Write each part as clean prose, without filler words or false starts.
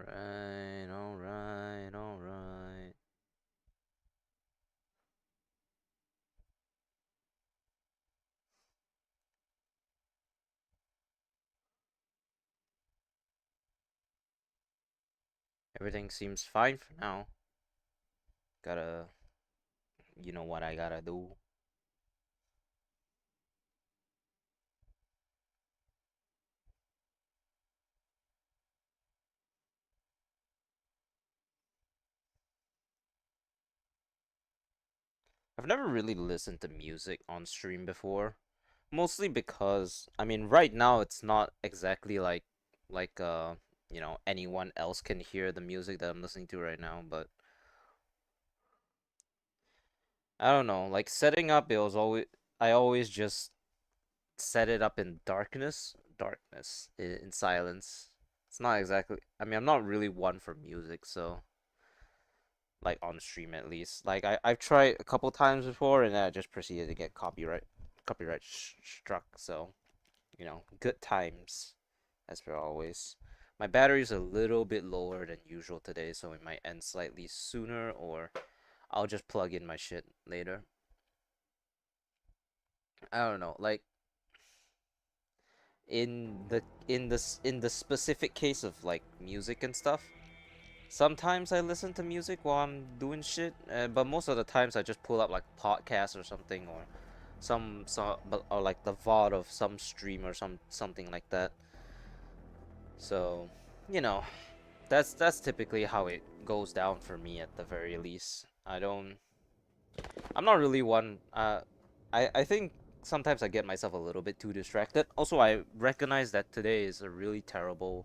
Alright, alright, alright. Everything seems fine for now. Gotta, you know what I gotta do. I've never really listened to music on stream before. Mostly because, I mean, right now it's not exactly like anyone else can hear the music that I'm listening to right now, but I don't know, like setting up, it was always I always just set it up in darkness, in silence. It's not exactly, I mean, I'm not really one for music, so like on stream at least. Like I've tried a couple times before and then I just proceeded to get copyright struck, so good times as per always. My battery's a little bit lower than usual today, so it might end slightly sooner, or I'll just plug in my shit later. I don't know, like in the specific case of like music and stuff. Sometimes I listen to music while I'm doing shit, but most of the times I just pull up like podcasts or something, or or like the VOD of some stream or something like that. So, you know, that's typically how it goes down for me at the very least. I'm not really one. I think sometimes I get myself a little bit too distracted. Also, I recognize that today is a really terrible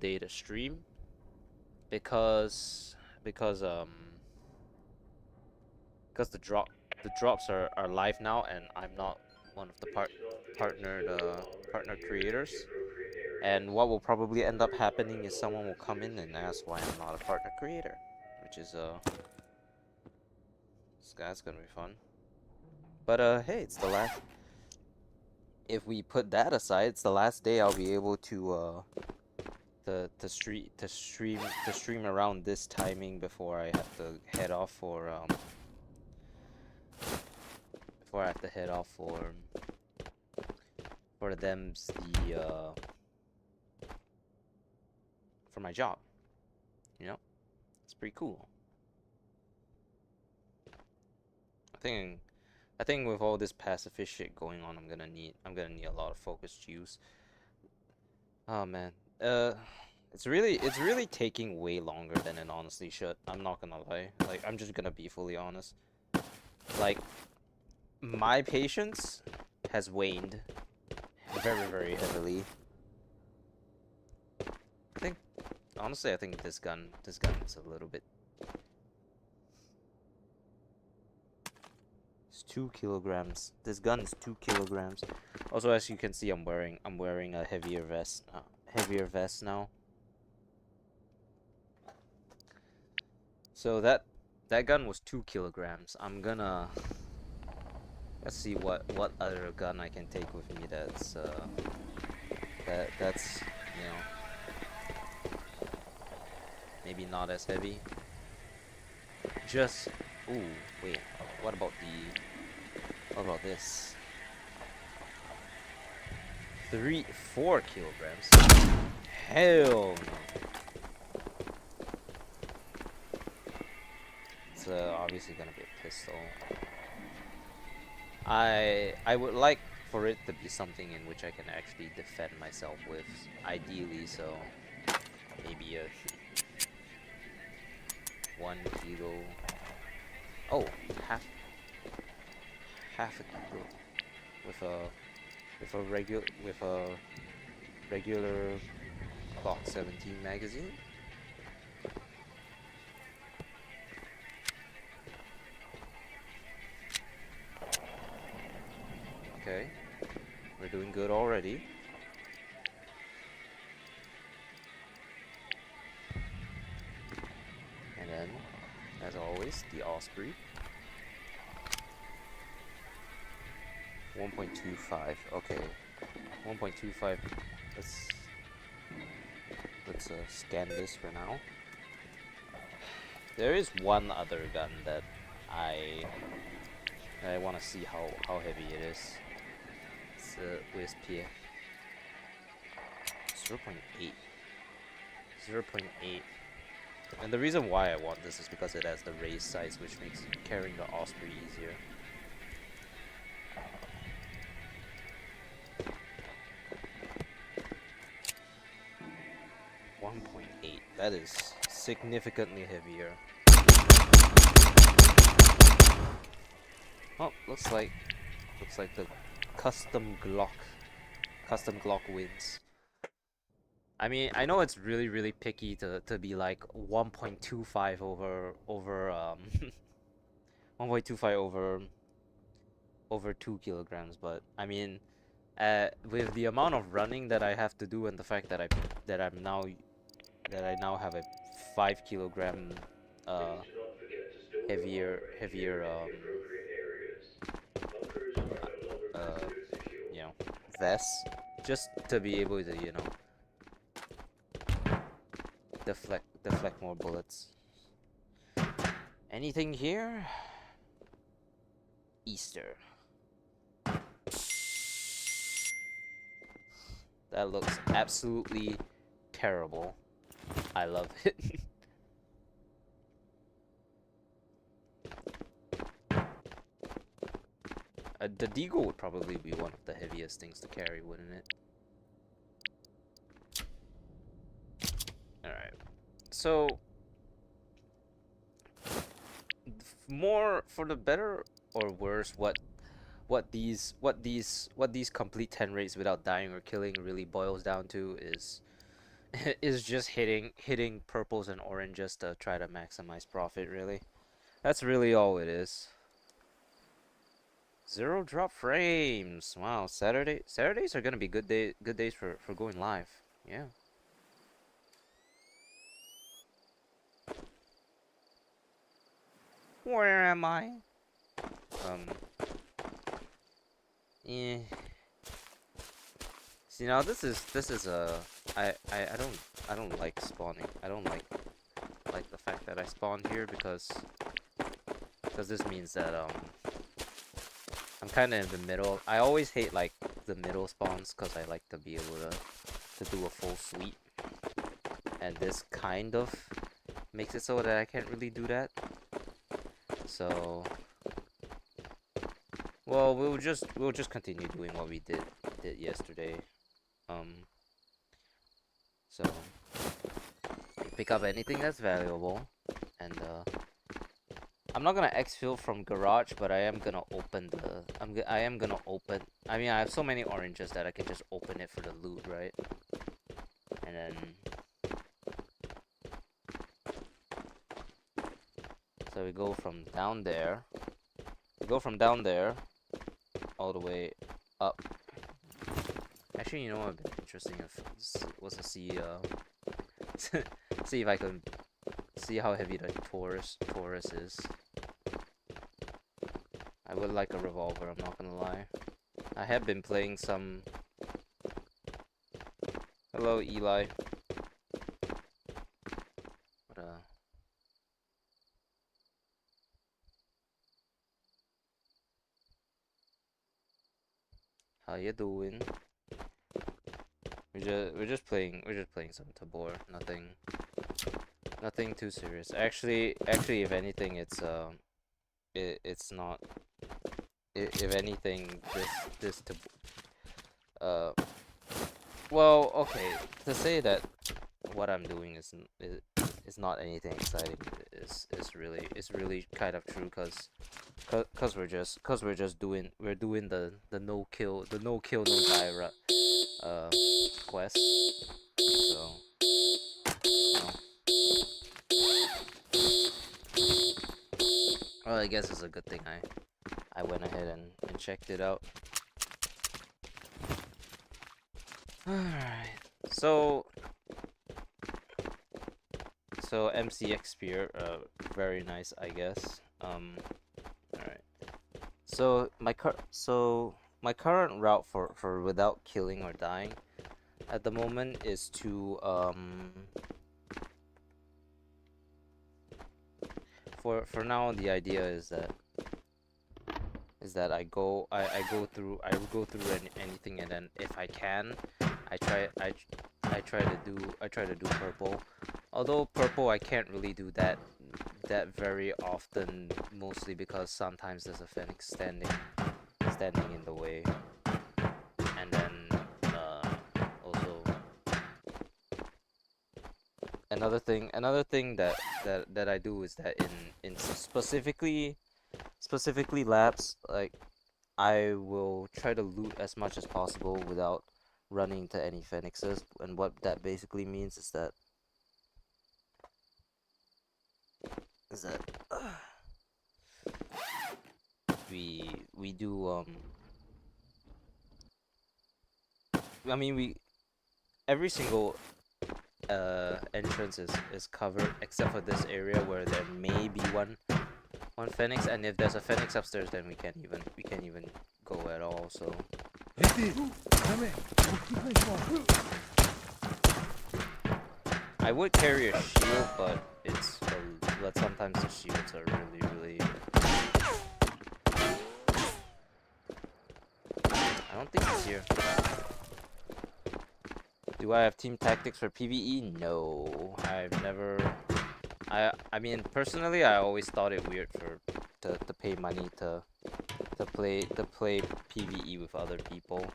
day to stream because because um because the drops are live now, and I'm not one of the partner creators. And what will probably end up happening is someone will come in and ask why I'm not a partner creator, which is that's gonna be fun. But hey, it's the last. If we put that aside, it's the last day I'll be able to stream around this timing before I have to head off for them's the for my job. You know, it's pretty cool. I think I think with all this pacifist shit going on, I'm gonna need a lot of focus juice. Oh man, uh, it's really taking way longer than it honestly should. I'm not gonna lie. Like I'm just gonna be fully honest. Like my patience has waned very heavily. I think honestly, I think this gun is a little bit. It's 2 kilograms. This gun is 2 kilograms. Also, as you can see, I'm wearing a heavier vest now. So that gun was 2 kilograms. Let's see what other gun I can take with me that's maybe not as heavy. Just ooh wait, what about this? 4 kilograms? Hell no. It's obviously gonna be a pistol. I would like for it to be something in which I can actually defend myself with, ideally. So maybe a 1 kilo. Oh, half a kilo with a regular Glock 17 magazine. Okay, we're doing good already. And then, as always, the Osprey. 1.25. Okay, 1.25. Let's let's scan this for now. There is one other gun that I want to see how heavy it is. It's USP 0.8. 0.8. And the reason why I want this is because it has the raised sights, which makes carrying the Osprey easier. That is significantly heavier. Oh, looks like the custom Glock wins. I mean, I know it's really picky to be like 1.25 over 1.25 over 2 kilograms, but I mean, with the amount of running that I have to do and the fact that I now have a 5 kilogram heavier you know, vest, just to be able to, you know, deflect more bullets. Anything here? Easter. That looks absolutely terrible. I love it. The Deagle would probably be one of the heaviest things to carry, wouldn't it? Alright. So, more for the better or worse, what these complete 10 rates without dying or killing really boils down to is just hitting purples and oranges to try to maximize profit, really. That's really all it is. 0 drop frames. Wow, Saturdays are gonna be good days for going live. Yeah. Where am I? Yeah. See, now this is I don't like spawning. I don't like the fact that I spawned here because this means that I'm kind of in the middle. I always hate like the middle spawns because I like to be able to do a full sweep, and this kind of makes it so that I can't really do that. So, well, we'll just continue doing what we did yesterday. So pick up anything that's valuable, and I'm not gonna exfil from garage, but I am gonna open the. I am gonna open. I mean, I have so many oranges that I can just open it for the loot, right? And then, so we go from down there. We go from down there all the way up. Actually, you know what would be interesting if was to see see if I can see how heavy the Taurus is. I would like a revolver, I'm not gonna lie. I have been playing some. Hello, Eli. What how you doing? We're just playing some Tabor. Nothing too serious. Actually, if anything, it's not. If anything, this well, okay. To say that what I'm doing is not anything exciting is really kind of true, cause we're just doing the no kill no die quest. So, well, I guess it's a good thing I went ahead and checked it out. Alright, so MCX Spear, very nice, I guess. Alright. So my current route for without killing or dying at the moment is to for now the idea is that I go through anything, and then if I can, I try to do purple. Although purple I can't really do that very often, mostly because sometimes there's a phoenix standing in the way. And then also another thing that I do is that in specifically labs, like I will try to loot as much as possible without running into any phoenixes, and what that basically means is that we do I mean we every single entrance is covered except for this area where there may be one phoenix, and if there's a phoenix upstairs, then we can't even go at all. So I would carry a shield, but but sometimes the shields are really I don't think he's here. Do I have team tactics for PVE? No, I've never. I mean, personally, I always thought it weird to pay money to play PVE with other people.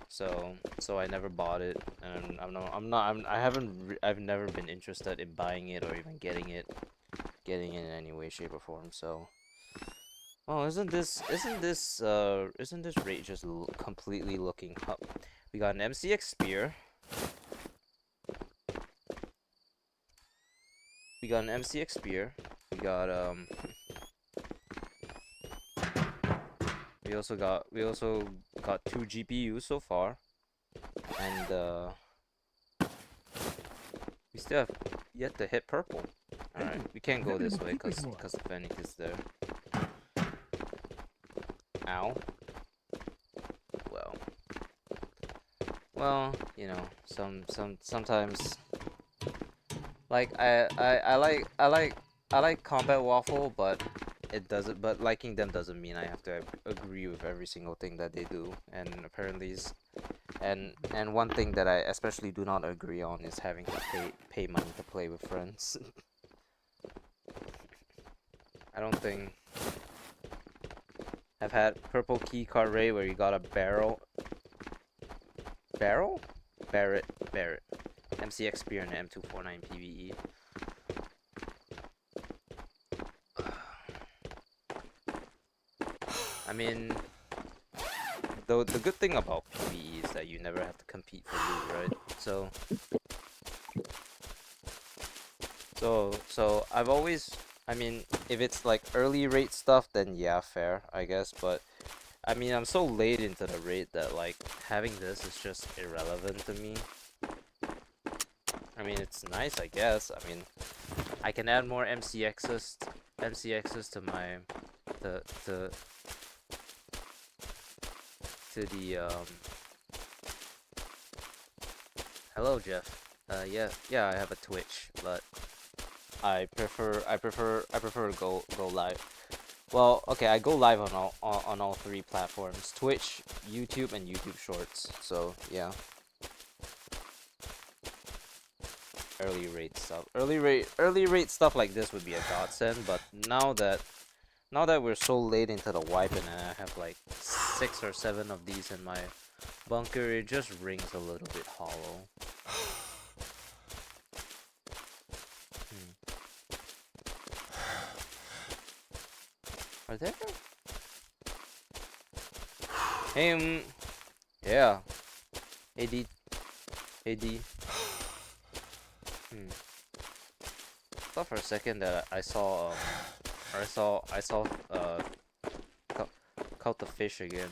So I never bought it, and I've never been interested in buying it or even getting it in any way, shape, or form. So. Oh, isn't this rate just completely looking up? We got an MCX spear. We got we also got 2 GPUs so far, and we still have yet to hit purple. All right, we can't go this way because the Fennec is there. Ow. Well, you know, sometimes like I like combat waffle, but liking them doesn't mean I have to agree with every single thing that they do. And apparently and one thing that I especially do not agree on is having to pay money to play with friends. I don't think I've had purple key card raid where you got a Barrett, MCX spear and M249 PVE. I mean, the good thing about PVE is that you never have to compete for loot, right? So I've always, I mean, if it's like early rate stuff, then yeah, fair, I guess. But I mean, I'm so late into the raid that like having this is just irrelevant to me. I mean, it's nice, I guess. I mean, I can add more MCXs to my to the Hello, Jeff. Yeah, I have a Twitch, but I prefer to go live. Well, okay, I go live on all 3 platforms: Twitch, YouTube, and YouTube Shorts. So yeah. Early rate stuff like this would be a godsend, but now that we're so late into the wipe and I have like 6 or 7 of these in my bunker, it just rings a little bit hollow. Are there? Hey, yeah. AD. Thought for a second that I saw caught the fish again.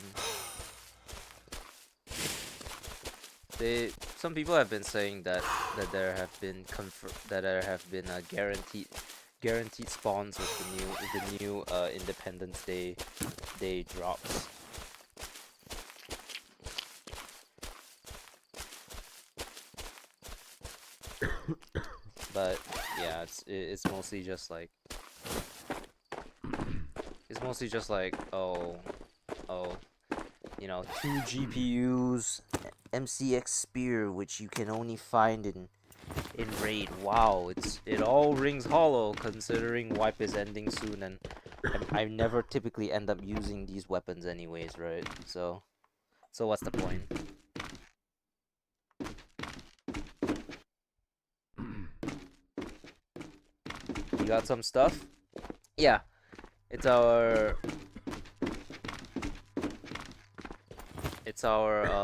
Some people have been saying that there have been guaranteed spawns with the new Independence Day drops. But yeah, it's mostly just like oh, you know, 2 GPUs, MCX Spear, which you can only find in raid. Wow, it all rings hollow considering wipe is ending soon, and I never typically end up using these weapons anyways, right? So what's the point? You got some stuff? Yeah, it's our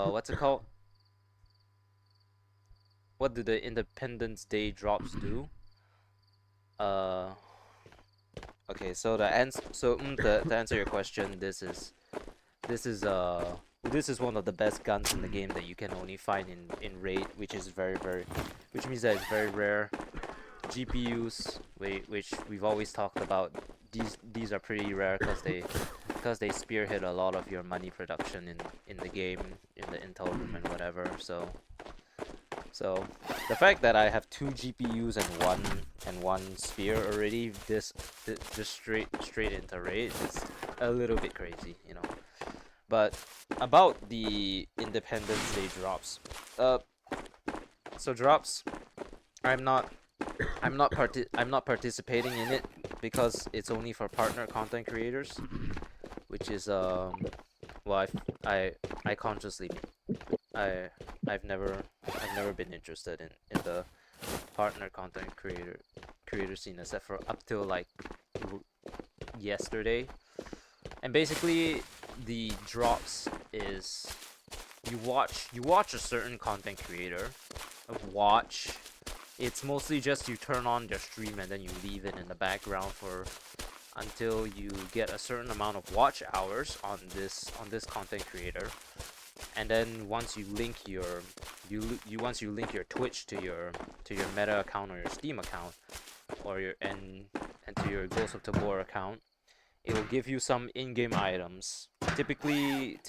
what's it called? What do the Independence Day drops do? Okay, so to answer your question, this is one of the best guns in the game that you can only find in raid, which is which means that it's very rare. GPUs, which we've always talked about, these are pretty rare because they spearhead a lot of your money production in the game, in the intel room and whatever. So the fact that I have 2 GPUs and one spear already, just straight into raid is a little bit crazy, you know. But about the Independence Day drops, so drops, I'm not participating in it because it's only for partner content creators, which is well, I consciously I've never been interested in the partner content creator scene, except for up till like yesterday. And basically the drops is you watch a certain content creator, it's mostly just you turn on their stream and then you leave it in the background for until you get a certain amount of watch hours on this content creator. And then once you link your Twitch to your Meta account or your Steam account or and to your Ghost of Tabor account, it will give you some in-game items. Typically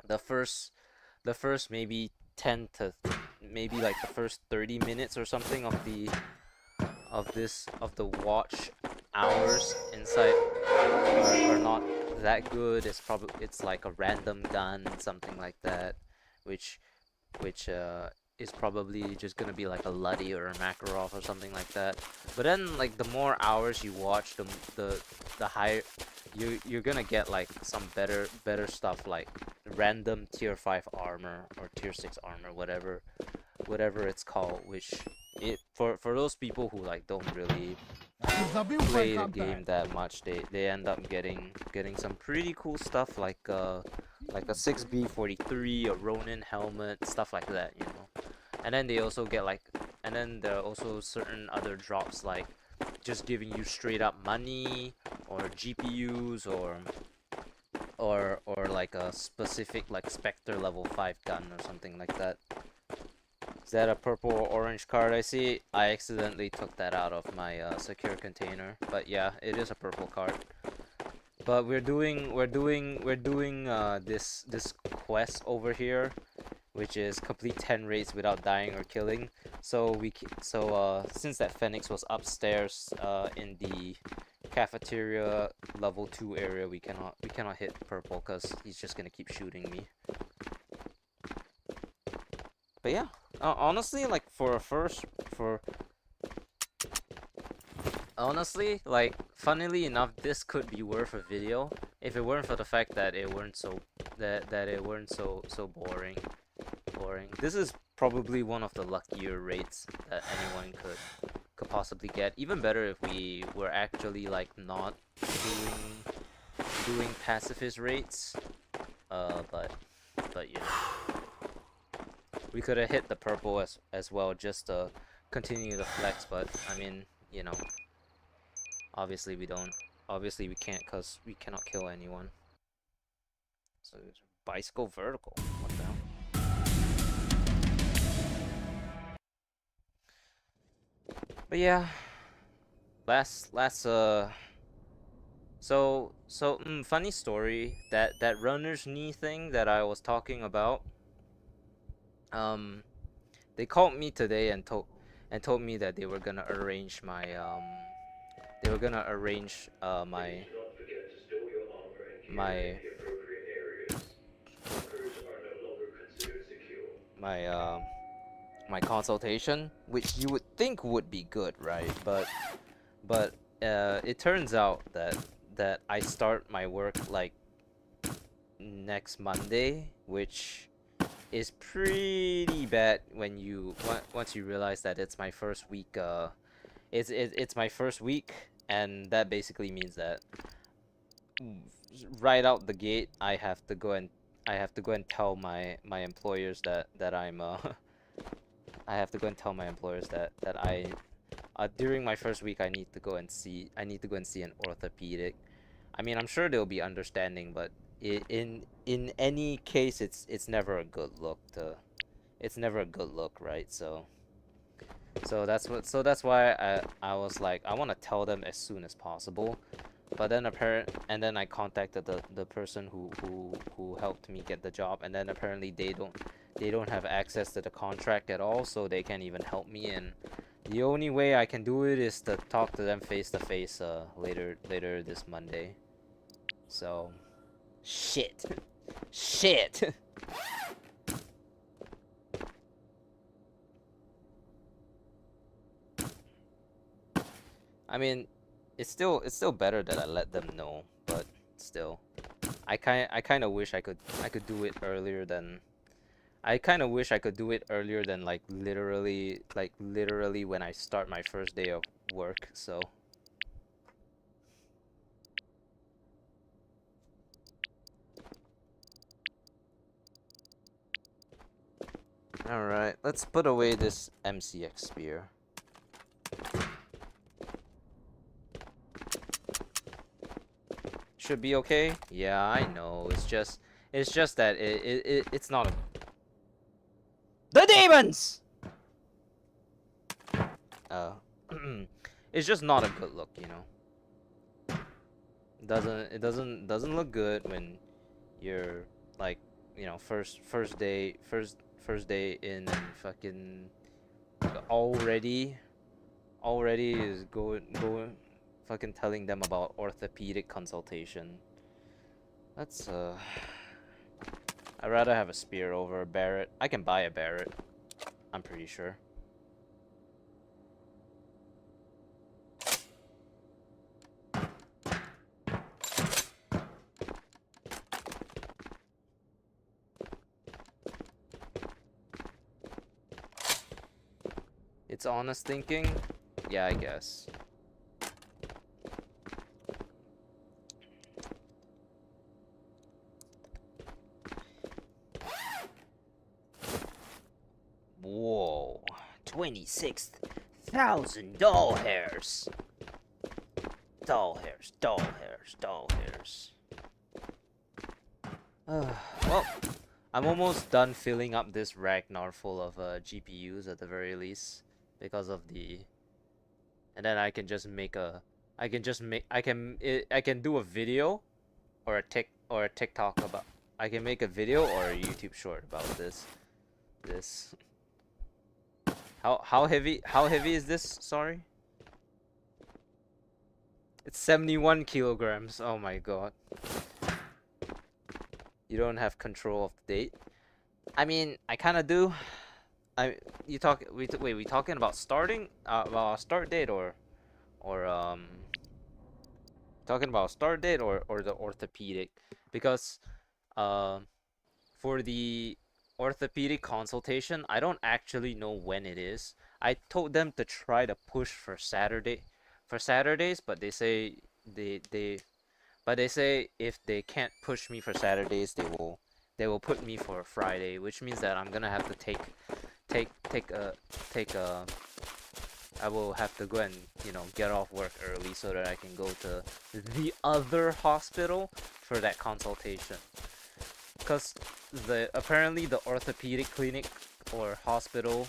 the first maybe 10 to maybe like the first 30 minutes or something of the watch hours inside are not that good. It's like a random gun, something like that, which is probably just gonna be like a Luddy or a Makarov or something like that. But then like the more hours you watch, the higher you're gonna get like some better stuff, like random tier 5 armor or tier 6 armor, whatever it's called, which for those people who like don't really play the game that much, they end up getting some pretty cool stuff, like a 6B43, a Ronin helmet, stuff like that, you know. And then they also get like, and then there are also certain other drops, like just giving you straight up money or GPUs or like a specific like Spectre level 5 gun or something like that. Is that a purple or orange card I see? I accidentally took that out of my secure container, but yeah, it is a purple card. But we're doing this quest over here, which is complete 10 raids without dying or killing. So since that Phoenix was upstairs in the cafeteria level 2 area, we cannot hit purple because he's just gonna keep shooting me. But yeah, honestly, like honestly, like funnily enough, this could be worth a video if it weren't for the fact that it weren't so boring. This is probably one of the luckier rates that anyone could possibly get. Even better if we were actually like not doing pacifist rates. But you know, we could have hit the purple as well, just to continue the flex. But I mean, you know, obviously we can't, because we cannot kill anyone. So bicycle vertical, what the hell? But yeah, funny story, that runner's knee thing that I was talking about, they called me today and and told me that they were gonna arrange my my my my consultation, which you would think would be good, right? But it turns out that I start my work like next Monday, which is pretty bad when you once you realize that it's my first week. It's my first week, and that basically means that right out the gate, I have to go and tell my employers that I'm I have to go and tell my employers that I during my first week I need to go and see an orthopedic. I mean, I'm sure they'll be understanding, but in any case, it's never a good look right? So that's why I was like, I want to tell them as soon as possible. But then then I contacted the person who helped me get the job, and then apparently they don't have access to the contract at all, so they can't even help me. And the only way I can do it is to talk to them face to face later this Monday. So shit. Shit. I mean, it's still better that I let them know, but still, I kind of wish I could do it earlier than like literally when I start my first day of work. So all right, let's put away this MCX spear. Should be okay. Yeah, I know. It's just that it's not a... The demons. It's just not a good look, you know. It doesn't look good when you're like, you know, first day in, and fucking already is going fucking telling them about orthopedic consultation. That's I'd rather have a spear over a Barrett. I can buy a Barrett, I'm pretty sure. It's honest thinking? Yeah, I guess. Whoa, 26,000 doll hairs. Doll hairs. Well, I'm almost done filling up this Ragnar full of GPUs at the very least, because of the... And then I can just make a... I can do a video or a TikTok about... I can make a video or a YouTube short about this. How heavy is this? Sorry. It's 71 kilograms. Oh my god. You don't have control of the date. I mean, I kind of do. We talking about starting about a start date or talking about start date or the orthopedic, because for the orthopedic consultation, I don't actually know when it is. I told them to try to push for Saturdays, but they say they say if they can't push me for Saturdays, they will put me for a Friday, which means that I'm gonna have to I will have to go and, you know, get off work early so that I can go to the other hospital for that consultation. Because apparently the orthopedic clinic or hospital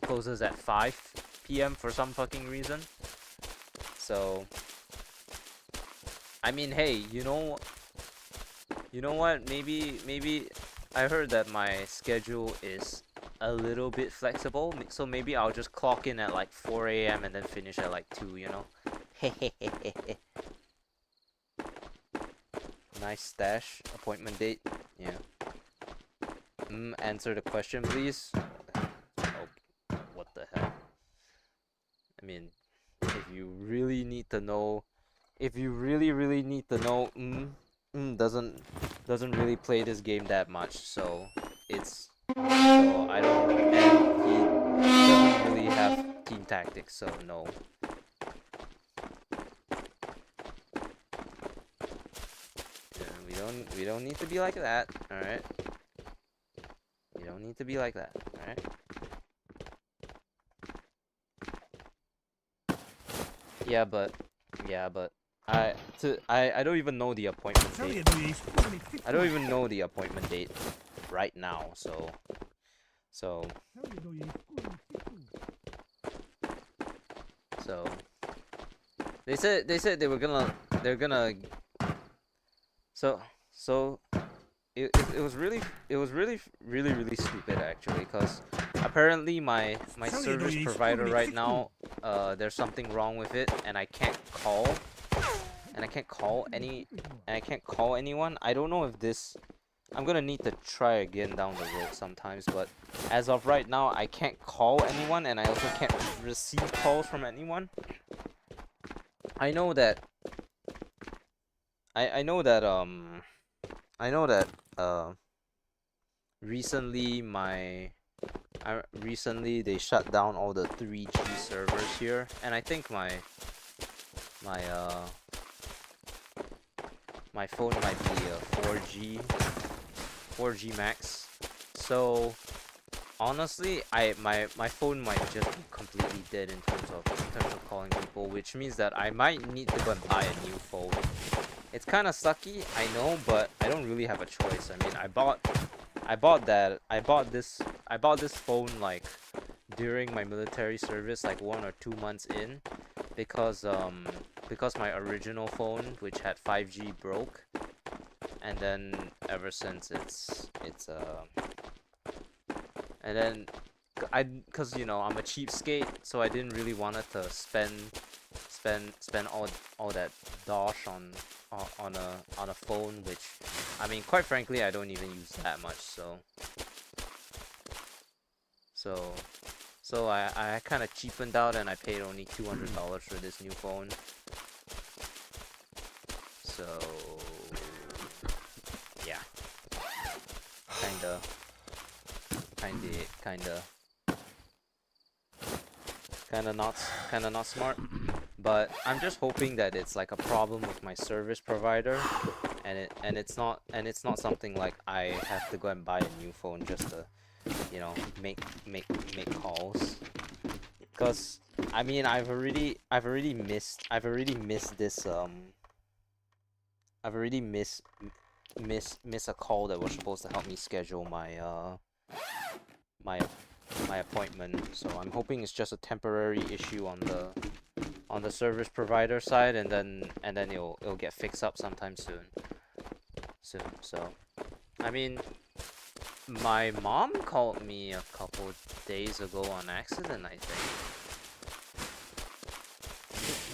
closes at 5 p.m. for some fucking reason. So, I mean, hey, you know what? Maybe I heard that my schedule is a little bit flexible. So maybe I'll just clock in at like 4 a.m. and then finish at like 2, you know? Nice stash. Appointment date. Yeah. Answer the question, please. Oh, what the hell? I mean, if you really need to know, if you really need to know, doesn't really play this game that much, so I don't, and he doesn't really have team tactics, so no. Yeah, we don't need to be like that, all right? We don't need to be like that, all right? Yeah, but I don't even know the appointment date. I don't even know the appointment date right now, so they said they're gonna so it was really stupid actually, because apparently my service provider right now, there's something wrong with it, and I can't call anyone. I don't know if this, I'm gonna need to try again down the road sometimes, but as of right now I can't call anyone, and I also can't receive calls from anyone. I know that recently recently they shut down all the 3G servers here, and I think my phone might be a 4G max. So honestly, my phone might just be completely dead in terms of calling people, which means that I might need to go and buy a new phone. It's kind of sucky, I know, but I don't really have a choice. I mean, I bought this phone like during my military service, like 1 or 2 months in, because my original phone, which had 5G, broke, and then ever since and then cause you know I'm a cheapskate, so I didn't really want to spend all that dosh on a phone, which, I mean, quite frankly, I don't even use that much, so I kind of cheapened out, and I paid only $200 for this new phone. So yeah, kinda not smart. But I'm just hoping that it's like a problem with my service provider, and it's not something like I have to go and buy a new phone just to, you know, make calls. Cause I mean, I've already missed this I've already missed a call that was supposed to help me schedule my appointment. So I'm hoping it's just a temporary issue on the service provider side, and then it'll get fixed up sometime soon. So I mean, my mom called me a couple days ago on accident, I think.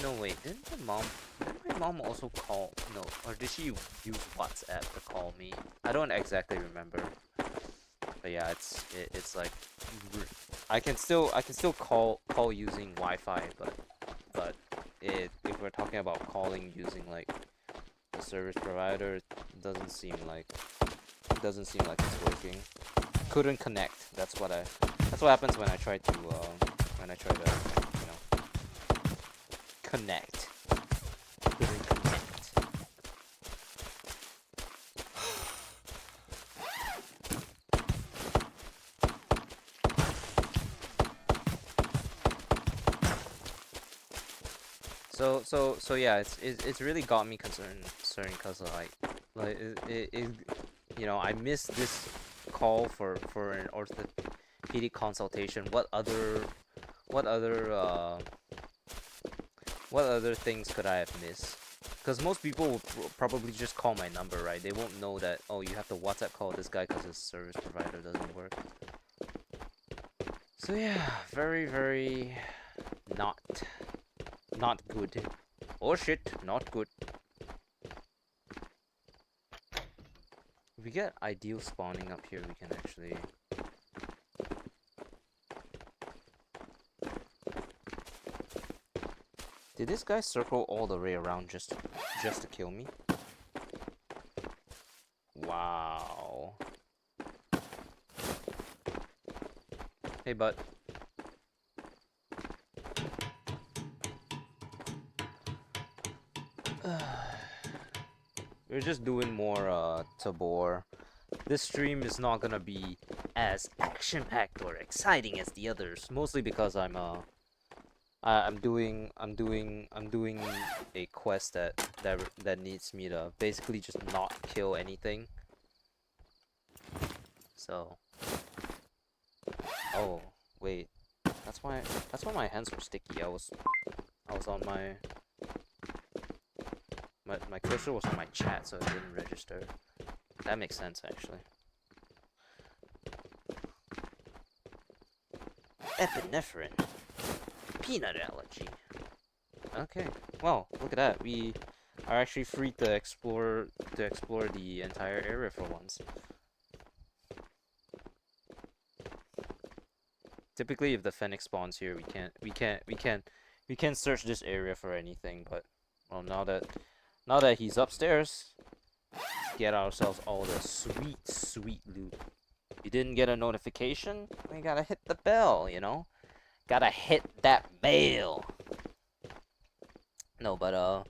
No, wait, didn't my mom also call? No, or did she use WhatsApp to call me? I don't exactly remember. But yeah, it's like I can still call using Wi-Fi, but if we're talking about calling using like the service provider, it doesn't seem like it's working. Couldn't connect. That's what happens when I try to you know, connect. Couldn't connect. So yeah, it's really got me concerned because of like it you know, I missed this call for an orthopedic consultation. What other things could I have missed? Because most people will probably just call my number, right? They won't know that, oh, you have to WhatsApp call this guy because his service provider doesn't work. So yeah, very not good. Oh shit, not good. If we get ideal spawning up here, we can actually. Did this guy circle all the way around just to kill me? Wow. Hey, bud. We're just doing more Tabor. This stream is not gonna be as action-packed or exciting as the others, mostly because I'm doing a quest that needs me to basically just not kill anything. So, oh wait, that's why my hands were sticky. I was on my cursor was on my chat, so it didn't register. That makes sense actually. Epinephrine. Peanut allergy. Okay. Well, look at that. We are actually free to explore the entire area for once. Typically, if the Fennec spawns here, we can't search this area for anything. But well, now that he's upstairs, get ourselves all the sweet loot. You didn't get a notification? We gotta hit the bell, you know. Gotta hit that bell. No, but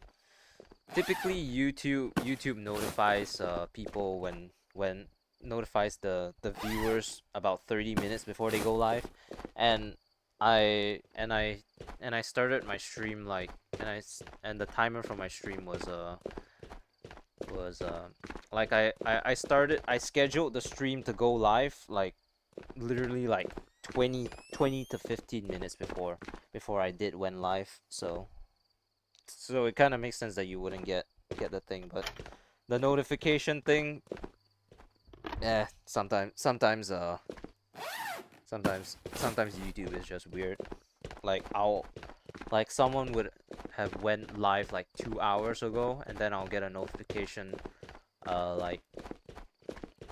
typically YouTube notifies people when notifies the viewers about 30 minutes before they go live, and I started my stream like and the timer for my stream was like I scheduled the stream to go live like literally like 20 to 15 minutes before I went live, so it kind of makes sense that you wouldn't get the thing. But the notification thing, sometimes YouTube is just weird. Like someone would have went live like 2 hours ago, and then I'll get a notification like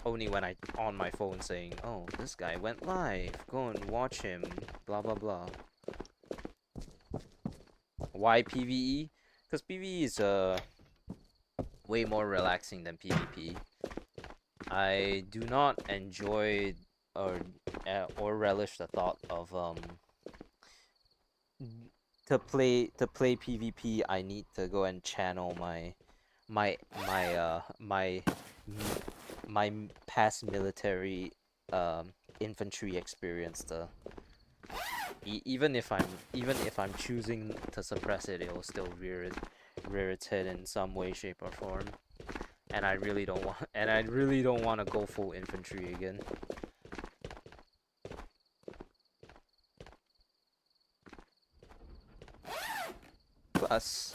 only when I on my phone saying, oh, this guy went live, go and watch him, blah blah blah. Why PVE? Because PVE is way more relaxing than PvP. I do not enjoy or relish the thought of to play PvP. I need to go and channel my past military infantry experience to even if I'm choosing to suppress it, it will still rear its head in some way, shape, or form. And I really don't want to go full infantry again. Plus,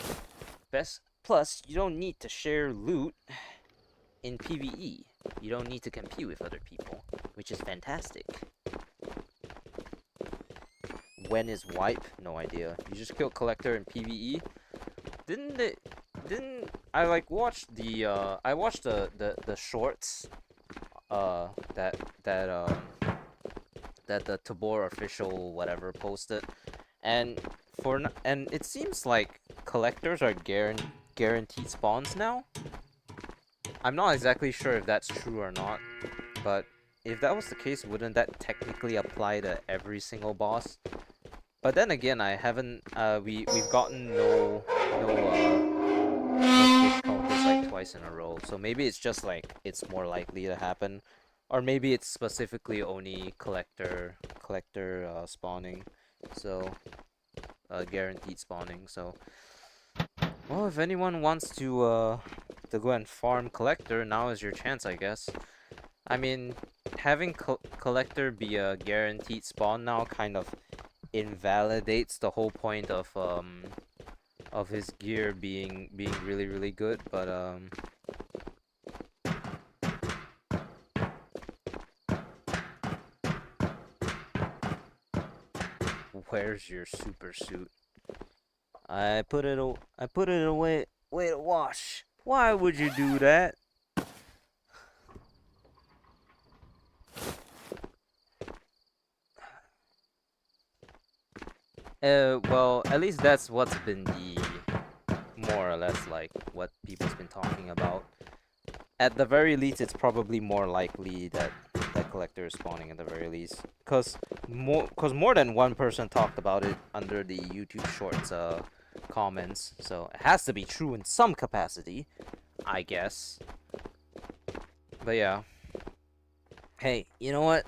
you don't need to share loot in PvE. You don't need to compete with other people, which is fantastic. When is wipe? No idea. You just killed Collector in PvE. I like watched the the shorts that the Tabor official whatever posted, and it seems like collectors are guaranteed spawns now. I'm not exactly sure if that's true or not, but if that was the case, wouldn't that technically apply to every single boss? But then again, I haven't we've gotten no fish counters like twice in a row, so maybe it's just like it's more likely to happen, or maybe it's specifically only collector spawning, so guaranteed spawning. So well, if anyone wants to go and farm collector, now is your chance, I guess. I mean, having collector be a guaranteed spawn now kind of invalidates the whole point of his gear being really good, but Where's your super suit? I put it away to wash. Why would you do that? Well, at least that's what's been the more or less like what people's been talking about. At the very least, it's probably more likely that that collector is spawning at the very least, cause more than one person talked about it under the YouTube Shorts comments, so it has to be true in some capacity, I guess. But yeah. Hey, you know what?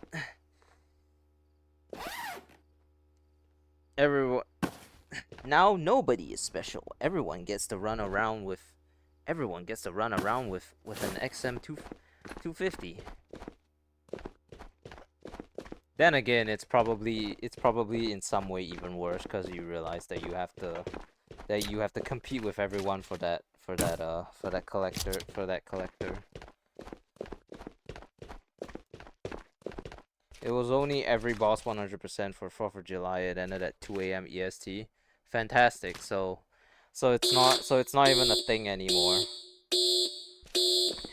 Everyone now nobody is special. Everyone gets to run around with an XM250. Then again, it's probably in some way even worse because you realize that you have to compete with everyone for that collector. It was only every boss 100% for 4th of July. It ended at 2 a.m. EST. Fantastic. So it's not even a thing anymore.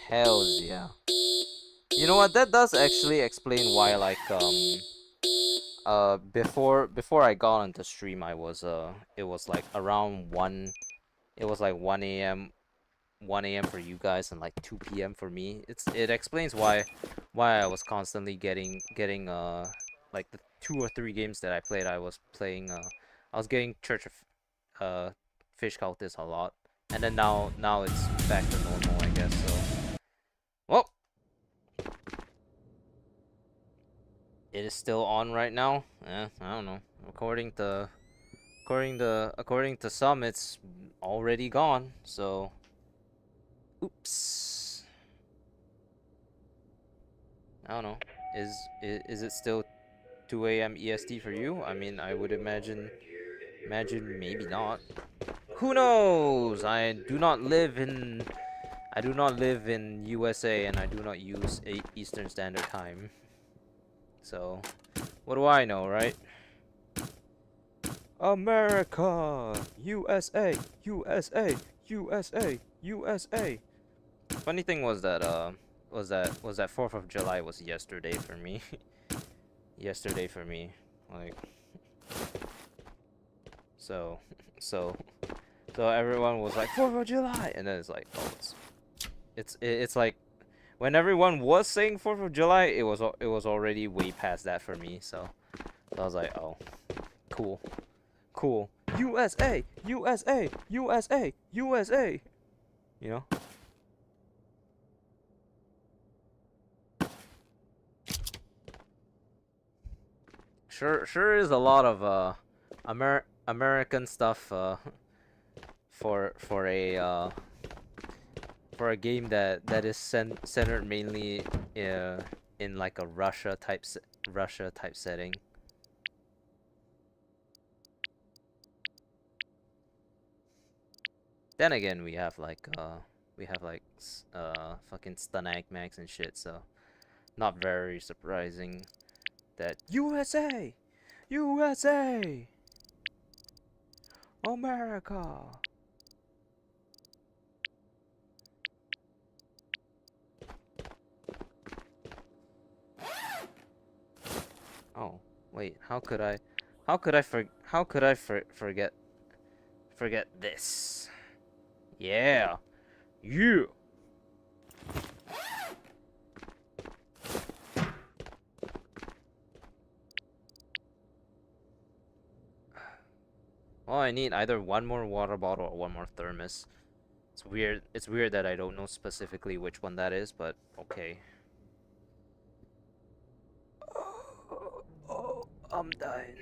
Hells yeah. You know what? That does actually explain why before I got on the stream it was like around 1 it was like 1 a.m. 1 a.m. for you guys and like 2 p.m. for me. It explains why I was constantly getting like the 2 or 3 games that I played. I was getting Church of Fish Cultist a lot, and then now it's back to normal, I guess. So, well, it is still on right now. I don't know. According to some, it's already gone. So. Oops. I don't know. Is it still 2 a.m. EST for you? I mean, I would imagine maybe not. Who knows? I do not live in USA, and I do not use Eastern Standard Time. So, what do I know, right? America, USA, USA, USA, USA. Funny thing was that 4th of July was yesterday for me. Yesterday for me, like, so everyone was like 4th of July, and then it's like, oh, it's like when everyone was saying 4th of July, it was already way past that for me. So I was like, oh, cool, USA, USA, USA, USA, you know. Sure is a lot of American stuff for a game that is centered mainly in like a Russia type setting. Then again, we have like fucking stalagmites and shit, so not very surprising that USA, USA, America. Oh, wait, how could I forget this? Yeah. Yeah. Well, I need either one more water bottle or one more thermos. It's weird that I don't know specifically which one that is, but okay. Oh, I'm dying.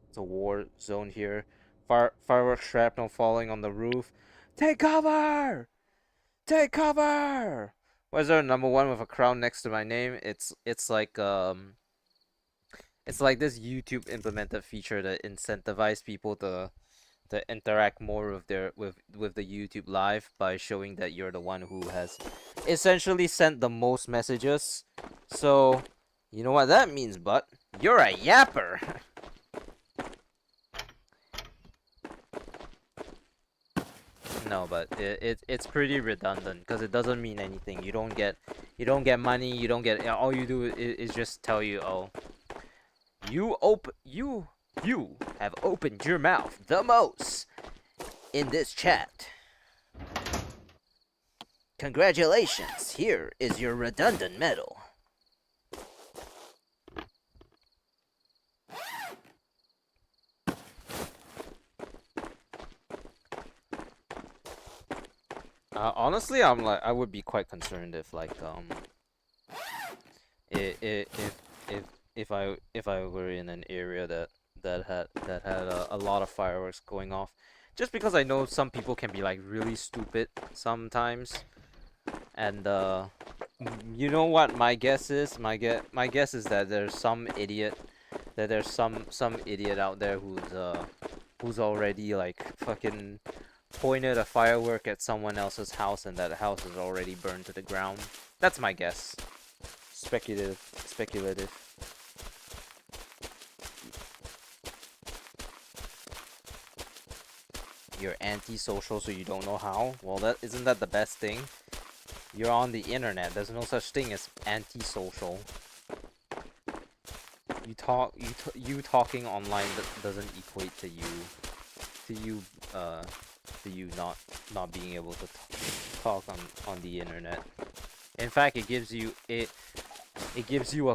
It's a war zone here. Fireworks shrapnel falling on the roof. Take cover! Take cover! Why is there a #1 with a crown next to my name? It's like this YouTube implemented feature that incentivizes people to interact more with the YouTube live by showing that you're the one who has essentially sent the most messages. So, you know what that means, but you're a yapper. No, but it's pretty redundant because it doesn't mean anything. You don't get money. You don't get all you do is just tell you, oh, you have opened your mouth the most in this chat. Congratulations. Here is your redundant medal. Honestly, I would be quite concerned if like if I were in an area that had a lot of fireworks going off, just because I know some people can be like really stupid sometimes, and you know what my guess is? My guess is that there's some idiot, some idiot out there who's already like fucking pointed a firework at someone else's house and that house is already burned to the ground. That's my guess. Speculative. You're antisocial, so you don't know how? Well, that isn't that the best thing? You're on the internet. There's no such thing as antisocial. You talking online doesn't equate to you not being able to talk on the internet. In fact, it gives you a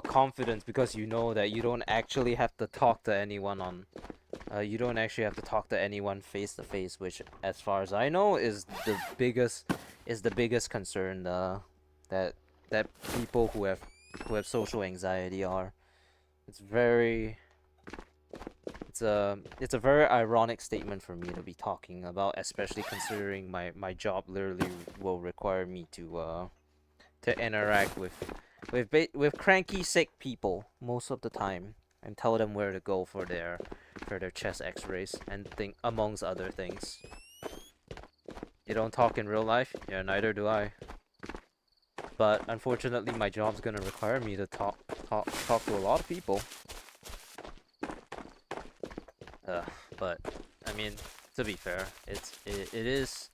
confidence because you know that you don't actually have to talk to anyone you don't actually have to talk to anyone face to face, which, as far as I know, is the biggest concern that people who have social anxiety are. It's a very ironic statement for me to be talking about, especially considering my job literally will require me to interact with cranky sick people most of the time and tell them where to go for their chest x-rays and amongst other things. You don't talk in real life? Yeah, neither do I. But unfortunately my job's gonna require me to talk to a lot of people. But I mean, to be fair, it is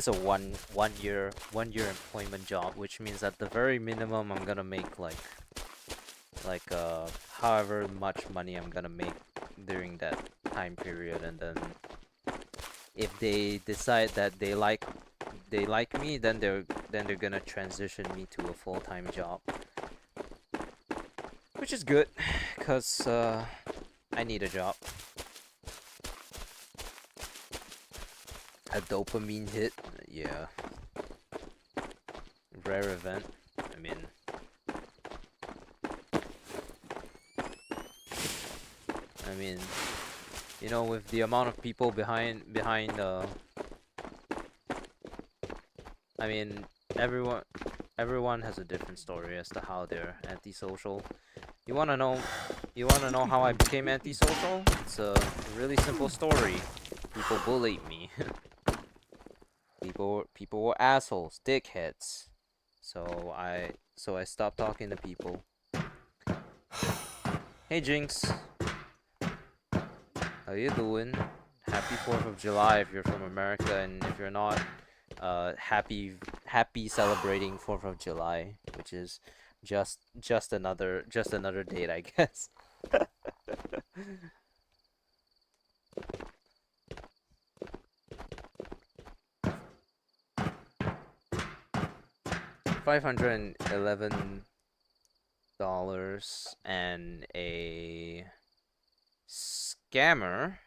a one year employment job, which means at the very minimum I'm gonna make like however much money I'm gonna make during that time period, and then if they decide that they like me, then they're gonna transition me to a full-time job, which is good, cause I need a job. A dopamine hit, yeah. Rare event. I mean, you know, with the amount of people behind I mean, everyone has a different story as to how they're antisocial. You wanna know how I became antisocial? It's a really simple story. People bullied me. People were assholes, dickheads. So I stopped talking to people. Hey Jinx. How you doing? Happy 4th of July if you're from America, and if you're not, happy celebrating 4th of July, which is just another date, I guess. $511 and a scammer.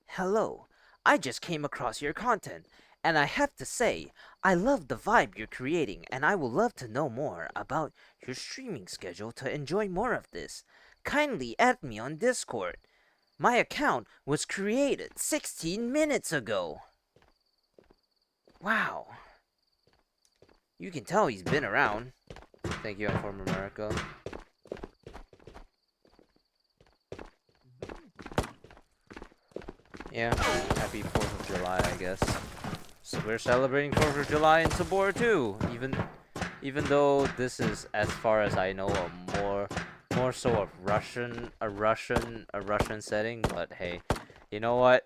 Hello, I just came across your content, and I have to say, I love the vibe you're creating, and I would love to know more about your streaming schedule to enjoy more of this. Kindly add me on Discord. My account was created 16 minutes ago. Wow. You can tell he's been around. Thank you, I'm from America. Yeah, happy 4th of July, I guess. So we're celebrating 4th of July in Tabor too, even though this is, as far as I know, a more so a Russian setting, but hey, You know what?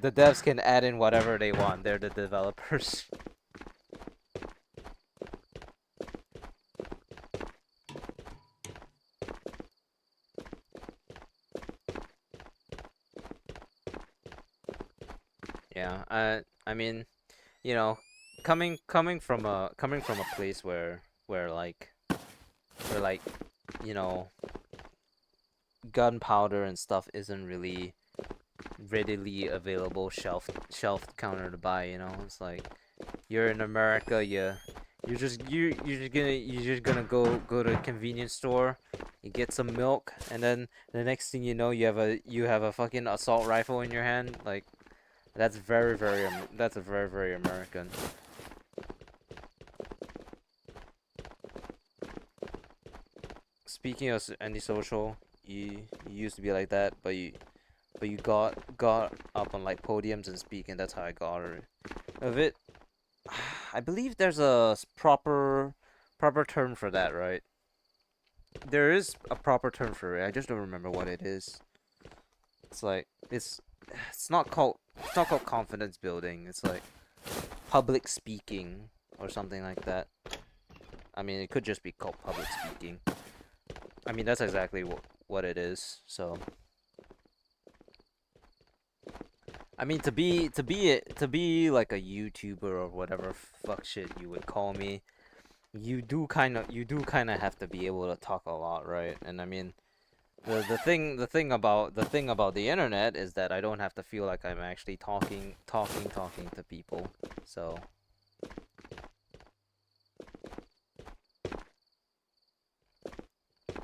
The devs can add in whatever they want. They're the developers. Yeah, I mean, you know, coming from a place where like, you know, gunpowder and stuff isn't really readily available shelf counter to buy, you know. It's like you're in America, you're just gonna go to a convenience store, you get some milk, and then the next thing you know, you have a fucking assault rifle in your hand. Like that's a very very American. Speaking of antisocial, you used to be like that, but you got up on like podiums and speak, and that's how I got of it. I believe there's a proper term for that, right? There is a proper term for it. I just don't remember what it is. It's like it's not called confidence building. It's like public speaking or something like that. I mean, it could just be called public speaking. I mean, that's exactly what it is. So, I mean, to be like a YouTuber or whatever fuck shit you would call me, you do kind of have to be able to talk a lot, right? And I mean, the thing about the internet is that I don't have to feel like I'm actually talking to people. So,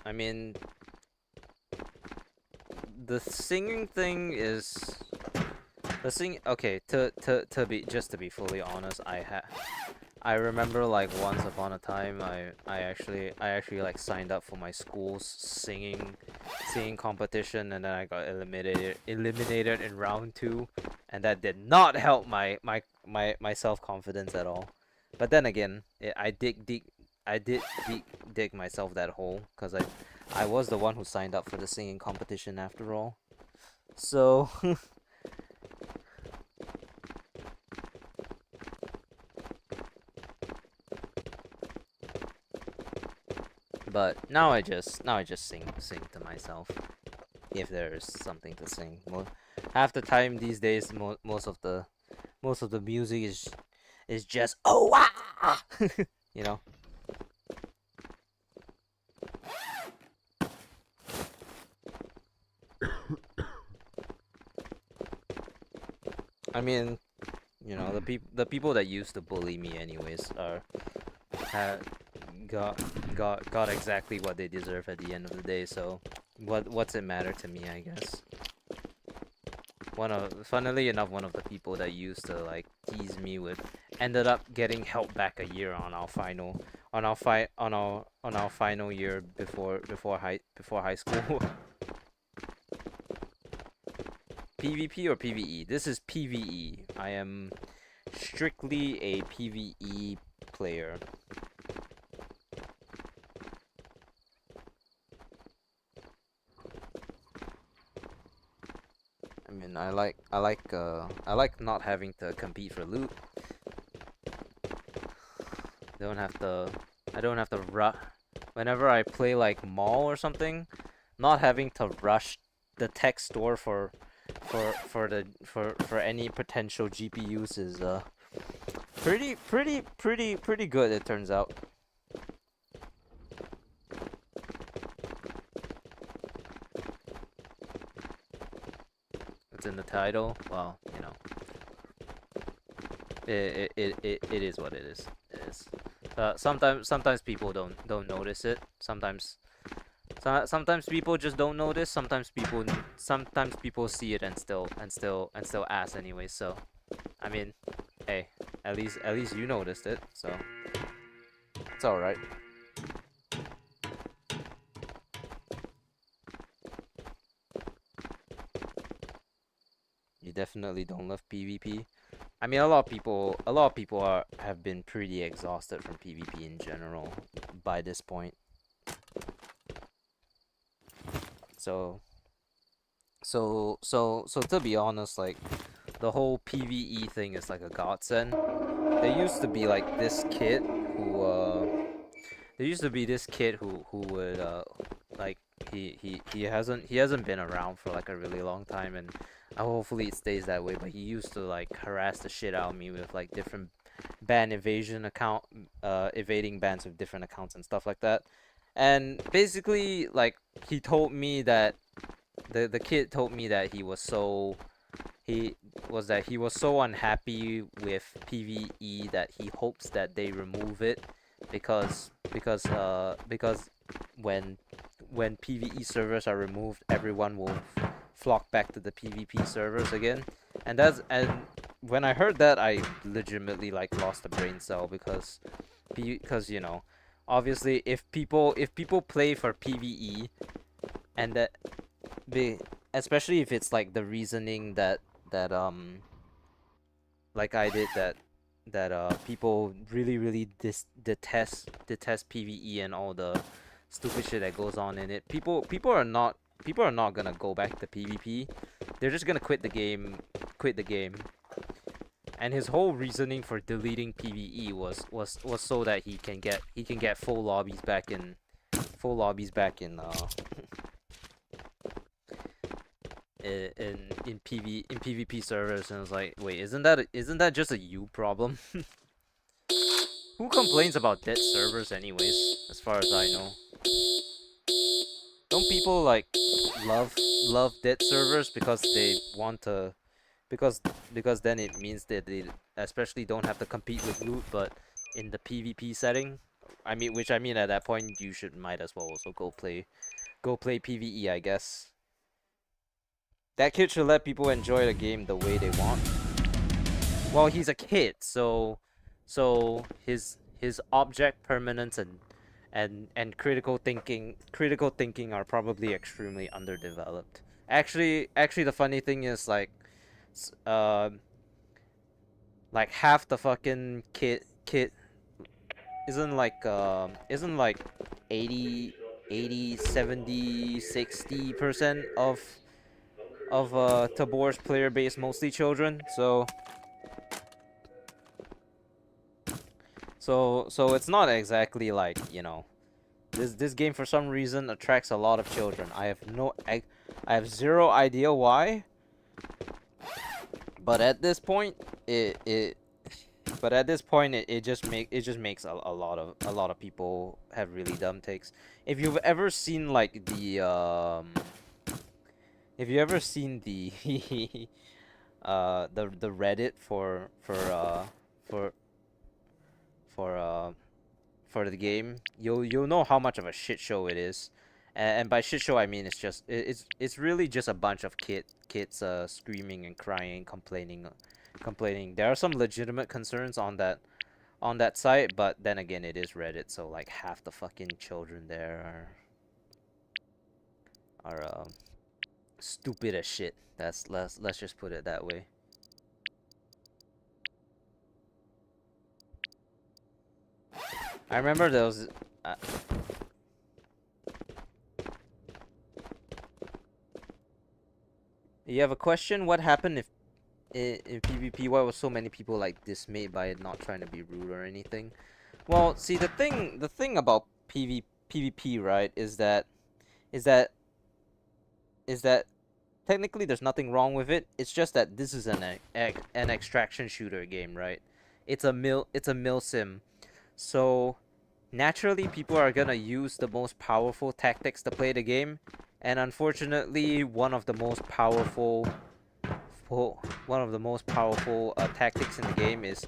I mean, the singing thing is the sing. Okay, to be fully honest, I remember like once upon a time I actually like signed up for my school's singing competition, and then I got eliminated in round 2, and that did not help my self-confidence at all. But then again, I did dig myself that hole because I was the one who signed up for the singing competition after all. So, but now I just sing to myself if there's something to sing. Half the time these days, most of the music is just oh wow, you know. I mean, the people that used to bully me anyways had got got exactly what they deserve at the end of the day. So what's it matter to me? I guess. Funnily enough, one of the people that used to like tease me with ended up getting help back a year on our final on our final year before high school. PvP or PvE? This is PvE. I am strictly a PvE player. I mean, I like not having to compete for loot. Don't have to I don't have to rush whenever I play like mall or something. Not having to rush the tech store for any potential GPUs is pretty good, it turns out. It's in the title. Well, it is what it is. It is. Sometimes people don't notice it. Sometimes people just don't notice. Sometimes people see it and still ask anyway. So I mean, hey, at least you noticed it. So it's all right. You definitely don't love PvP. I mean, a lot of people have been pretty exhausted from PvP in general by this point. So So to be honest, like the whole PVE thing is like a godsend. There used to be like this kid who there used to be this kid who would like he hasn't been around for like a really long time, and hopefully it stays that way, but he used to like harass the shit out of me with like different ban evasion account evading bans with different accounts and stuff like that. And basically like he told me that the kid told me that he he was so unhappy with PvE that he hopes that they remove it because when PvE servers are removed, everyone will flock back to the PvP servers again. And when I heard that, I legitimately like lost a brain cell because you know, obviously if people play for PvE and that be especially if it's like the reasoning that like I did that people really detest PvE and all the stupid shit that goes on in it. People are not gonna go back to PvP. They're just gonna quit the game. And his whole reasoning for deleting PvE was so that he can get full lobbies back in in PvP servers. And I was like, wait, isn't that just a you problem? Who complains about dead servers anyways, as far as I know? Don't people like love dead servers because they want to because then it means that they especially don't have to compete with loot, but in the PvP setting, I mean at that point you might as well also go play PvE, I guess. That kid should let people enjoy the game the way they want. Well, he's a kid, so his object permanence and critical thinking are probably extremely underdeveloped. Actually, the funny thing is uh, like half the fucking kid isn't like 80, 70, 60% of Tabor's player base mostly children, so it's not exactly like, you know, this game for some reason attracts a lot of children. I have zero idea why, but at this point it just makes a lot of people have really dumb takes. If you've ever seen like the the Reddit for for uh for the game, you'll know how much of a shit show it is. And by shit show I mean it's really just a bunch of kids screaming and crying, complaining. There are some legitimate concerns on that site, but then again it is Reddit, so like half the fucking children there are stupid as shit. Let's just put it that way. I remember there was you have a question? What happened if in PvP? Why was so many people like dismayed by it? Not trying to be rude or anything. Well, see, the thing about PvP, right, is that is that technically there's nothing wrong with it. It's just that this is an extraction shooter game, right? It's a mill sim. So naturally people are gonna use the most powerful tactics to play the game. And unfortunately, one of the most powerful tactics in the game is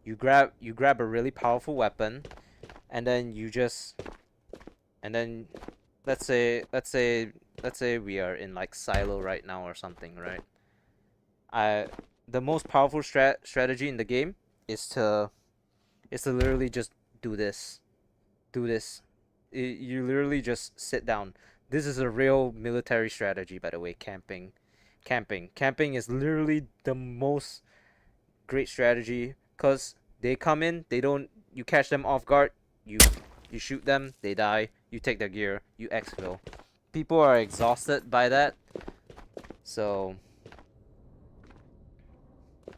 you grab a really powerful weapon, and then and then let's say we are in like silo right now or something, right? I The most powerful strategy in the game is to literally just do this. Do this. You literally just sit down. This is a real military strategy, by the way. Camping is literally the most great strategy, because they come in, they don't you catch them off guard, you shoot them, they die, you take their gear, you exfil. People are exhausted by that. So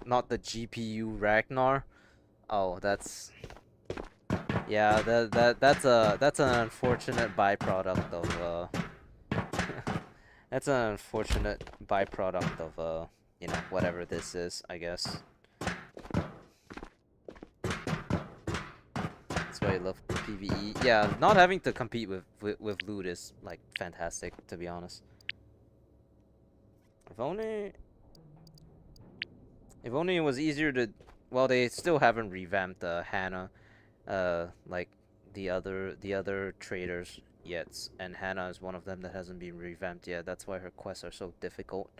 not the GPU Ragnar. Oh, yeah, that's an unfortunate byproduct of that's an unfortunate byproduct of you know, whatever this is, I guess. That's why I love PVE. Yeah, not having to compete with loot is like fantastic, to be honest. If only it was easier to, well, they still haven't revamped Hannah, like the other traders yet, and Hannah is one of them that hasn't been revamped yet. That's why her quests are so difficult.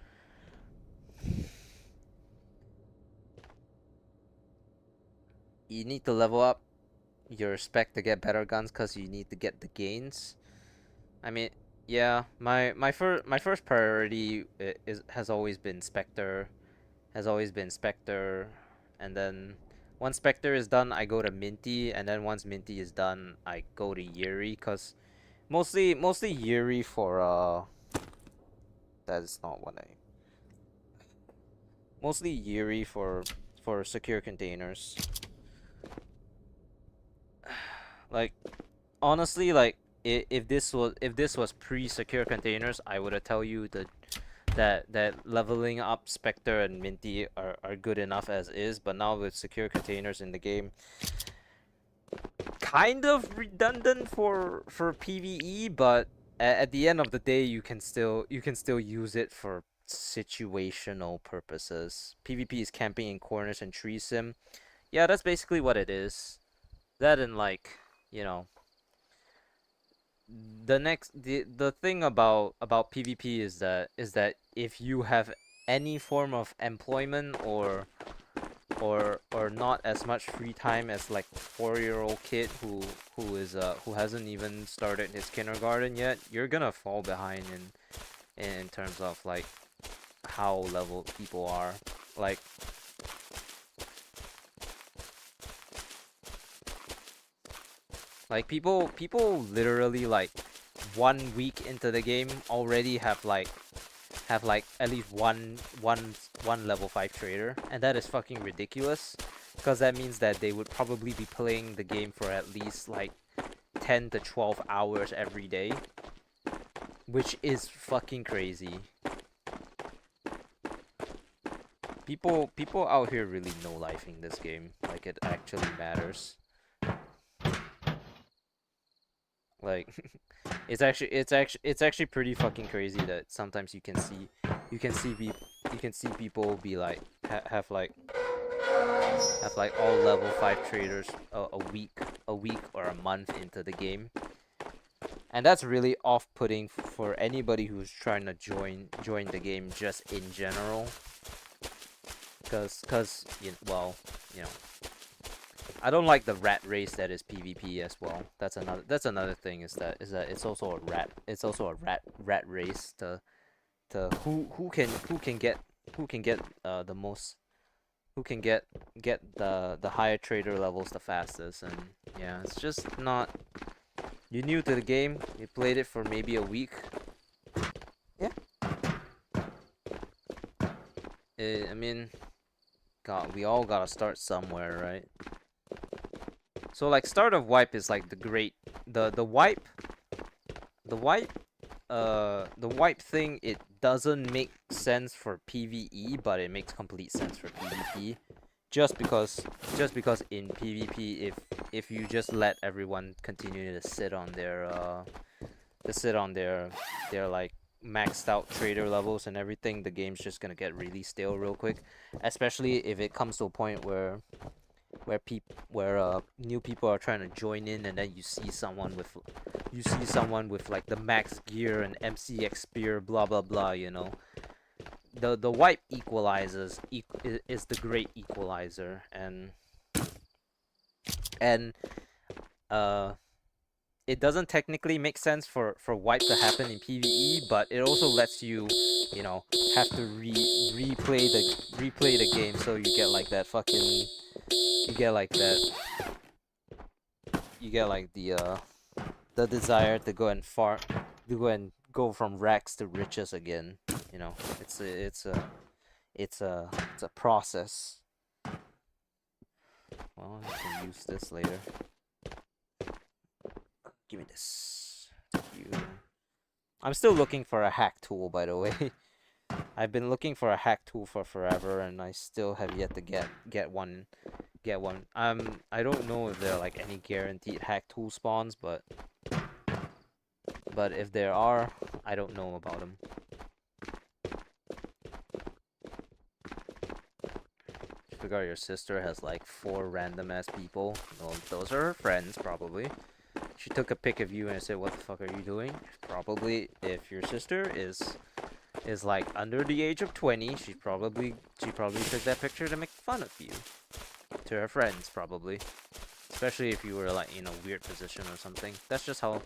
You need to level up your spec to get better guns because you need to get the gains. I mean, yeah, my first priority has always been Spectre, and then once Spectre is done, I go to Minty, and then once Minty is done, I go to Yuri, cause mostly Yuri for that is not what I mostly Yuri for secure containers. Like honestly, like if this was pre-secure containers, I would have tell you that leveling up Spectre and Minty are good enough as is, but now with secure containers in the game, kind of redundant for PvE, but at the end of the day, you can still use it for situational purposes. PvP is camping in corners and tree sim. Yeah, that's basically what it is. That and like, you know, the thing about PvP is that if you have any form of employment or not as much free time as like 4-year-old kid who hasn't even started his kindergarten yet, you're gonna fall behind in terms of like how leveled people are. Like people literally like 1 week into the game already have like at least one level 5 trader, and that is fucking ridiculous because that means that they would probably be playing the game for at least like 10 to 12 hours every day, which is fucking crazy. People out here really know life in this game, like it actually matters. Like it's actually pretty fucking crazy that sometimes you can see be you can see people be like have like all level 5 traders a week or a month into the game, and that's really off-putting for anybody who's trying to join the game just in general, because well, you know, I don't like the rat race that is PvP as well. That's another thing, is that it's also a rat race to who can get the most, who can get the higher trader levels the fastest. And yeah, it's just not, you're new to the game, you played it for maybe a week. Yeah. I mean, God, we all gotta start somewhere, right? So like start of wipe is like the wipe thing, it doesn't make sense for PvE, but it makes complete sense for PvP. Just because in PvP, if you just let everyone continue to sit on their like maxed out trader levels and everything, the game's just gonna get really stale real quick. Especially if it comes to a point where new people are trying to join in, and then you see someone with like the max gear and MCX spear, blah blah blah, you know. The wipe is the great equalizer, and uh it doesn't technically make sense for wipe to happen in PvE, but it also lets you, you know, have to replay the game, so you get like that fucking, you get like that you get like the desire to go and go from rags to riches again. You know, it's a process. Well, I can use this later. Give me this. Thank you. I'm still looking for a hack tool, by the way. I've been looking for a hack tool for forever, and I still have yet to get one. I don't know if there are like any guaranteed hack tool spawns, but if there are, I don't know about them. Figure out your sister has like 4 random ass people. Well, those are her friends probably. She took a pic of you and said, "What the fuck are you doing?" Probably, if your sister is like under the age of 20, she probably took that picture to make fun of you. To her friends, probably. Especially if you were like in a weird position or something. That's just how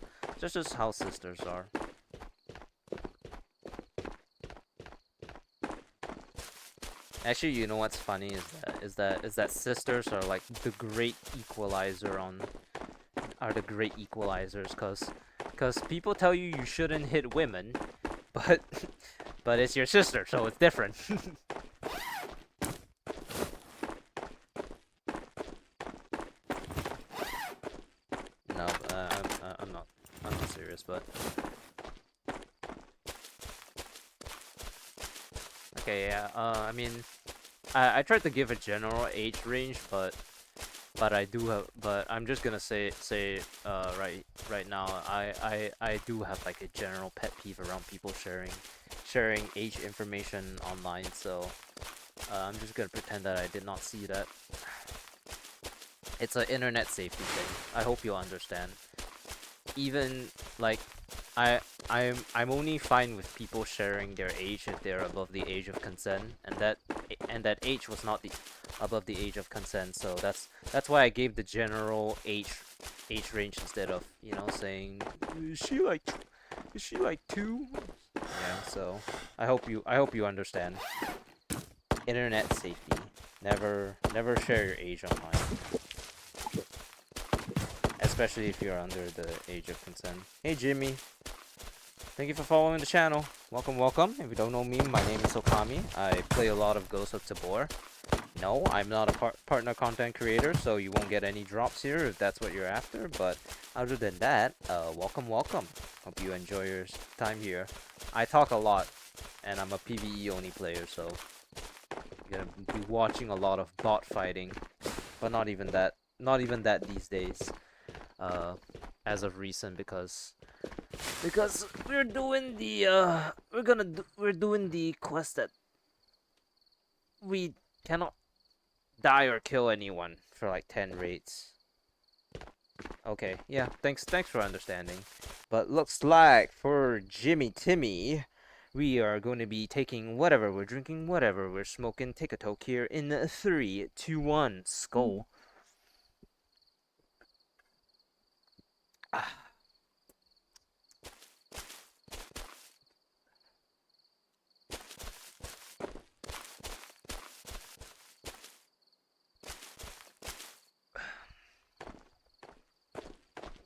sisters are. Actually, you know what's funny is that sisters are like the great equalizer the great equalizers, cause people tell you you shouldn't hit women, but it's your sister, so it's different. No, I'm not serious, but okay, yeah. I mean, I tried to give a general age range, but I'm just gonna say right now, I do have like a general pet peeve around people sharing age information online, so I'm just gonna pretend that I did not see that. It's an internet safety thing. I hope you'll understand. Even like I'm only fine with people sharing their age if they're above the age of consent, and that age was not above the age of consent, so that's why I gave the general age range instead of, you know, saying is she like 2? Yeah, so I hope you understand. Internet safety. Never share your age online. Especially if you're under the age of consent. Hey Jimmy. Thank you for following the channel. Welcome, welcome. If you don't know me, my name is Okami. I play a lot of Ghosts of Tabor. No, I'm not a partner content creator, so you won't get any drops here if that's what you're after. But other than that, welcome, welcome. Hope you enjoy your time here. I talk a lot, and I'm a PVE only player, so you're gonna be watching a lot of bot fighting, but not even that. Not even that these days. As of recent, because we're doing the we're doing the quest that we cannot die or kill anyone for like 10 raids. Okay, yeah, thanks for understanding. But looks like for Jimmy Timmy, we are going to be taking whatever we're drinking, whatever we're smoking, take a toke here in 3, 2, 1, skull.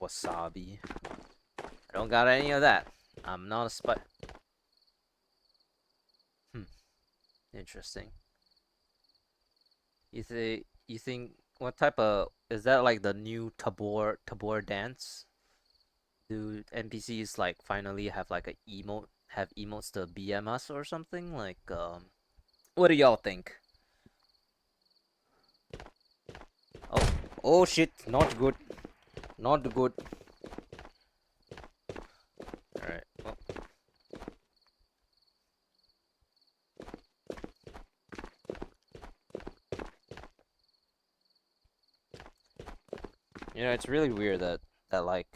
Wasabi. I don't got any of that. I'm not a spy. Interesting. You think what type of, is that like the new Tabor dance? Do NPCs like finally have like a emotes to BM us or something? Like what do y'all think? Oh shit, not good. Not good. Alright, well. You know, it's really weird that like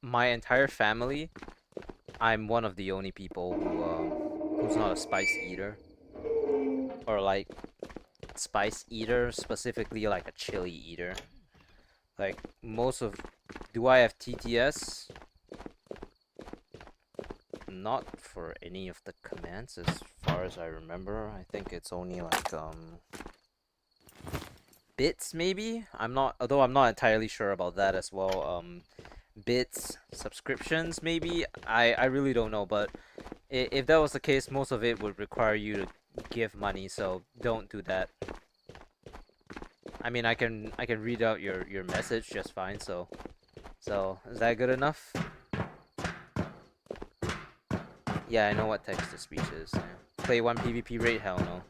my entire family, I'm one of the only people who's not a spice eater, or like spice eater, specifically like a chili eater. Like do I have TTS? Not for any of the commands as far as I remember. I think it's only like bits maybe. Although I'm not entirely sure about that as well. Bits, subscriptions maybe. I really don't know, but If that was the case, most of it would require you to give money, so don't do that. I mean, I can read out your message just fine. So is that good enough? Yeah, I know what text to speech is. Yeah. Play one PvP raid? Hell no.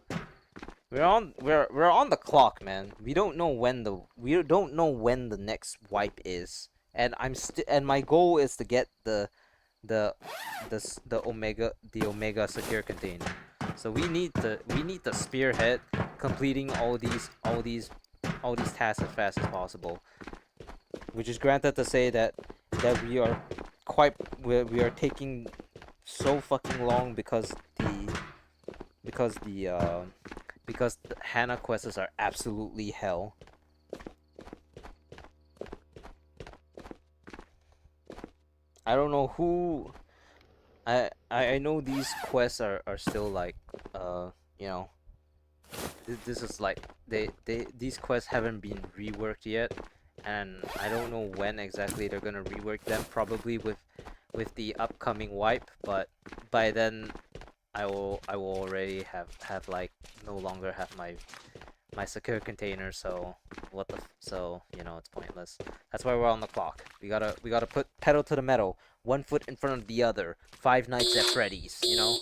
We're on the clock, man. We don't know when the next wipe is, and my goal is to get the the Omega secure container. So we need to spearhead completing all these tasks as fast as possible. Which is granted to say that we are taking so fucking long because the Hana quests are absolutely hell. I don't know who. I know these quests are still like you know this is like these quests haven't been reworked yet, and I don't know when exactly they're gonna rework them. Probably with the upcoming wipe, but by then I will already have like no longer have my secure container. So so it's pointless. That's why we're on the clock. We gotta put pedal to the metal, one foot in front of the other. Five Nights at Freddy's, you know.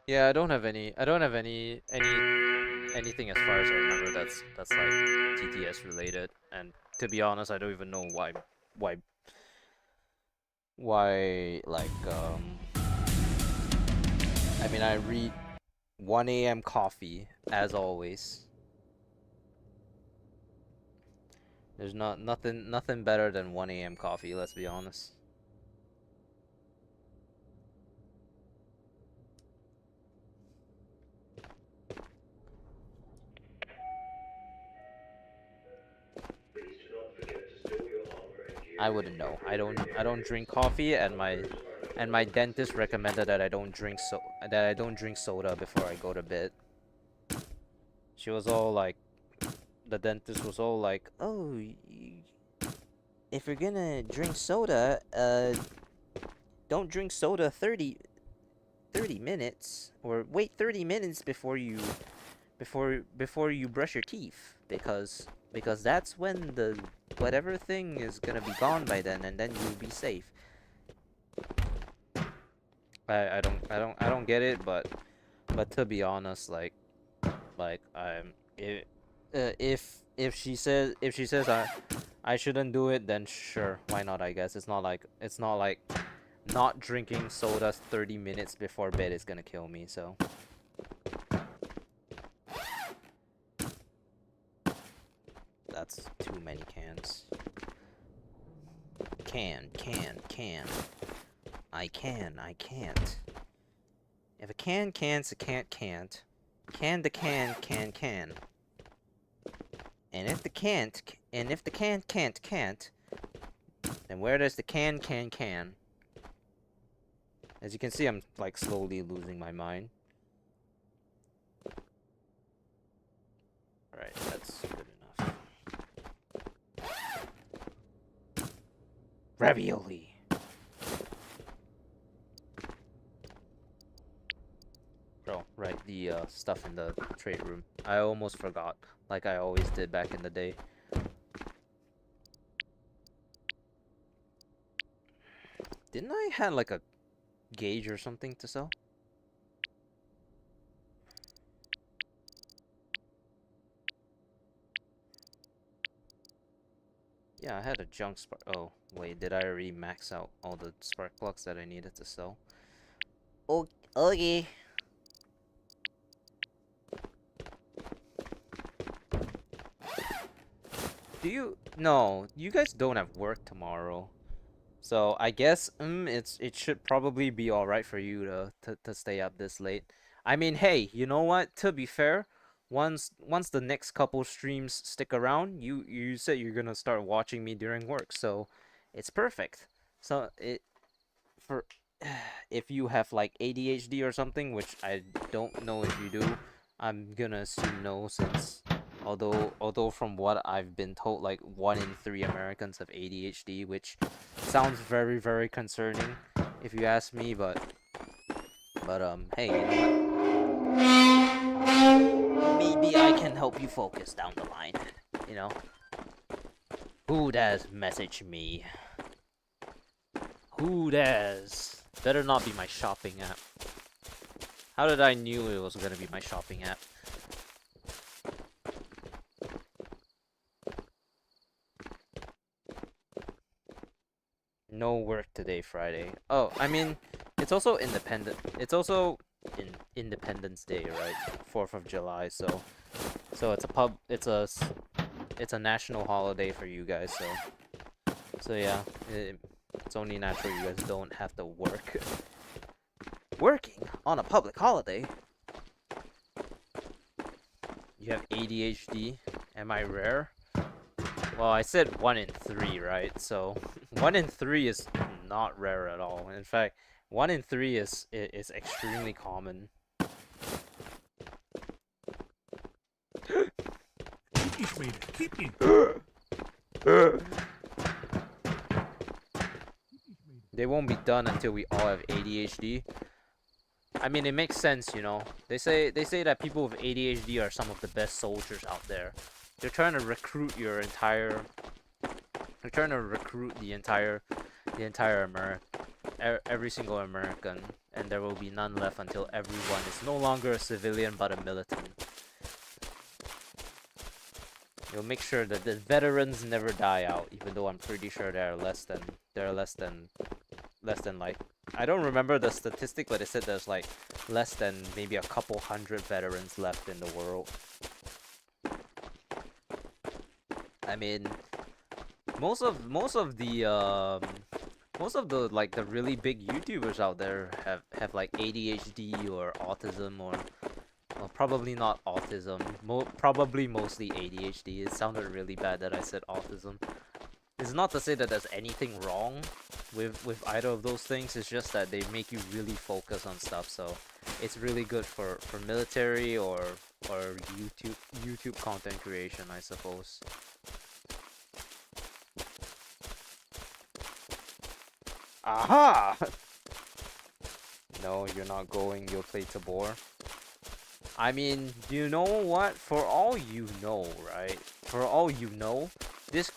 Yeah, I don't have anything as far as I remember that's like TTS related. And to be honest, I don't even know why why like I mean, I read 1 a.m. coffee as always. There's nothing better than 1 a.m. coffee, let's be honest. I wouldn't know. I don't drink coffee, and my dentist recommended that I don't drink soda before I go to bed. She was all like the dentist was all like, "Oh, if you're gonna drink soda, don't drink soda 30 minutes, or wait 30 minutes before you brush your teeth, because that's when the whatever thing is gonna be gone by then, and then you'll be safe." I don't get it, but to be honest, like if she says I shouldn't do it, then sure, why not? I guess it's not like not drinking sodas 30 minutes before bed is gonna kill me. So that's too many cans. Can. I can't. If a can can't, a can't. Can the can. And if the can can't, then where does the can? As you can see, I'm like slowly losing my mind. Alright, that's good enough. Ravioli! Oh, right, the stuff in the trade room. I almost forgot, like I always did back in the day. Didn't I have like a gauge or something to sell? Yeah, I had a junk spark. Oh, wait, did I already max out all the spark plugs that I needed to sell? Oh, okay. No, you guys don't have work tomorrow. So I guess it should probably be all right for you to stay up this late. I mean, hey, you know what? To be fair, once the next couple streams stick around, you said you're gonna start watching me during work, so it's perfect. So it for if you have like ADHD or something, which I don't know if you do, I'm gonna assume no, since although from what I've been told, like 1 in 3 Americans have ADHD, which sounds very, very concerning if you ask me, but hey, you know what? Maybe I can help you focus down the line, you know? Who dares message me? Who dares? Better not be my shopping app. How did I knew it was gonna be my shopping app? No work today, Friday. Oh, I mean, it's also independent. It's also Independence Day, right? 4th of July. So it's a national holiday for you guys. So yeah, it's only natural you guys don't have to work. Working on a public holiday. You have ADHD. Am I rare? Well, I said 1 in 3, right? So 1 in 3 is not rare at all. In fact, 1 in 3 is extremely common. They won't be done until we all have ADHD. I mean, it makes sense, you know. They say that people with ADHD are some of the best soldiers out there. They're trying to recruit your entire. They're trying to recruit the entire every single American, and there will be none left until everyone is no longer a civilian but a militant. You'll make sure that the veterans never die out, even though I'm pretty sure there are less than like, I don't remember the statistic, but it said there's like less than maybe a couple hundred veterans left in the world. I mean, most of the like the really big YouTubers out there have like ADHD or autism, or well, probably not autism. Probably mostly ADHD. It sounded really bad that I said autism. It's not to say that there's anything wrong with either of those things. It's just that they make you really focus on stuff. So it's really good for military or YouTube content creation, I suppose. Aha! No, you're not going. You'll play Tabor. I mean, you know what? For all you know, right? For all you know, this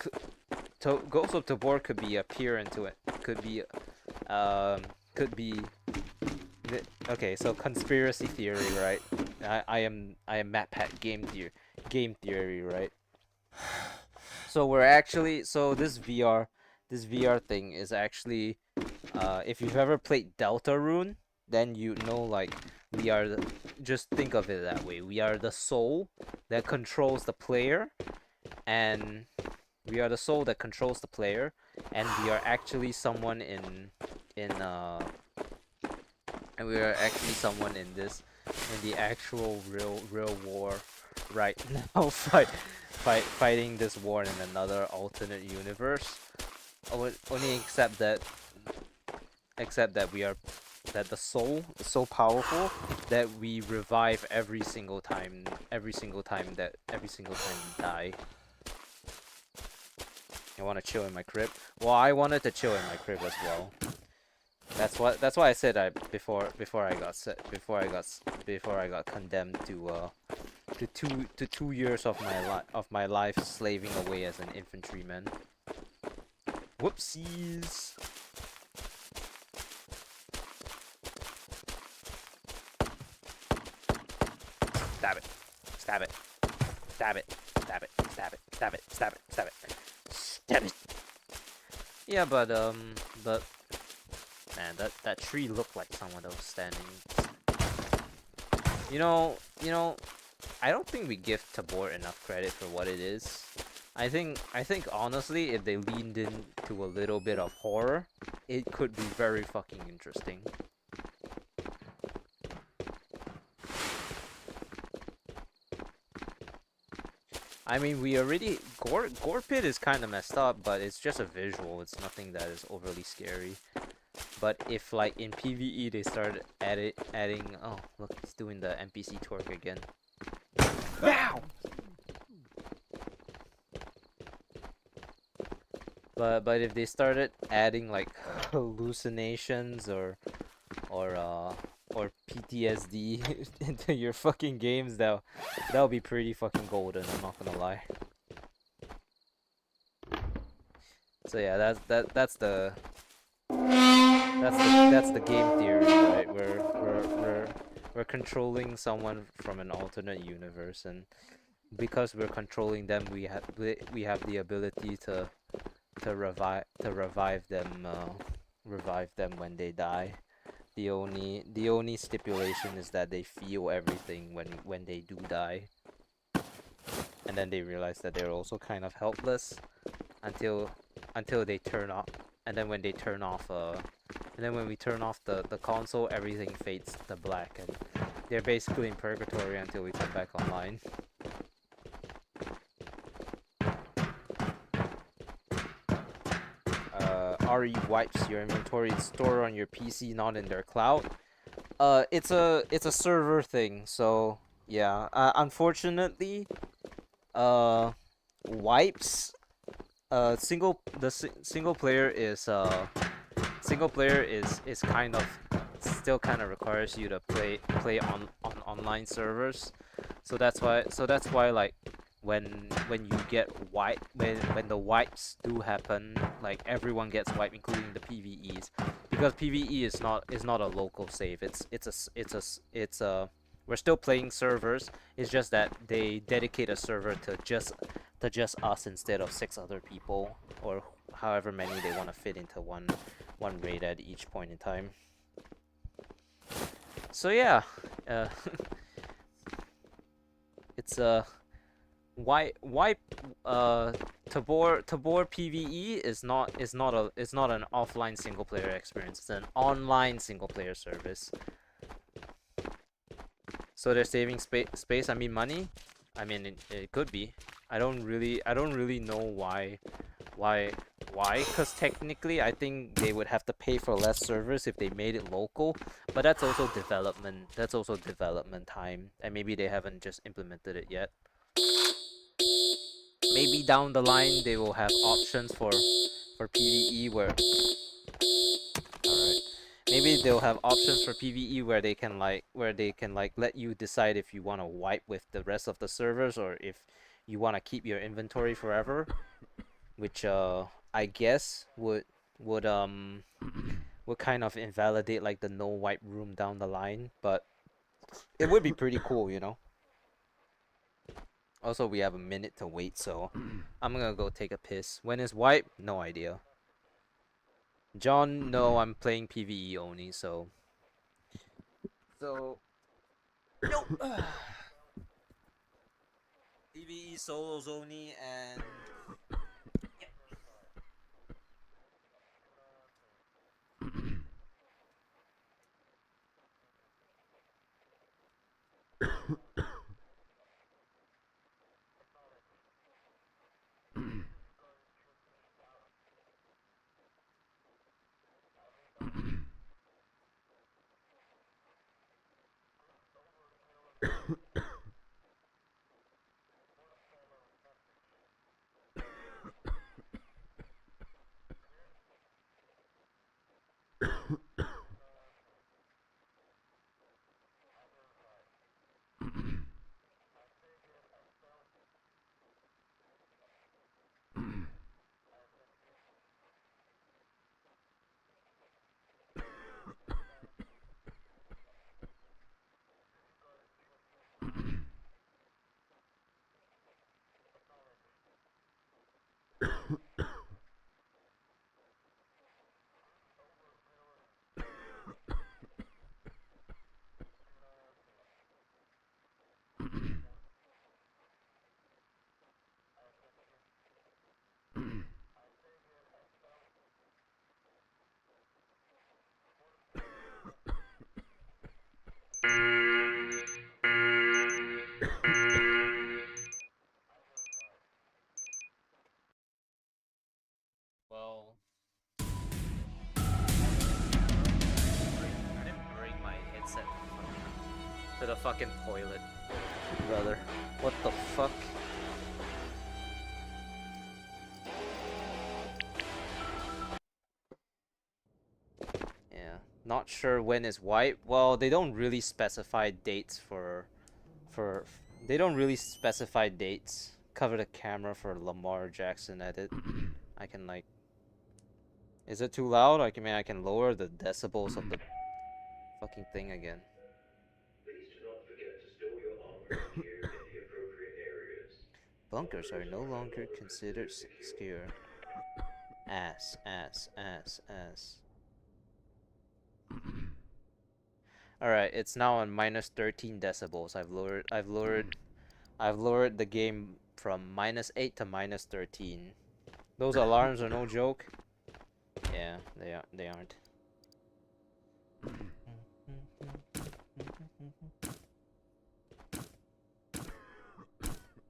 Ghost of Tabor could be a peer into it. Could be, okay, so conspiracy theory, right? I am MatPat game theory, right? So this VR thing is actually, if you've ever played Deltarune, then you know, like, just think of it that way. We are the soul that controls the player, and we are actually someone in the actual real war right now, fighting this war in another alternate universe. Only except that the soul is so powerful that we revive every single time you die. You want to chill in my crib? Well, I wanted to chill in my crib as well. That's why I said before I got condemned to 2 years of my life slaving away as an infantryman. Whoopsies. Stab it. Stab it. Stab it. Stab it. Stab it. Stab it. Stab it. Stab it. Stab it. Yeah, but man, that tree looked like someone that was standing. You know, I don't think we give Tabor enough credit for what it is. I think honestly, if they leaned into a little bit of horror, it could be very fucking interesting. I mean, Gore Pit is kind of messed up, but it's just a visual. It's nothing that is overly scary. But if like in PVE they started adding, oh look, he's doing the NPC twerk again. Bow! But if they started adding like hallucinations or uh or PTSD into your fucking games, that'll be pretty fucking golden, I'm not gonna lie. So yeah, that's the game theory, right? We're controlling someone from an alternate universe, and because we're controlling them, we have the ability to revive them when they die. The only stipulation is that they feel everything when they do die, and then they realize that they're also kind of helpless until they turn off, and then when they turn off and then when we turn off the console, everything fades to black, and they're basically in purgatory until we come back online. RE wipes your inventory. It's stored on your PC, not in their cloud. It's a server thing, so yeah. Unfortunately, uh, wipes. Single player is kind of still kind of requires you to play on online servers, so that's why like when you get wipe when the wipes do happen, like everyone gets wiped, including the PVEs, because PVE is not a local save. It's a we're still playing servers. It's just that they dedicate a server to just us instead of 6 other people, or however many they want to fit into one raid at each point in time. So yeah, uh, it's why Tabor PVE is not an offline single player experience. It's an online single player service. So they're saving space. I mean money. I mean it could be. I don't really know why because technically I think they would have to pay for less servers if they made it local, but that's also development time, and maybe they haven't just implemented it yet. Maybe down the line they will have options for PvE where, alright, maybe they'll have options for PvE where they can let you decide if you want to wipe with the rest of the servers, or if you want to keep your inventory forever, which I guess would would kind of invalidate like the no wipe room down the line, but it would be pretty cool. Also, we have a minute to wait, so I'm gonna go take a piss. When is wipe? No idea. John, no, I'm playing PvE only, so nope. PvE solos only, and to the fucking toilet, brother. What the fuck? Yeah, not sure when is white. Well, they don't really specify dates for they don't really specify dates. Cover the camera for Lamar Jackson edit. I can like. Is it too loud? I can lower the decibels of the fucking thing again. Please do not forget to store your armor and gear in the appropriate areas. Bunkers are no longer considered secure. Ass. Alright, it's now on minus 13 decibels. I've lowered the game from minus 8 to minus 13. Those alarms are no joke. Yeah, they aren't.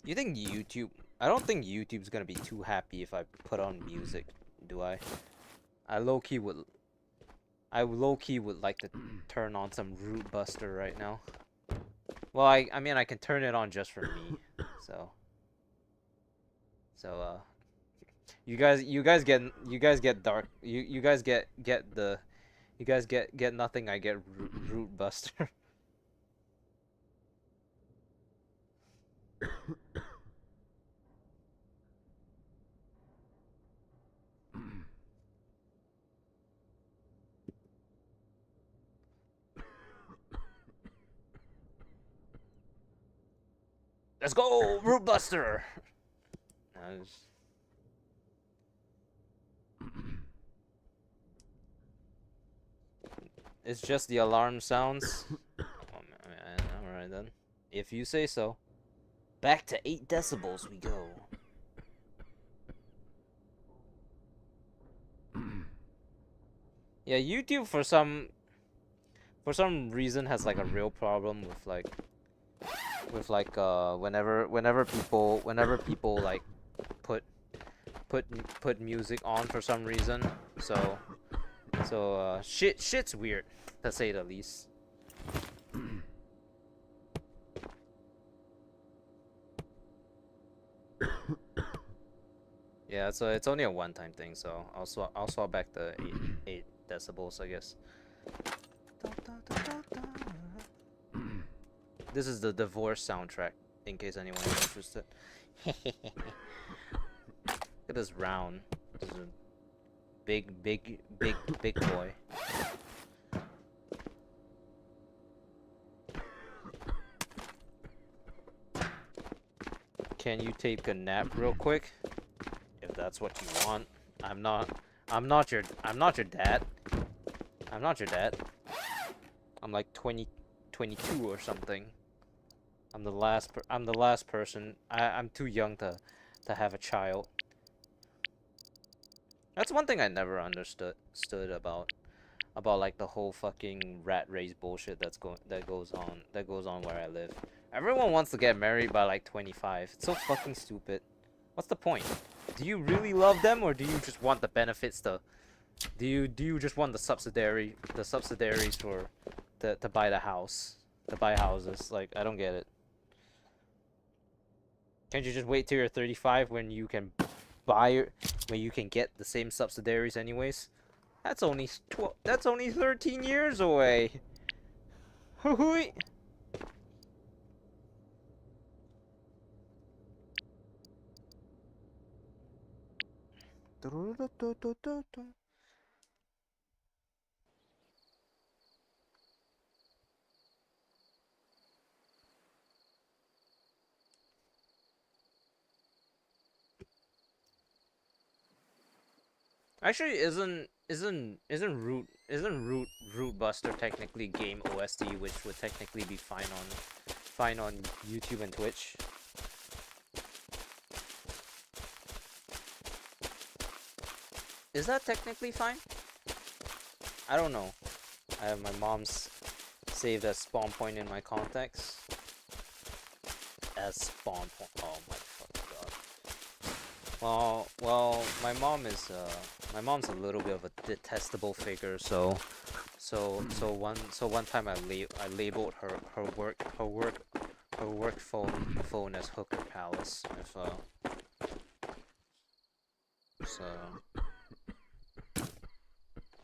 You think YouTube... I don't think YouTube's gonna be too happy if I put on music, do I? I low-key would like to turn on some Root Buster right now. Well, I mean, I can turn it on just for me. So, you guys get dark. You guys get nothing. I get Root Buster. Let's go, Root Buster. It's just the alarm sounds. Oh, man, alright then. If you say so. Back to 8 decibels we go. Yeah, YouTube for some reason has like a real problem with like whenever people like put music on for some reason. So shit's weird, to say the least. Yeah, so it's only a one-time thing, so I'll swap back the 8 decibels, I guess. This is the divorce soundtrack, in case anyone is interested. Look at this round. This is a big boy. Can you take a nap real quick? If that's what you want. I'm not your dad. I'm not your dad. I'm like 22 or something. I'm the last person. I'm too young to have a child. That's one thing I never understood about like the whole fucking rat race bullshit that goes on where I live. Everyone wants to get married by like 25. It's so fucking stupid. What's the point? Do you really love them, or do you just want the benefits to? Do you just want the subsidiaries for to buy the house, to buy houses? Like, I don't get it. Can't you just wait till you're 35 when you can get the same subsidiaries anyways? That's only 13 years away. Hoo-hoo. Actually, isn't Root Buster technically game OST, which would technically be fine on YouTube and Twitch? Is that technically fine? I don't know. I have my mom's saved as spawn point in my contacts. As spawn point. Oh my fucking god. Well, my mom's a little bit of a detestable figure, so one time I labeled her work phone as Hooker Palace. If so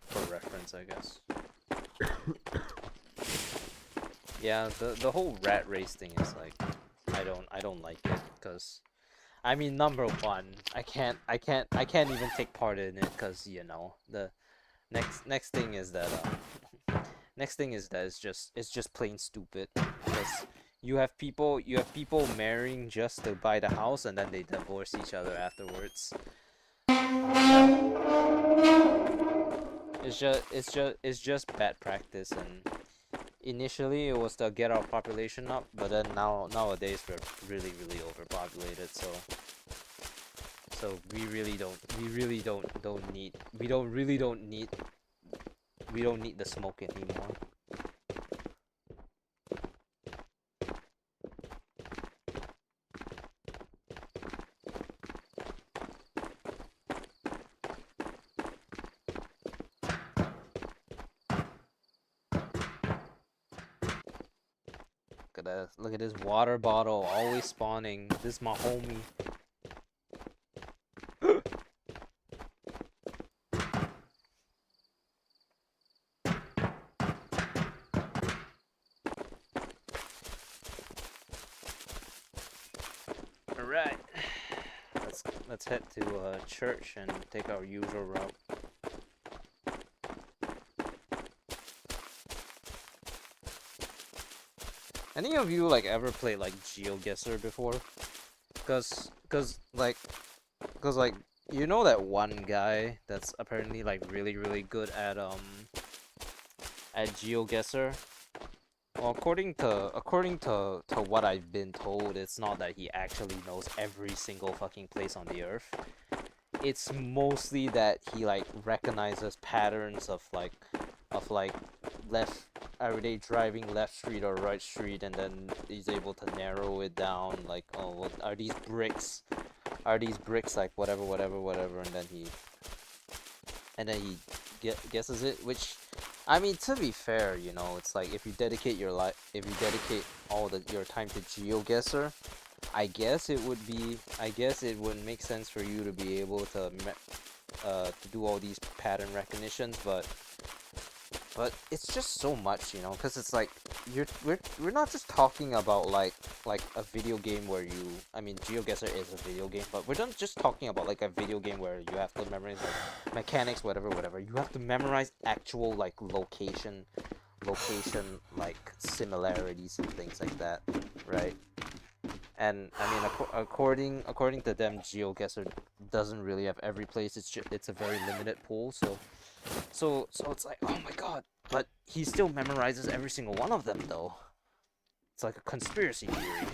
for reference, I guess. Yeah, the whole rat race thing is like, I don't like it, because I mean, number one, I can't even take part in it, because you know, the next thing is that it's just plain stupid, because you have people marrying just to buy the house, and then they divorce each other afterwards. It's just bad practice, and initially it was to get our population up, but then nowadays we're really overpopulated, so we really don't need the smoke anymore. Look at this water bottle, always spawning. This is my homie. Alright. Let's head to church and take our usual route. Any of you like ever played like GeoGuessr before? Cause like you know that one guy that's apparently like really good at GeoGuessr? Well, according to what I've been told, it's not that he actually knows every single fucking place on the earth. It's mostly that he like recognizes patterns of like left, are they driving left street or right street, and then he's able to narrow it down, like, oh, what are these bricks? Are these bricks like whatever, and then he guesses it, which, I mean, to be fair, you know, it's like if you dedicate all your time to GeoGuessr, I guess it would make sense for you to be able to do all these pattern recognitions, but it's just so much, you know, because it's like we're not just talking about like a video game where I mean, GeoGuessr is a video game, but we're not just talking about like a video game where you have to memorize like mechanics, whatever. You have to memorize actual like location like similarities and things like that, right? And I mean, according to them, GeoGuessr doesn't really have every place. It's a very limited pool, so it's like, oh my god, but he still memorizes every single one of them, though. It's like a conspiracy theory.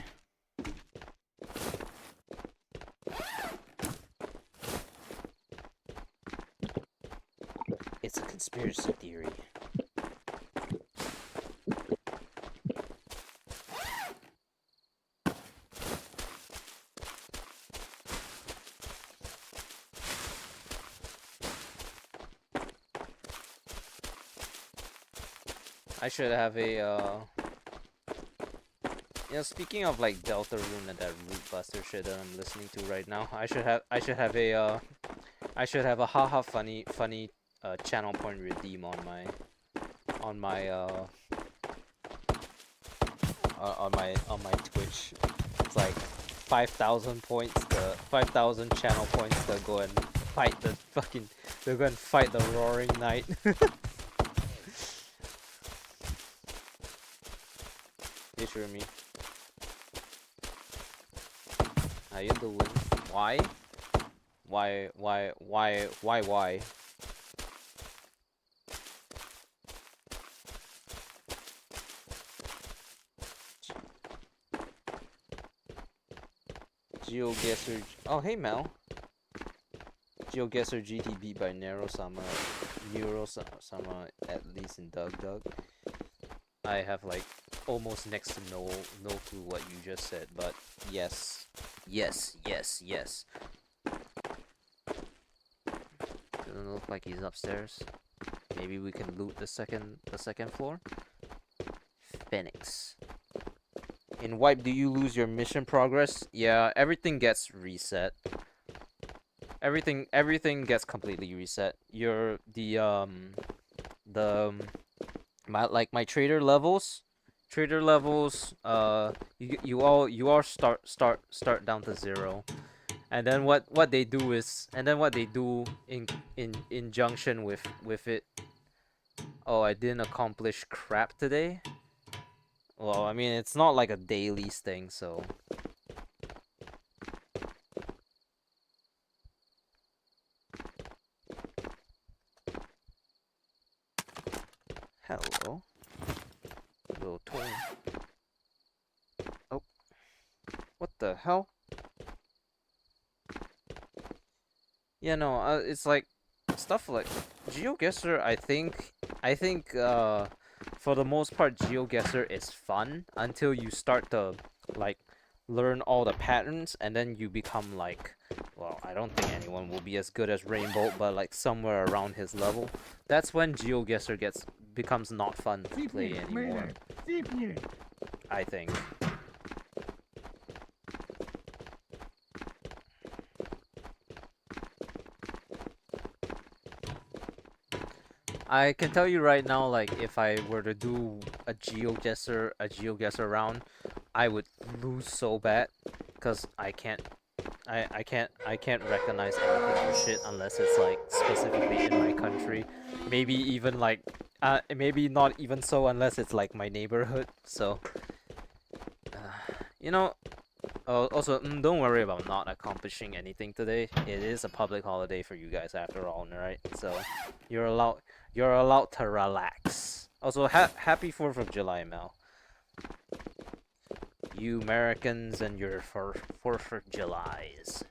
It's a conspiracy theory. I should have a, you know, speaking of like Deltarune and that Root Buster shit that I'm listening to right now, I should have a haha funny channel point redeem on my on my Twitch. It's like 5,000 points, 5,000 channel points to go and fight the Roaring Knight. Sure me. How you doing? Why? Why? GeoGuessr. Oh, hey Mel. GeoGuessr GT beat by Neurosama, at least in Doug. I have like almost next to no clue what you just said, but yes. Doesn't look like he's upstairs. Maybe we can loot the second floor. Phoenix. In wipe, do you lose your mission progress? Yeah, everything gets reset. Everything gets completely reset. The my trader levels you all start down to 0. And then what they do is what they do in injunction with it. Oh, I didn't accomplish crap today. Well, I mean, it's not like a dailies thing, so hello, little toy. Oh, what the hell? Yeah, no, it's like stuff like GeoGuessr. I think for the most part GeoGuessr is fun until you start to like learn all the patterns, and then you become like, well, I don't think anyone will be as good as Rainbow, but like somewhere around his level. That's when GeoGuessr becomes not fun to play anymore. I think. I can tell you right now, like if I were to do a GeoGuessr round, I would lose so bad, cause I can't recognize anything for shit unless it's like specifically in my country. Maybe even like maybe not even so unless it's like my neighborhood. So you know. Also, don't worry about not accomplishing anything today. It is a public holiday for you guys after all, right? So you're allowed to relax. Also, happy 4th of July, Mel. You Americans and your 4th of Julys.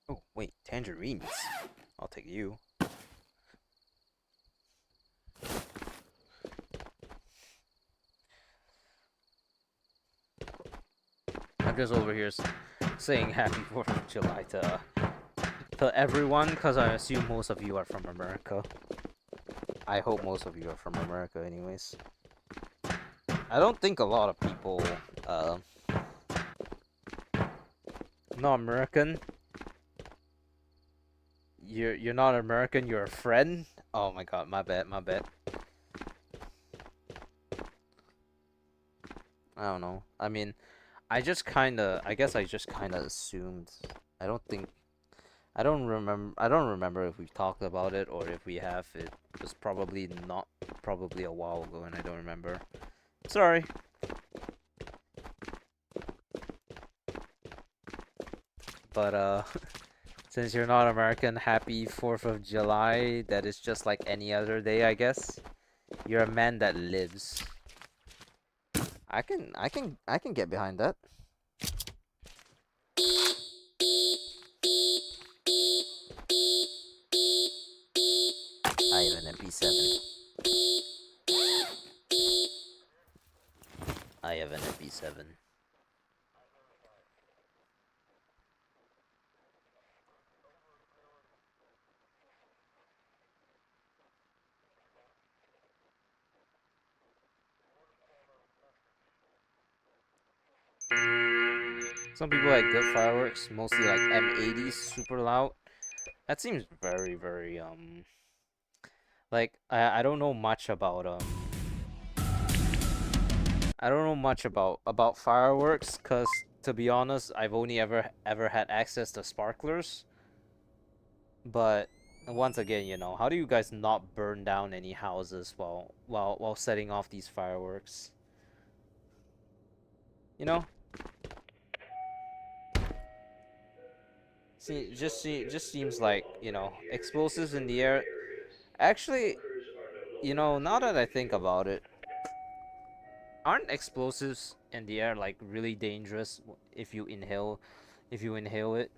Oh, wait, tangerines. I'll take you. I'm just over here saying happy 4th of July to everyone, because I assume most of you are from America. I hope most of you are from America anyways. I don't think a lot of people, not American. You're not American, you're a friend? Oh my god, my bad. I don't know. I mean, I guess I just kinda assumed. I don't remember if we've talked about it or if we have. It was probably a while ago and I don't remember. Sorry. But since you're not American, happy 4th of July. That is just like any other day, I guess. You're a man that lives. I can get behind that. I have an MP7. I have an MP7. Some people like good fireworks, mostly like M80s, super loud. That seems very, very like I don't know much about I don't know much about fireworks, cause to be honest, I've only ever had access to sparklers. But once again, how do you guys not burn down any houses while setting off these fireworks? You know? Just seems like, explosives in the air. Actually, now that I think about it, aren't explosives in the air like really dangerous if you inhale it?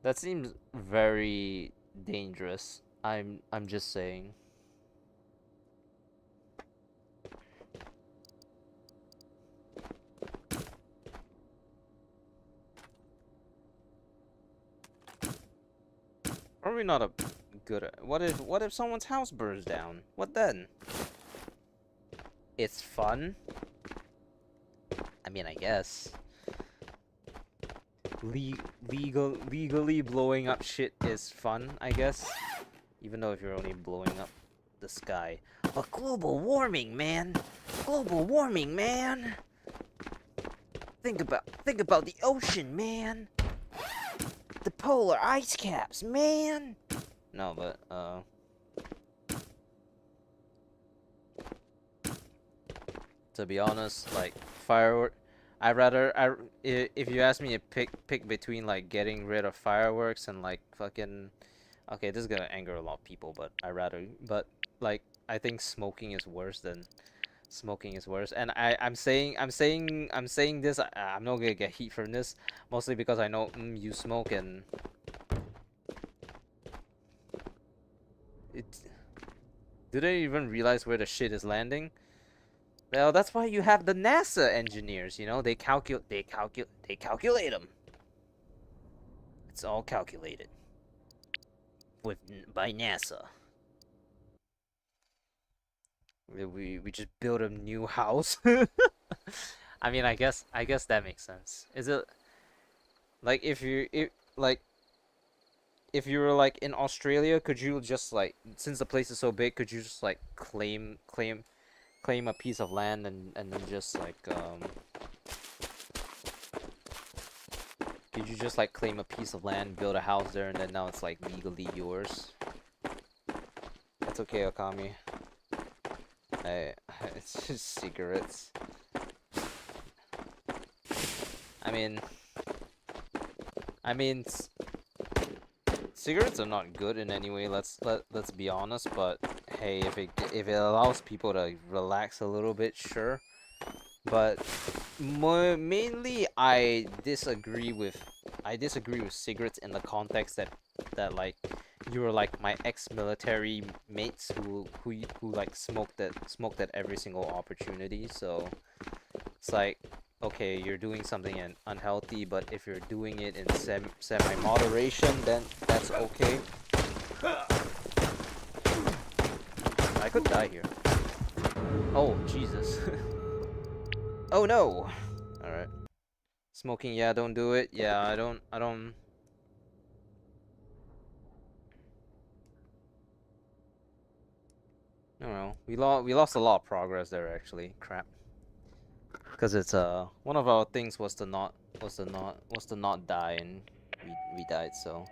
That seems very dangerous. I'm just saying. Probably not a good. What if someone's house burns down? What then? It's fun. I mean, I guess. Legally blowing up shit is fun, I guess. Even though if you're only blowing up the sky. But global warming, man. Global warming, man. Think about the ocean, man. The polar ice caps, man. No, but to be honest, like firework, if you ask me to pick between like getting rid of fireworks and like fucking, okay, this is gonna anger a lot of people, but but like I think smoking is worse than smoking is worse. And I'm saying this. I'm not gonna get heat from this, mostly because I know you smoke and it. Do they even realize where the shit is landing? Well, that's why you have the NASA engineers, you know, they calculate them. It's all calculated by NASA. We just build a new house. I mean, I guess that makes sense. Is it like if you were like in Australia, could you just like, since the place is so big, could you just like claim a piece of land and then just like did you just like claim a piece of land, build a house there, and then now it's like legally yours? That's okay, Okami. It's just cigarettes. I mean, cigarettes are not good in any way. Let's be honest. But hey, if it allows people to relax a little bit, sure. But mainly, I disagree with cigarettes in the context that like you were like my ex-military mates who like smoked at every single opportunity. So it's like, okay, you're doing something unhealthy, but if you're doing it in semi moderation, then that's okay. I could die here. Oh Jesus. Oh no. All right. Smoking, yeah, don't do it. Yeah, I don't. I don't know. We lost a lot of progress there actually. Crap. Because it's one of our things was to not die, and we died, so.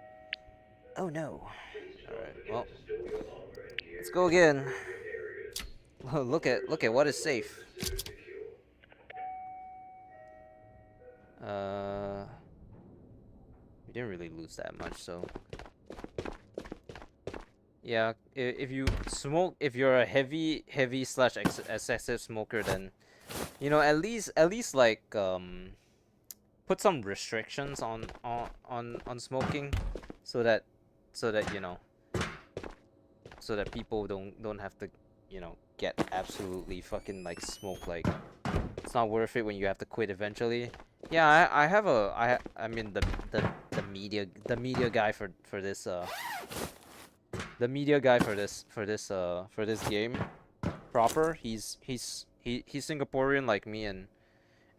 Oh no. All right. Well, let's go again. look at what is safe. We didn't really lose that much, so. Yeah, if you smoke, if you're a heavy slash excessive smoker, then, you know, at least like put some restrictions on smoking, so that you know, so that people don't have to, you know, get absolutely fucking like smoke, like it's not worth it when you have to quit eventually. Yeah, I mean the media guy for this the media guy for this game proper, he's Singaporean like me, and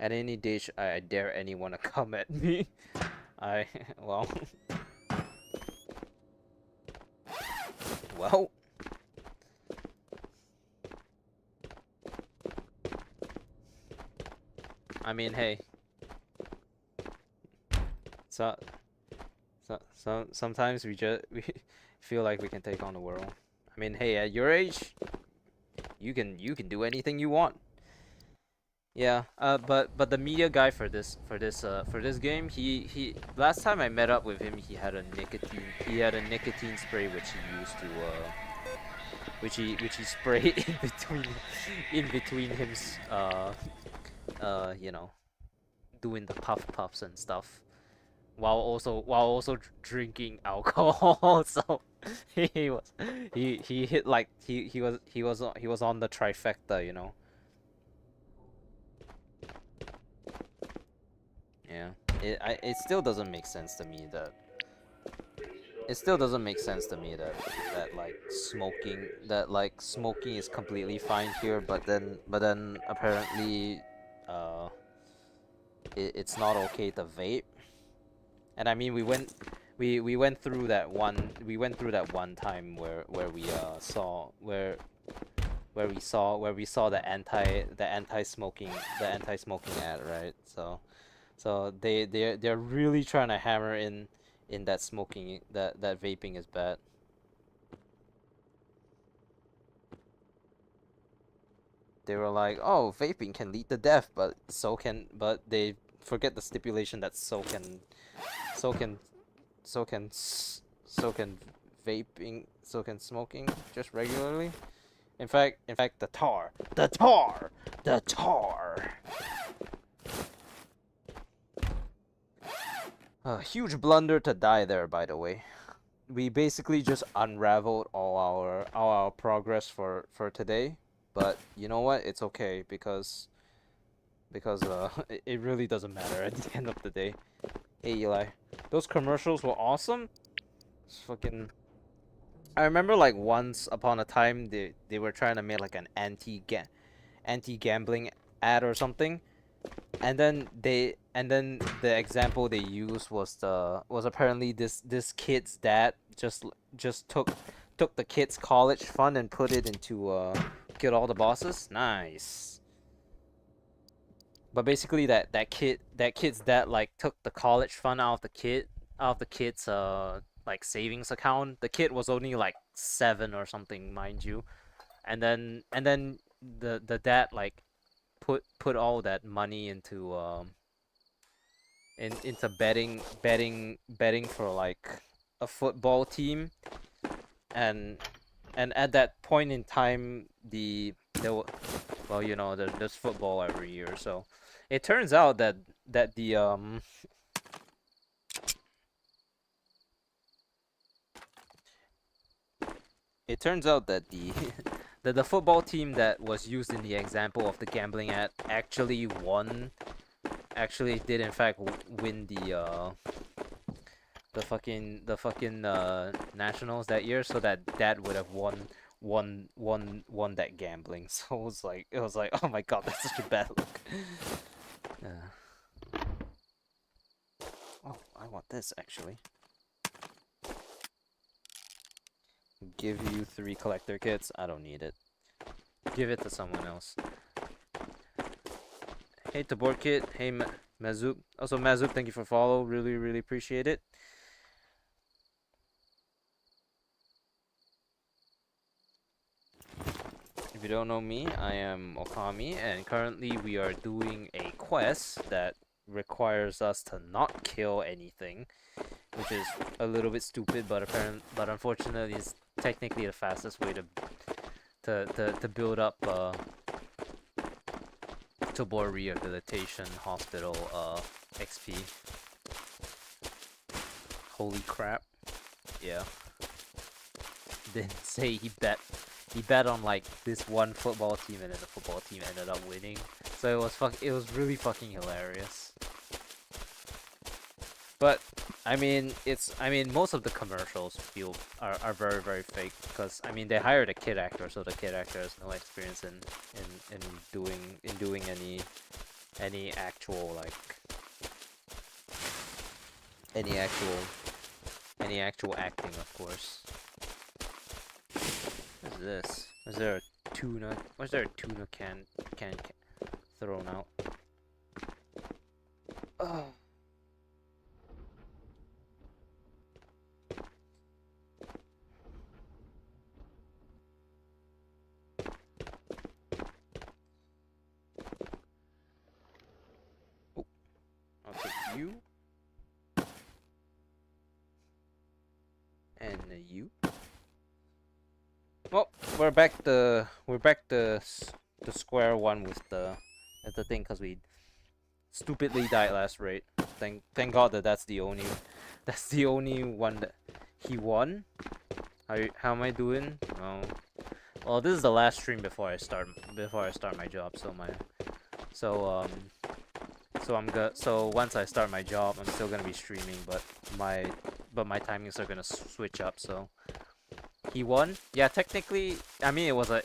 at any dish I dare anyone to come at me. Well, well, I mean, hey, so sometimes we feel like we can take on the world. I mean, hey, at your age, you can do anything you want. Yeah, but the media guy for this game, he last time I met up with him, he had a nicotine spray which he used to which he sprayed in between him, you know, doing the puffs and stuff, while also drinking alcohol. So he was he hit like he was on the trifecta, you know. Yeah, it still doesn't make sense to me that it still doesn't make sense to me that like smoking is completely fine here, but then apparently uh it's not okay to vape. And I mean we went through that one time where we saw where we saw the anti-smoking ad, right? So they're really trying to hammer in that smoking that vaping is bad. They were like, "Oh, vaping can lead to death, but they forget the stipulation that so can so can so can so can smoking just regularly. In fact, the tar. A huge blunder to die there, by the way. We basically just unraveled all our progress for today, but you know what? It's okay because it really doesn't matter at the end of the day. Hey Eli, those commercials were awesome. It's fucking. I remember like once upon a time they were trying to make like an anti-gambling ad or something, and then the example they used was apparently this kid's dad just took the kid's college fund and put it into Get All the Bosses. Nice. But basically that kid's dad like took the college fund out of the kid's like savings account. The kid was only like 7 or something, mind you. And then the dad like put all that money into betting for like a football team, and at that point in time well, you know, there's football every year. So it turns out that the it turns out that the that the football team that was used in the example of the gambling ad actually did in fact win the fucking nationals that year, so that dad would have won that gambling. So it was like, oh my god, that's such a bad look. Oh, I want this actually. Give you 3 collector kits. I don't need it. Give it to someone else. Hey Tabor Kit. Hey Mazoop. Also Mazoop, thank you for follow. Really, really appreciate it. If you don't know me, I am Okami, and currently we are doing a quest that requires us to not kill anything, which is a little bit stupid, but unfortunately is technically the fastest way to build up Tabor Rehabilitation Hospital XP. Holy crap. Yeah. Didn't say he bet on like this one football team, and then the football team ended up winning. So it was really fucking hilarious. But I mean most of the commercials are very, very fake, because I mean they hired a kid actor, so the kid actor has no experience in doing any actual like any actual acting, of course. What is this? Was there a tuna can thrown out? Oh. I'll take you. And you. Well, we're back to square one with the thing because we stupidly died last raid. Thank God that's the only one that he won. How am I doing? Oh, well, this is the last stream before I start my job. So once I start my job, I'm still gonna be streaming, but my timings are gonna switch up. So he won. Yeah, technically, I mean it was a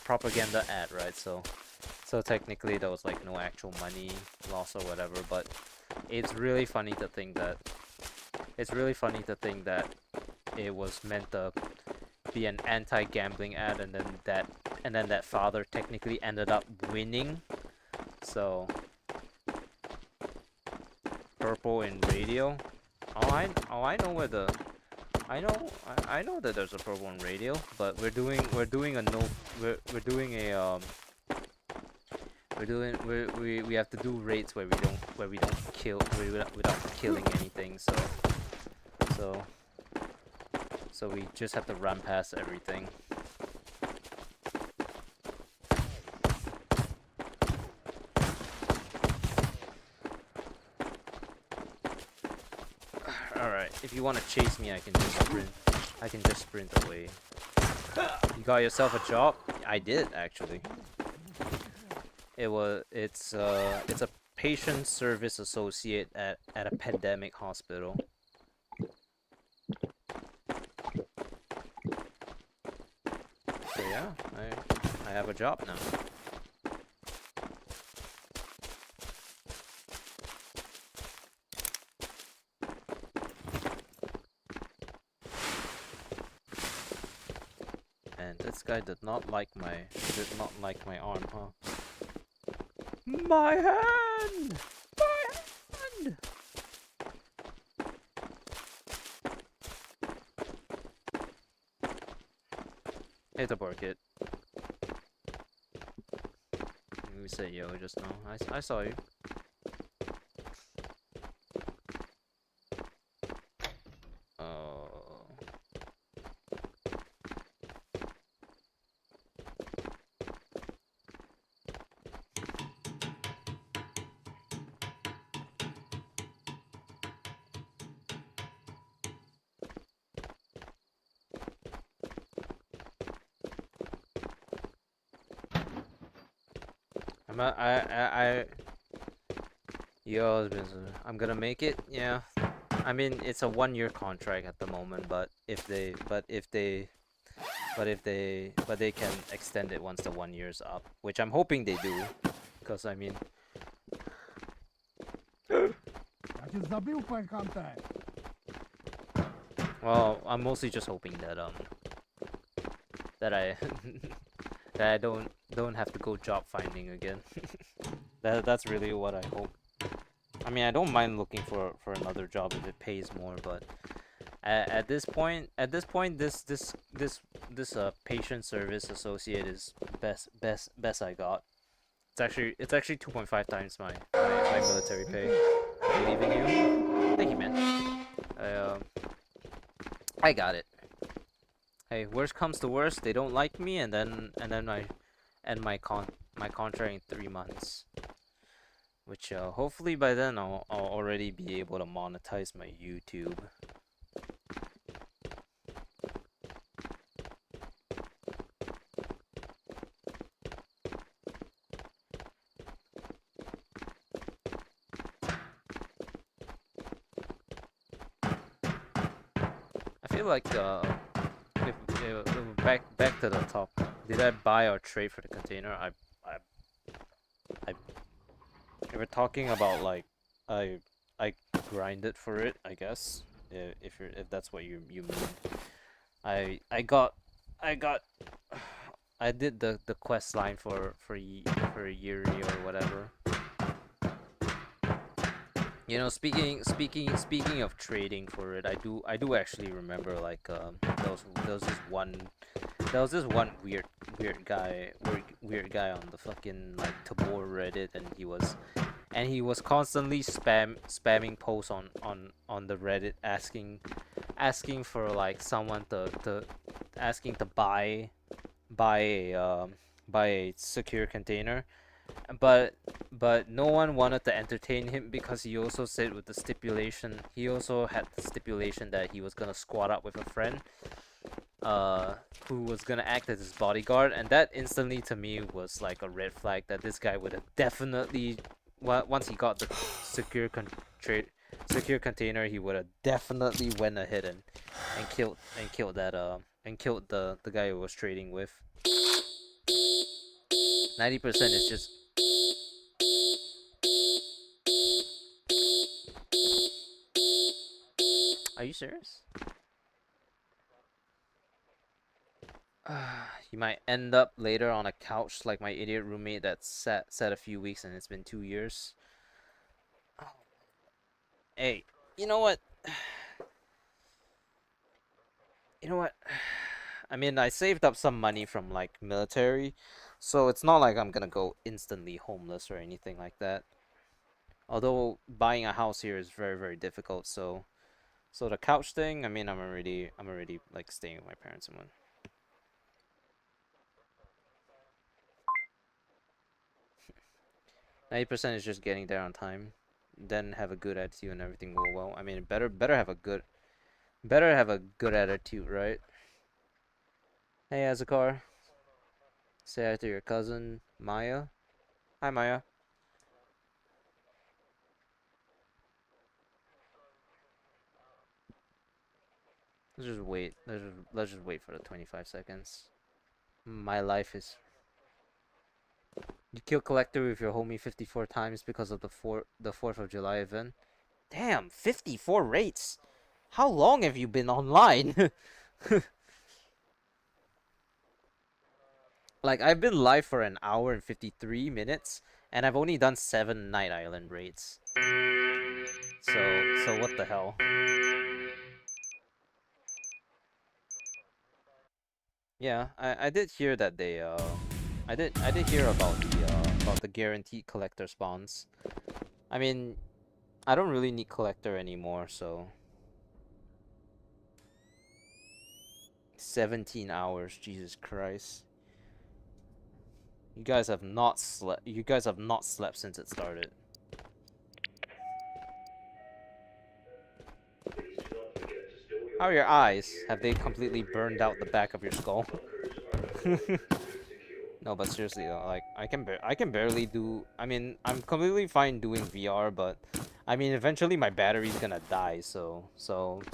propaganda ad, right? So technically there was like no actual money loss or whatever, but it's really funny to think that it was meant to be an anti-gambling ad, and then that father technically ended up winning. So purple in radio. I know where the I know that there's a purple in radio, but we're doing a no we're doing a we have to do raids where we don't kill without killing anything. So we just have to run past everything. Alright, if you want to chase me, I can just sprint away. You got yourself a job? I did, actually. It's a patient service associate at a pandemic hospital. So yeah, I have a job now. And this guy did not like my arm, huh? My hand! My hand! Hey, Tabor kid. We said yo just now. I saw you. Yo, I'm gonna make it. Yeah, I mean it's a 1-year contract at the moment, but they can extend it once the 1 year's up, which I'm hoping they do, because I mean. Well, I'm mostly just hoping that that I that I don't have to go job finding again. That's really what I hope. I mean, I don't mind looking for another job if it pays more, but at this point, this patient service associate is best I got. It's actually 2.5 times my military pay. I believe in you. Thank you, man. I got it. Hey, worst comes to worst, they don't like me, and then I end my contract in 3 months. Which hopefully by then I'll already be able to monetize my YouTube. I feel like back to the top. Did I buy or trade for the container? If we're talking about like I grinded for it, I guess. If that's what you mean. I did the quest line for Yuri or whatever. You know, speaking of trading for it, I do actually remember like there was this one weird guy on the fucking like Tabor Reddit, and he was constantly spamming posts on the Reddit asking for like someone to asking to buy a buy a secure container, but no one wanted to entertain him because he also said with the stipulation he also had the stipulation that he was gonna squad up with a friend who was gonna act as his bodyguard, and that instantly to me was like a red flag that this guy would have definitely once he got the secure secure container, he would have definitely went ahead and killed that and killed the guy who was trading with. 90% is just. Are you serious? You might end up later on a couch like my idiot roommate that sat a few weeks and it's been 2 years. Hey, you know what? You know what? I mean, I saved up some money from like military, so it's not like I'm gonna go instantly homeless or anything like that. Although buying a house here is very, very difficult, so the couch thing, I mean, I'm already like staying with my parents and one. 90% is just getting there on time, then have a good attitude and everything go well. I mean, better have a good attitude, right? Hey, Azakar, say hi to your cousin Maya. Hi, Maya. Let's just wait. Let's just wait for the 25 seconds. My life is. You kill collector with your homie 54 times because of the 4th of July event. Damn, 54 rates. How long have you been online? Like, I've been live for an hour and 53 minutes, and I've only done 7 Night Island raids. So what the hell? Yeah, I did hear that they I did hear about the guaranteed collector spawns. I mean, I don't really need collector anymore, so 17 hours, Jesus Christ. You guys have not slept. You guys have not slept since it started. Please do not forget to store your How are your armor and eyes? gear Have they in the completely appropriate burned out the areas. back of your skull? Bunkers are not always considered secure. No, but seriously though, like I can barely do. I mean, I'm completely fine doing VR, but I mean, eventually my battery's gonna die. So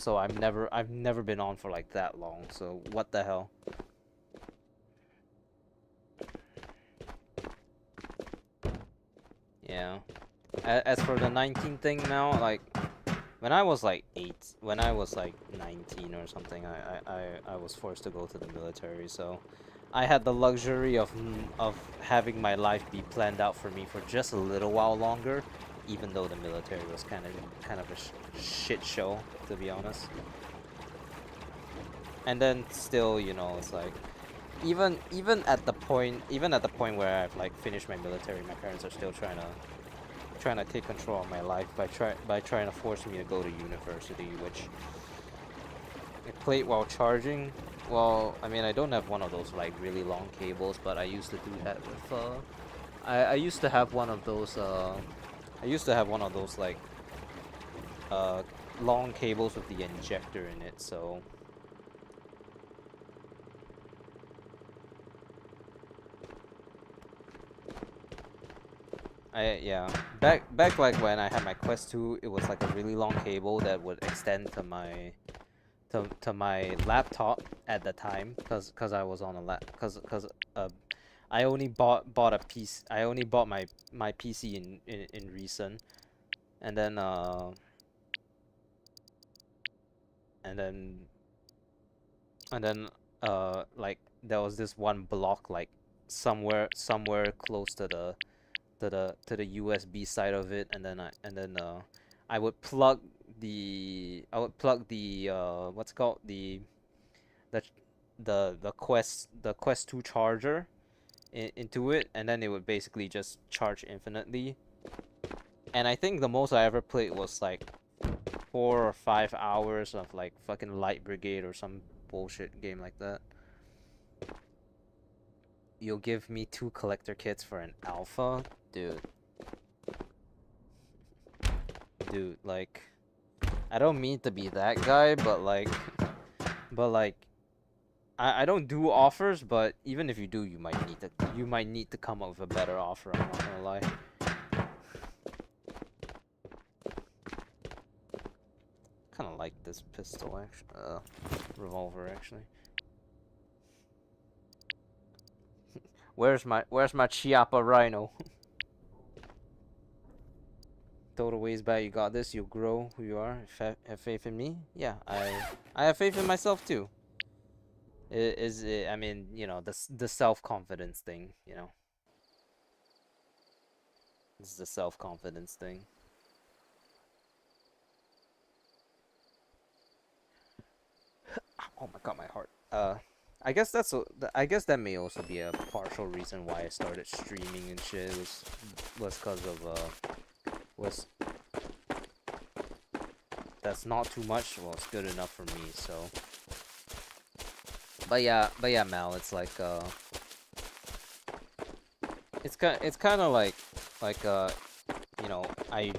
I've never been on for like that long. So what the hell? Yeah. As for the 19 thing now, like when I was like 19 or something, I was forced to go to the military. So I had the luxury of having my life be planned out for me for just a little while longer, even though the military was kind of a shit show, to be honest. And then still, it's like even at the point where I've like finished my military, my parents are still trying to take control of my life by trying to force me to go to university, which I played while charging. Well, I mean, I don't have one of those like really long cables, but I used to do that with I used to have one of those like uh long cables with the injector in it, so yeah, back like when I had my Quest 2, it was like a really long cable that would extend to my laptop at the time, cause I was on a cause I only bought a piece. I only bought my PC in recent, and then and then and then like there was this one block like somewhere close to the USB side of it, and then I would plug the what's it called, the the Quest 2 charger into it, and then it would basically just charge infinitely. And I think the most I ever played was like 4 or 5 hours of like fucking Light Brigade or some bullshit game like that. you'll give me 2 collector kits for an alpha, dude. Dude, like, I don't mean to be that guy, but like, I don't do offers, but even if you do, you might need to come up with a better offer. I'm not gonna lie. Kind of like this pistol, actually. Revolver, actually. Where's my Chiapa Rhino? Total ways back. You got this. You'll grow who you are. Have faith in me. Yeah, I have faith in myself too. I mean, you know, the self-confidence thing. You know, it's the self-confidence thing. Oh my god, my heart. I guess I guess that may also be a partial reason why I started streaming and shit. Was because of was that's not too much. Well, it's good enough for me. So, but yeah, Mal. It's like it's kind of like you know, I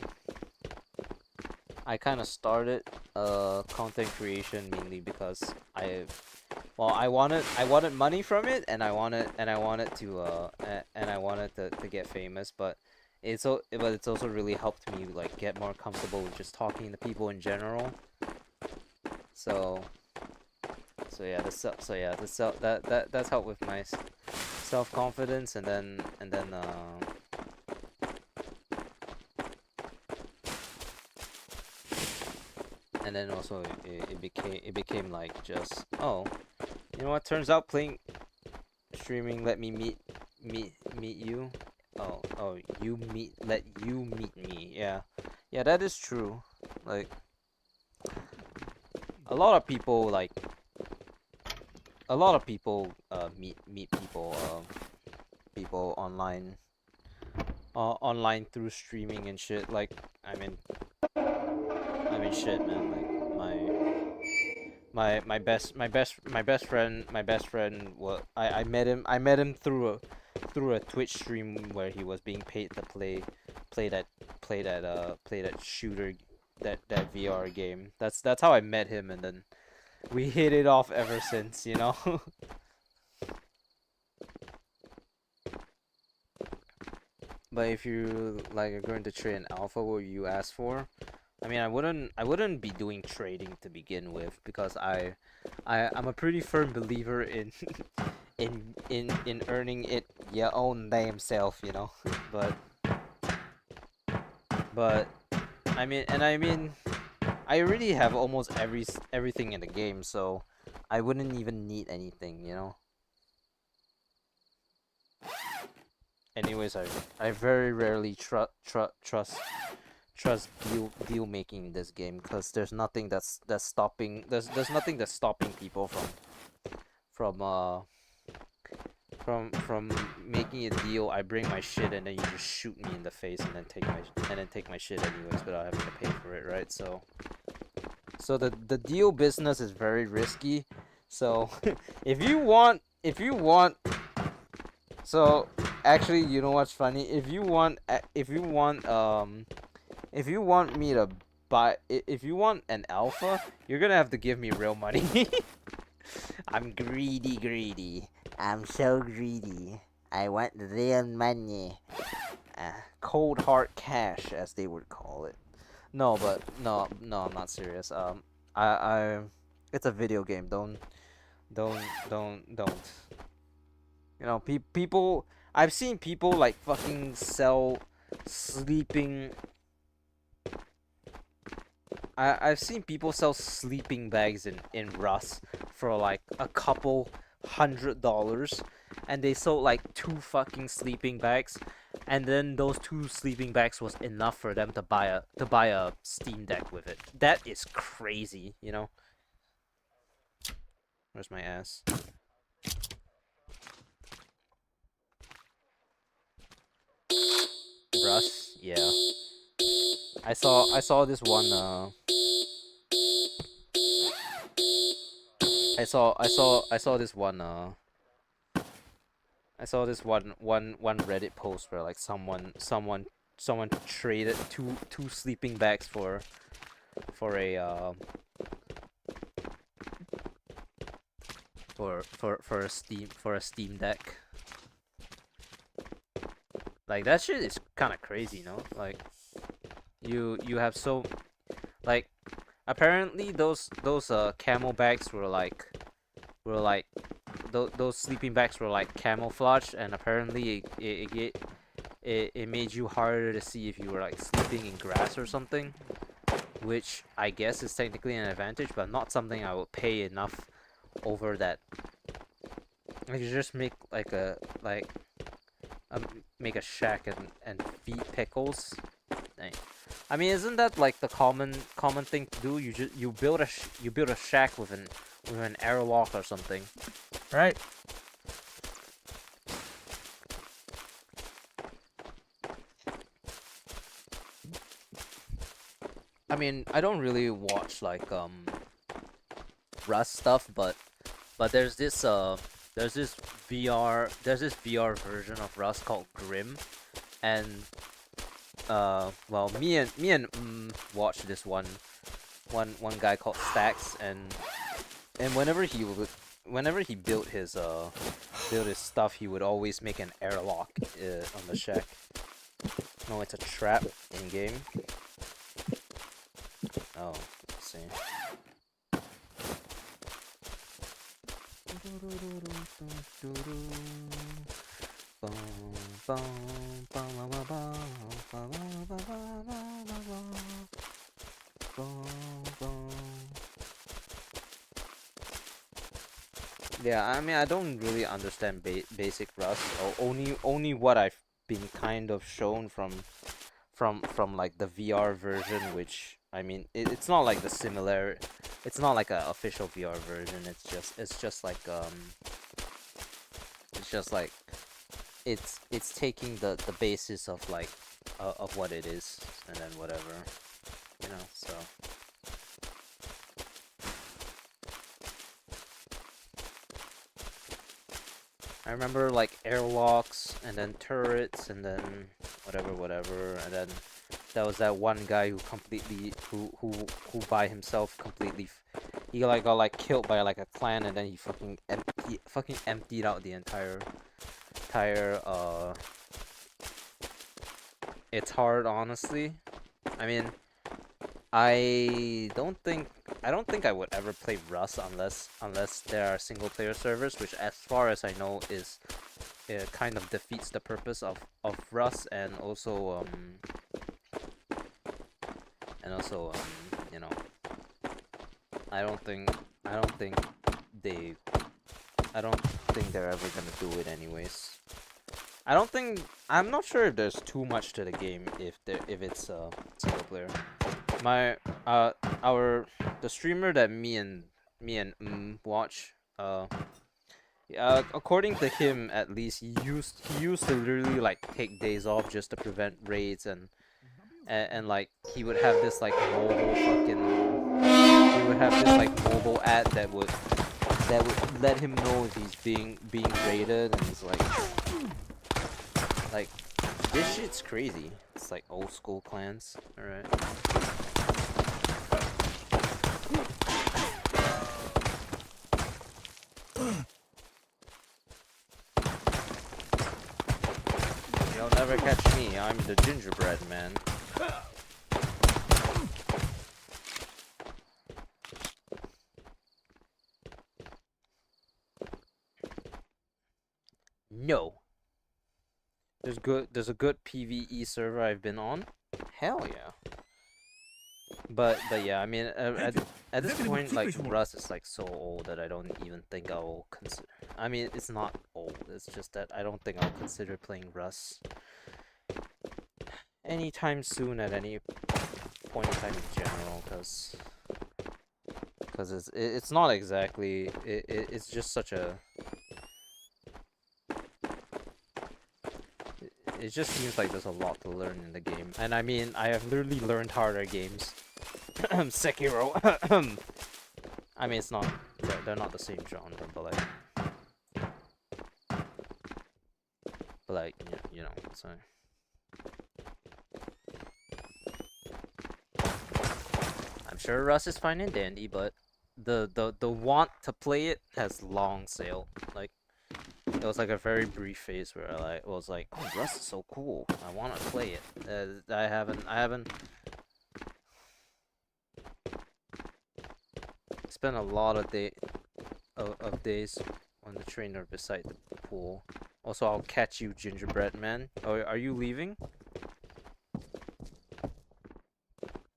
kind of started content creation mainly because I wanted money from it, and I wanted to get famous, but it's also really helped me like get more comfortable with just talking to people in general. So that's helped with my self-confidence, and then also it became like just, oh, you know what, turns out streaming let me meet you. Oh, let you meet me. Yeah, that is true. Like, a lot of people meet people online through streaming and shit. Like, I mean shit, man. Like, my best friend, what, I met him through a Twitch stream where he was being paid to play that shooter, that VR game. That's how I met him, and then we hit it off ever since, you know. But if you like are going to trade an alpha, what you ask for? I mean, I wouldn't be doing trading to begin with, because I'm a pretty firm believer in in earning it your own damn self, you know. But I mean, I already have almost everything in the game, so I wouldn't even need anything, you know. Anyways, I very rarely trust deal making in this game, because there's nothing that's stopping there's nothing that's stopping people from making a deal. I bring my shit, and then you just shoot me in the face, and then take my shit anyways without having to pay for it, right? So the deal business is very risky. So if you want so actually, you know what's funny? If you want me to buy, if you want an alpha, you're gonna have to give me real money. I'm greedy. I'm so greedy. I want real money. Cold hard cash, as they would call it. No, but no, I'm not serious. It's a video game. Don't. You know, people. I've seen people like fucking sell sleeping. I've seen people sell sleeping bags in Rust for like a couple $100, and they sold like 2 fucking sleeping bags, and then those 2 sleeping bags was enough for them to buy a Steam Deck with it. That is crazy, you know. Where's my ass? Rust, yeah. I saw this one. I saw this one. I saw this one Reddit post where like someone traded two sleeping bags for a for a Steam Deck. Like that shit is kind of crazy, no? Like you have so like apparently those camel bags were like those sleeping bags were like camouflage, and apparently it made you harder to see if you were like sleeping in grass or something, which I guess is technically an advantage, but not something I would pay enough over that. Like you just make like make a shack and feed pickles. Dang. I mean, isn't that like the common thing to do? You build a shack with an airlock or something, right? I mean, I don't really watch like Rust stuff, but there's this VR version of Rust called Grim, and well, me and watched this one guy called Stacks, and whenever he built his stuff, he would always make an airlock on the shack. No, it's a trap in game. Oh, let's see. Yeah, I mean, I don't really understand basic Rust, or only what I've been kind of shown from like the VR version, which I mean, it's not like it's not like a official VR version. It's just like it's just like it's taking the basis of what it is, and then whatever, you know. So I remember like airlocks and then turrets and then whatever, and then there was that one guy who by himself completely he like got like killed by like a clan, and then he fucking emptied out the entire it's hard, honestly. I mean, I don't think I would ever play Rust unless there are single player servers, which as far as I know is it kind of defeats the purpose of Rust, and also you know, I don't think they I don't think they're ever gonna do it anyways. I'm not sure if there's too much to the game if it's single player. My the streamer that me and watch according to him at least, he used to literally like take days off just to prevent raids, and like he would have this like mobile ad that would let him know if he's being raided, and he's like this shit's crazy. It's like old school clans. All right. You'll never catch me. I'm the gingerbread man. No. There's a good PVE server I've been on. Hell yeah. But yeah, I mean, at this point, like Rust is like so old that I don't even think I'll consider. I mean, it's not old. It's just that I don't think I'll consider playing Rust anytime soon at any point in time in general, because it's not exactly it's just such a it just seems like there's a lot to learn in the game, and I mean, I have literally learned harder games. Sekiro. I mean, it's not they're not the same genre, but like like, you know, so I'm sure Russ is fine and dandy, but the want to play it has long sailed. Like, it was like a very brief phase where I like was like, oh, Russ is so cool, I want to play it. I haven't spent a lot of days on the trainer beside the pool. Also, I'll catch you, gingerbread man. Oh, are you leaving?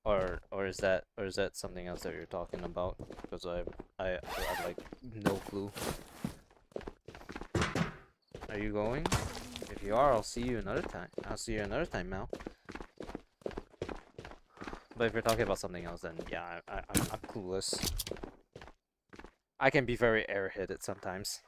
Or is that something else that you're talking about? Because I have like no clue. Are you going? If you are, I'll see you another time. I'll see you another time, Mal. But if you're talking about something else, then yeah, I'm clueless. I can be very airheaded sometimes.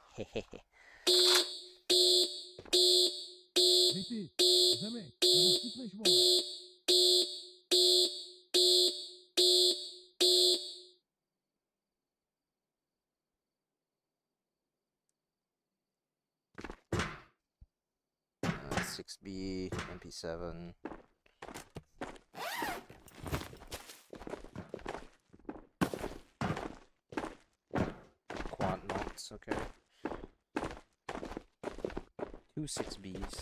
uh, 6B, MP7. Quad knots, okay. 2 6Bs.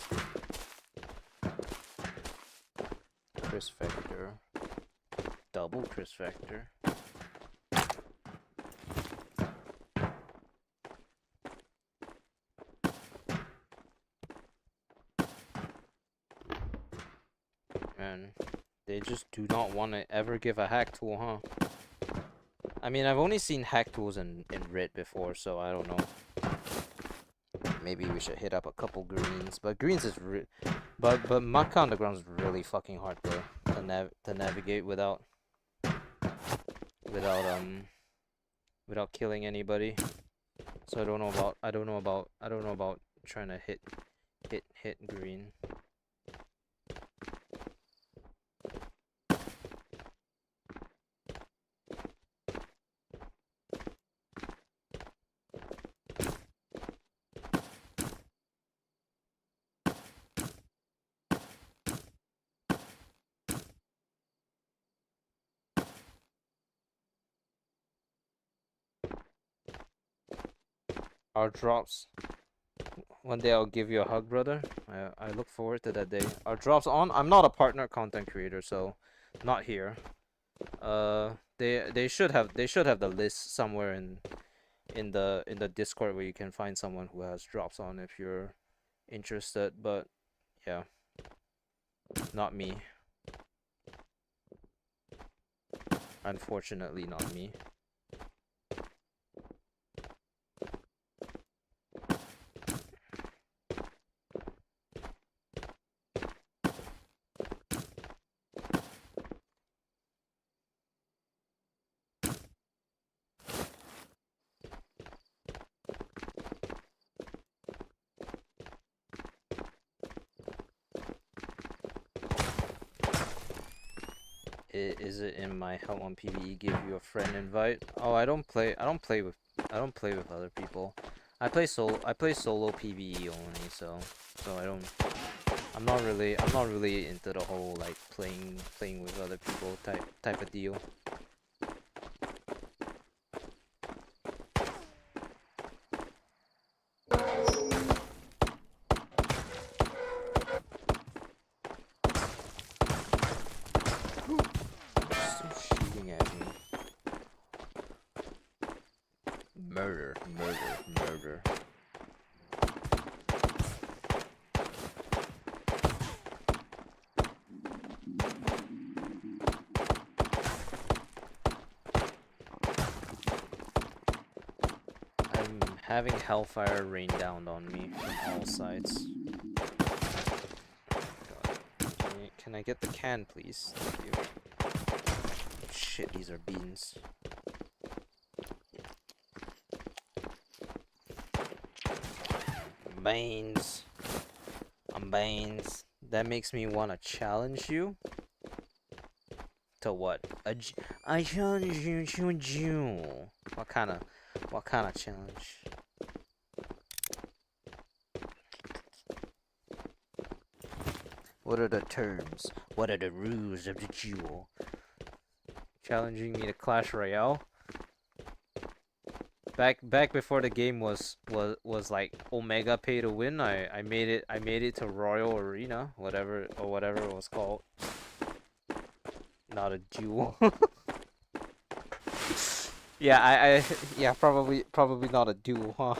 Chris Vector. Double Chris Vector. And they just do not want to ever give a hack tool, huh? I mean, I've only seen hack tools in red before, so I don't know. Maybe we should hit up a couple greens, but greens is but Maka Underground is really fucking hard to navigate without killing anybody. So I don't know about trying to hit green. Our drops. One day I'll give you a hug, brother. I look forward to that day. Our drops on. I'm not a partner content creator, so not here. They should have the list somewhere in the Discord where you can find someone who has drops on if you're interested. But yeah, not me. Unfortunately, not me. Is it in my Help on PVE give you a friend invite? Oh, I don't play with other people. I play solo PVE only, so I'm not really into the whole like playing with other people type of deal. Murder. I'm having hellfire rain down on me from all sides. Can I get the can, please? Thank you. Shit, these are beans. Banes. I'm Banes. That makes me want to challenge you. To what? I challenge you to a duel. What kind of challenge? What are the terms? What are the rules of the duel? Challenging me to Clash Royale? Back before the game was like Omega pay to win, I made it to Royal Arena, whatever it was called. Not a duel. Yeah, yeah, probably not a duel, huh?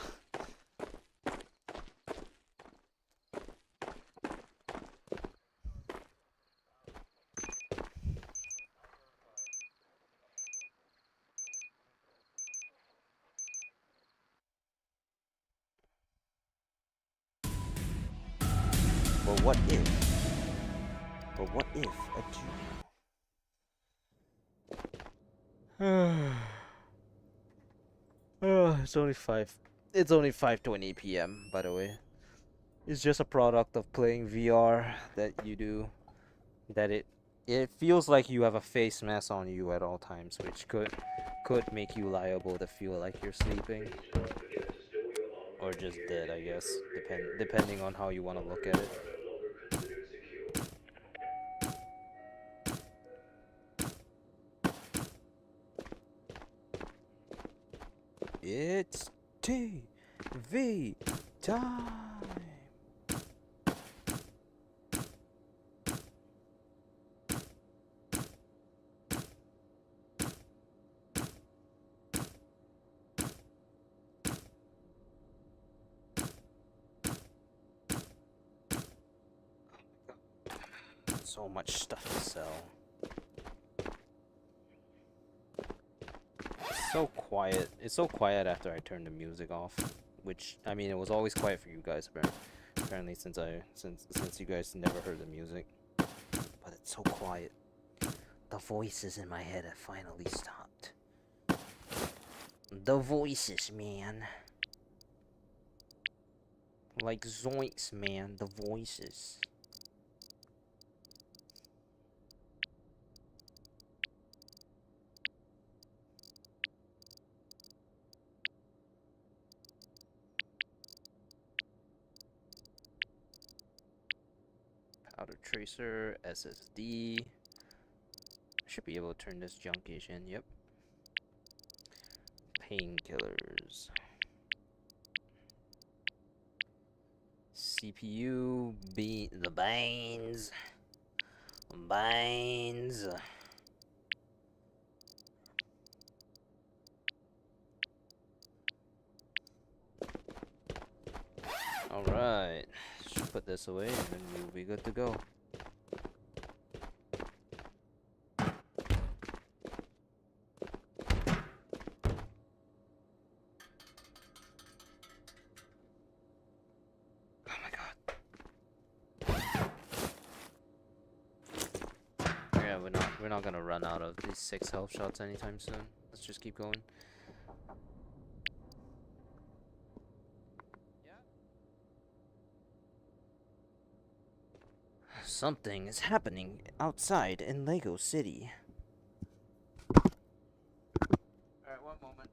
But what if? But what if a duel? It's only 5. It's only 5:20 p.m. by the way. It's just a product of playing VR that you do that it feels like you have a face mask on you at all times, which could make you liable to feel like you're sleeping Please do not forget to store your armor or and just gear dead, in I the guess, appropriate areas. depending on how you want to look at Lockers it. are no longer considered secure. It's TV time. So much stuff to sell. It's so quiet. It's so quiet after I turned the music off. Which, I mean, it was always quiet for you guys, apparently, since you guys never heard the music. But it's so quiet. The voices in my head have finally stopped. The voices, man. Like zoinks, man. The voices. Powder tracer, SSD. Should be able to turn this junkish in. Yep. Painkillers. CPU, the Baines. Baines. Alright. Should put this away and then we'll be good to go. Oh my god. Yeah, we're not gonna run out of these 6 health shots anytime soon. Let's just keep going. Something is happening outside in Lego City. Alright, one moment.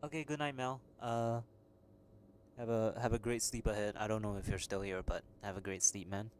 Okay, good night, Mel. Have a great sleep ahead. I don't know if you're still here, but have a great sleep, man.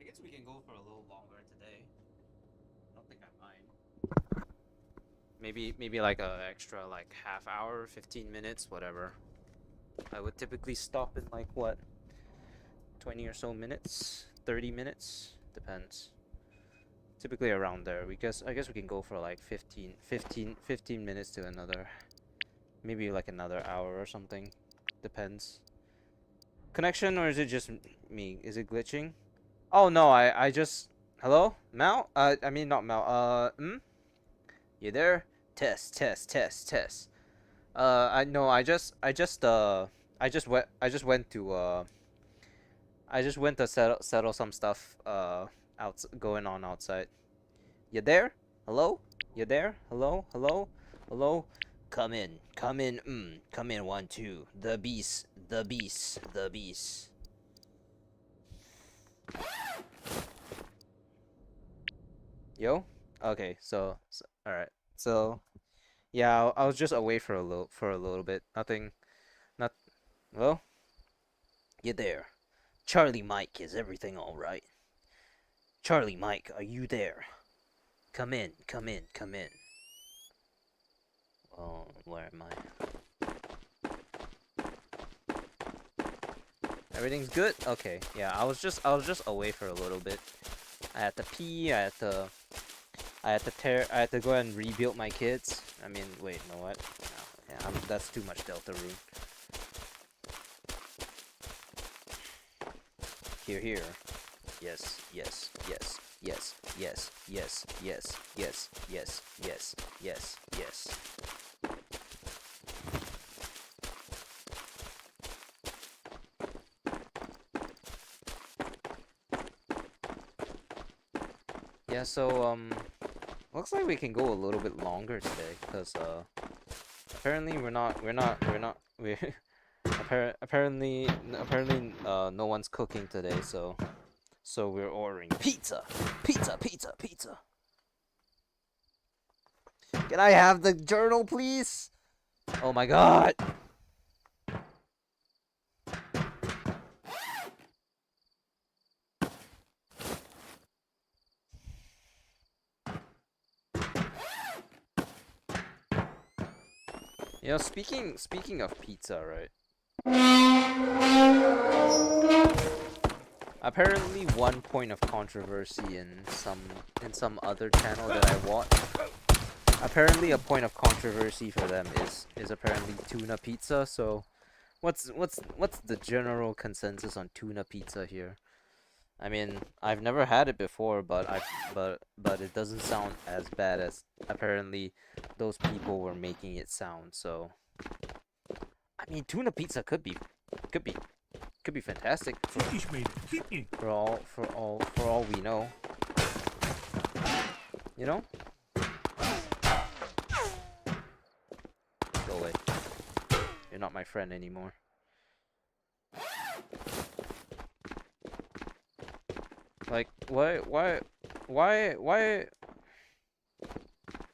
I guess we can go for a little longer today. I don't think I mind. Maybe like a extra like half hour, 15 minutes, whatever. I would typically stop in like what, 20 or so minutes, 30 minutes, depends. Typically around there. I guess we can go for like 15 minutes to another, maybe like another hour or something. Depends. Connection, or is it just me? Is it glitching? Oh no, I just, hello? Mal? I mean not Mal. You there? Test, test, test, test. I know. I just went to settle some stuff out going on outside. You there? Hello? You there? Hello? Hello? Hello? Come in. Come in. Come in. 1, 2. The beast. The beast. The beast. Yo? Okay. So all right. So yeah, I was just away for a little bit. Nothing. Not. Well, you there? Charlie Mike, is everything all right? Charlie Mike, are you there? Come in. Come in. Come in. Oh, where am I? Everything's good? Okay. Yeah, I was just away for a little bit. I had to pee, I had to go and rebuild my kids. I mean, wait, you know what? No, yeah, that's too much Delta Rune. Here, here. Yes, yes, yes, yes, yes, yes, yes, yes, yes, yes, yes, yes. Yeah, so looks like we can go a little bit longer today, cause apparently we apparently no one's cooking today, so we're ordering pizza, pizza, pizza, pizza. Can I have the journal, please? Oh my god. You know, speaking of pizza, right? Apparently, one point of controversy in some other channel that I watch. Apparently, a point of controversy for them is apparently tuna pizza. So, what's the general consensus on tuna pizza here? I mean, I've never had it before, but it doesn't sound as bad as apparently those people were making it sound. So, I mean, tuna pizza could be could be fantastic for all we know. You know? Go away. You're not my friend anymore. Like, why?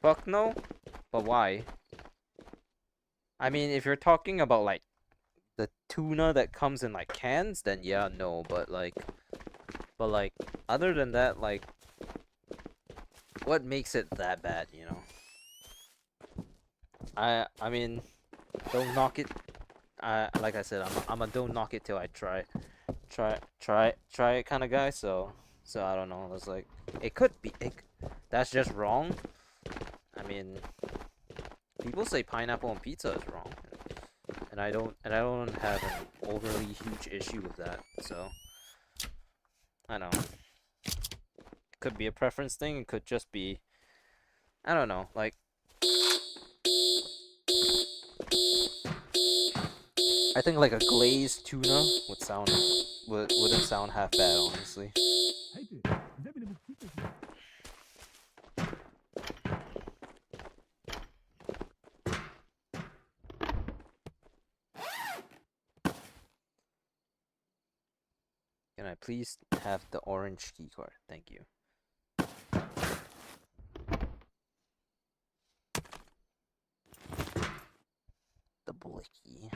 Fuck no? But why? I mean, if you're talking about, like, the tuna that comes in, like, cans, then yeah, no, but, like, other than that, like, what makes it that bad, you know? I mean, don't knock it. Like I said, I'm a don't knock it till I try it kind of guy. So I don't know. It's like it could be. That's just wrong. I mean, people say pineapple on pizza is wrong, and I don't have an overly huge issue with that. So I don't know. It could be a preference thing. It could just be, I don't know. Like, I think like a glazed tuna wouldn't sound half bad, honestly. Can I please have the orange key card? Thank you. The blicky.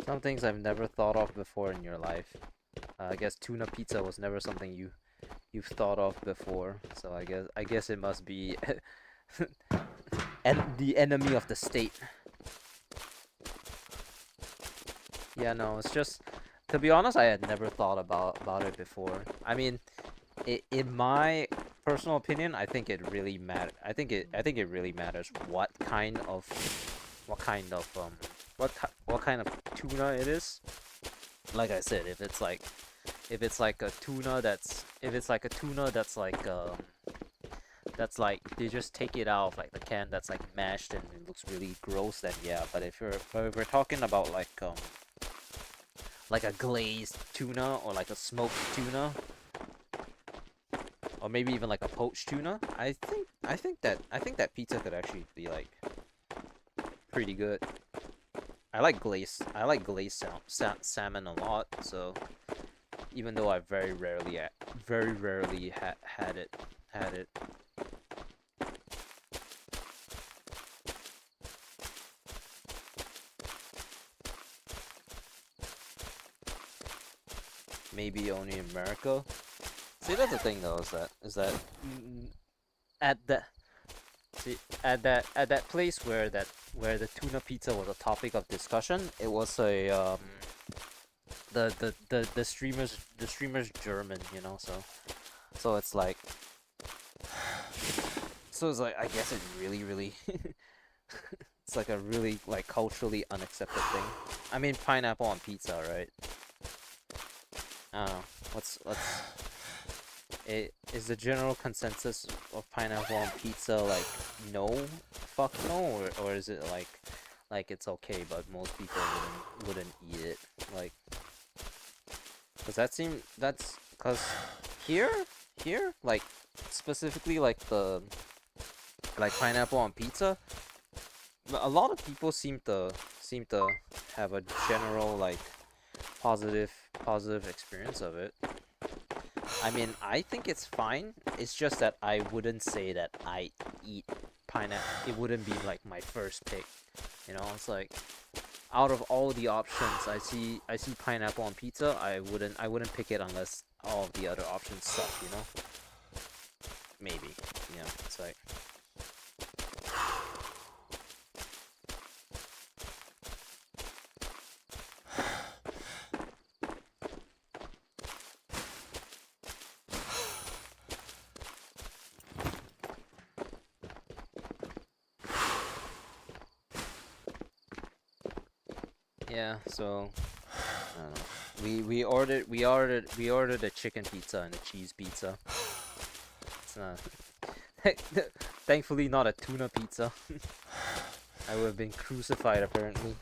Some things I've never thought of before in your life. I guess tuna pizza was never something you've thought of before. So I guess it must be and the enemy of the state. Yeah, no, it's just, to be honest, I had never thought about it before. I mean, in my personal opinion, I think it really matter. I think it really matters what kind of what kind of tuna it is. Like I said, if it's like a tuna that's like they just take it out of like the can that's like mashed and it looks really gross, then yeah. But if we're talking about like a glazed tuna or like a smoked tuna or maybe even like a poached tuna, I think that pizza could actually be like pretty good. I like glazed salmon a lot, so even though I very rarely had it. Maybe only in America. See, that's the thing though, is that at the at that place where the tuna pizza was a topic of discussion, it was a the streamer's German, you know, so it's like I guess it really it's like a really like culturally unaccepted thing. I mean, pineapple on pizza, right? I don't know. Is the general consensus of pineapple on pizza like no, fuck no, or is it like it's okay but most people wouldn't eat it, like, cause here like specifically like pineapple on pizza, a lot of people seem to have a general like positive experience of it. I mean, I think it's fine. It's just that I wouldn't say that I eat pineapple. It wouldn't be like my first pick. You know, it's like out of all the options, I see pineapple on pizza. I wouldn't pick it unless all of the other options suck. You know, maybe. You know, it's like. Yeah, so I don't know. We ordered a chicken pizza and a cheese pizza. It's not thankfully not a tuna pizza. I would have been crucified apparently.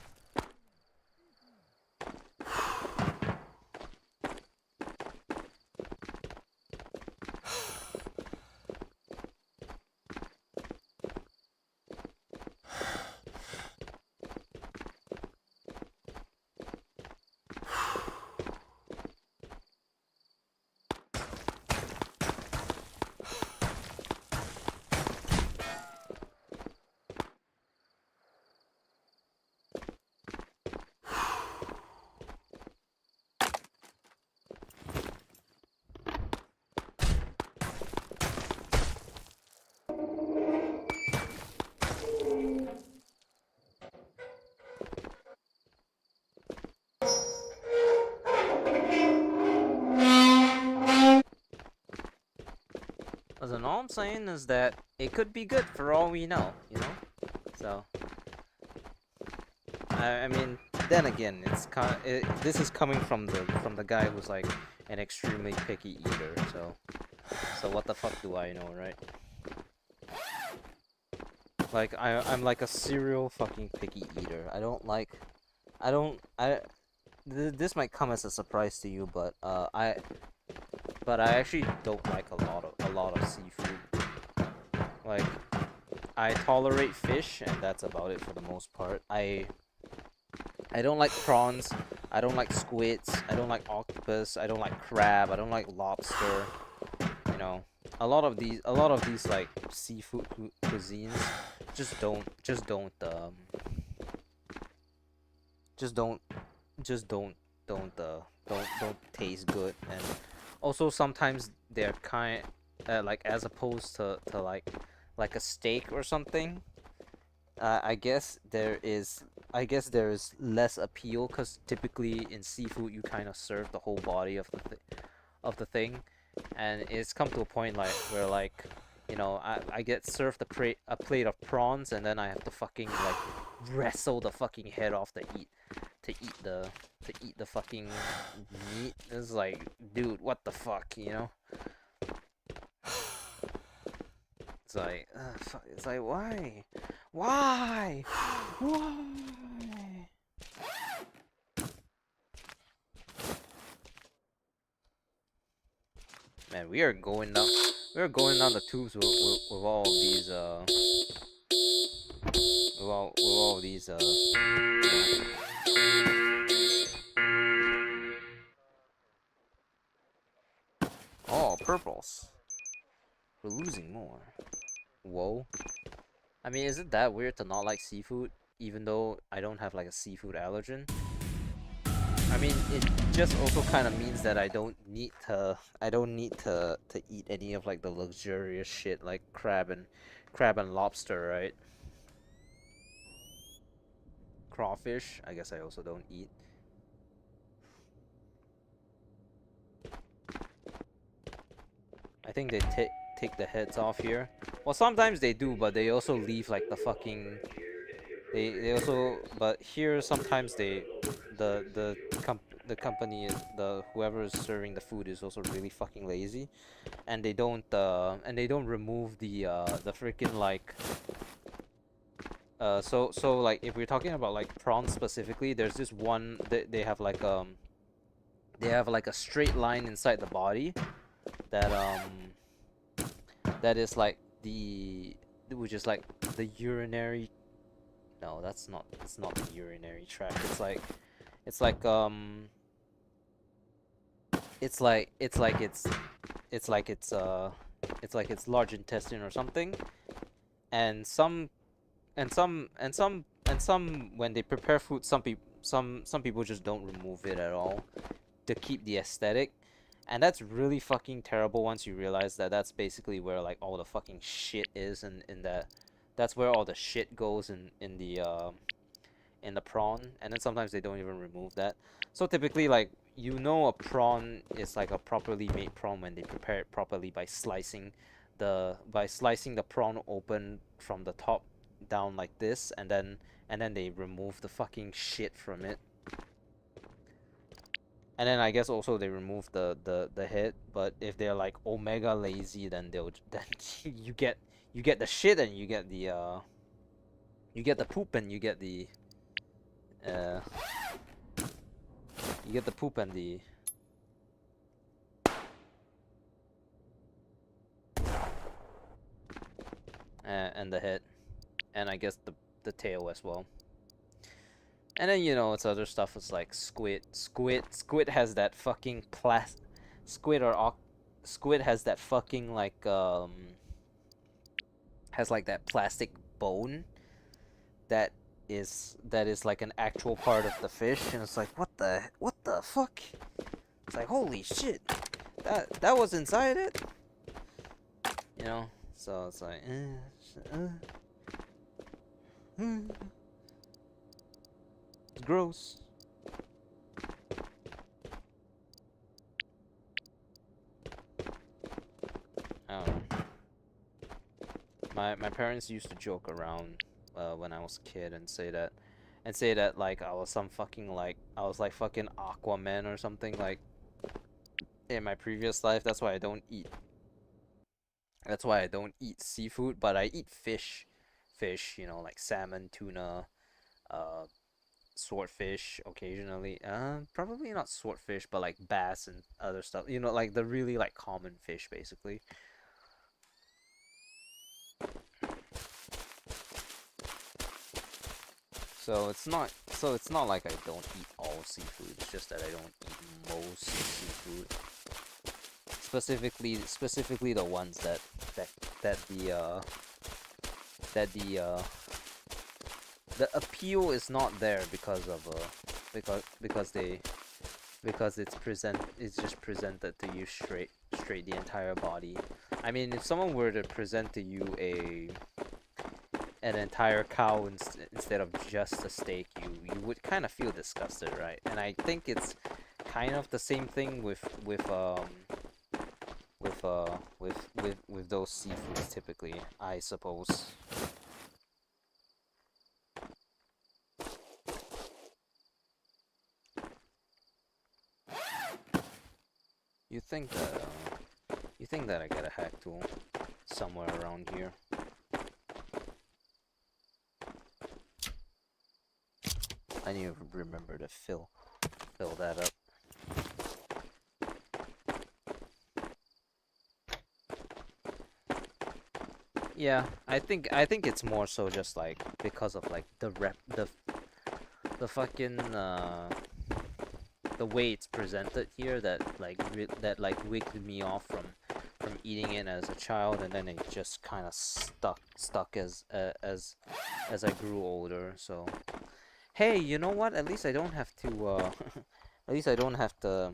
Listen, all I'm saying is that it could be good for all we know, you know? So, I mean, then again, this is coming from the guy who's like an extremely picky eater, so what the fuck do I know, right? Like, I'm like a serial fucking picky eater. This might come as a surprise to you, but I actually don't like a lot of seafood. Like, I tolerate fish, and that's about it for the most part. I don't like prawns. I don't like squids. I don't like octopus. I don't like crab. I don't like lobster. You know, a lot of these like seafood cuisines just don't don't taste good, and also sometimes they're kind like, as opposed to like a steak or something. I guess there is less appeal, because typically in seafood you kind of serve the whole body of the thing, and it's come to a point like where, like, you know, I get served a plate of prawns, and then I have to fucking like wrestle the fucking head off to eat the fucking meat. It's like, dude, what the fuck, you know? It's like, why? Why? Why? Man, we are going down the tubes with all of these with all of these oh, purples. We're losing more. Whoa. I mean, is it that weird to not like seafood, even though I don't have like a seafood allergen? I mean, it just also kind of means that I don't need to eat any of like the luxurious shit like crab and lobster, right? Crawfish, I guess I also don't eat. I think they take the heads off here. Well, sometimes they do, but they also leave like the fucking. They also, but here sometimes the company is, the whoever is serving the food is also really fucking lazy, and they don't remove the freaking like. So like, if we're talking about like prawns specifically, there's this one that they have like a straight line inside the body that that is like which is like the urinary. No, it's not the urinary tract. It's like it's like it's like it's it's like it's like it's large intestine or something, and some when they prepare food, some people just don't remove it at all to keep the aesthetic, and that's really fucking terrible once you realize that that's basically where like all the fucking shit is, in that that's where all the shit goes in the prawn, and then sometimes they don't even remove that. So typically, like, you know, a prawn is like a properly made prawn when they prepare it properly by slicing the prawn open from the top down like this, and then they remove the fucking shit from it. And then I guess also they remove the head, but if they're like omega lazy, then then you get the shit, and you get You get the poop and you get the uh, you get the poop and the and the head, and I guess the tail as well. And then, you know, it's other stuff. It's like squid. Squid has that fucking squid has that fucking like has like that plastic bone that is like an actual part of the fish, and it's like what the fuck? It's like holy shit, that was inside it, you know. So it's like it's gross. I don't know. My parents used to joke around when I was a kid and say that like I was some fucking like I was like fucking Aquaman or something like in my previous life. That's why I don't eat. That's why I don't eat seafood, but I eat fish. Fish, you know, like salmon, tuna, uh, swordfish occasionally. Probably not swordfish, but like bass and other stuff. You know, like the really like common fish, basically. So it's not like I don't eat all seafood. It's just that I don't eat most seafood. Specifically the ones that that the uh that the appeal is not there because of because it's just presented to you straight the entire body. I mean, if someone were to present to you an entire cow instead of just a steak, you would kind of feel disgusted, right? And I think it's kind of the same thing with those seafoods typically, I suppose. You think that I get a hack tool somewhere around here? I need to remember to fill that up. Yeah, I think it's more so just like because of like the fucking the way it's presented here that like wigged me off from eating it as a child, and then it just kind of stuck as I grew older. So hey, you know what? At least I don't have to at least I don't have to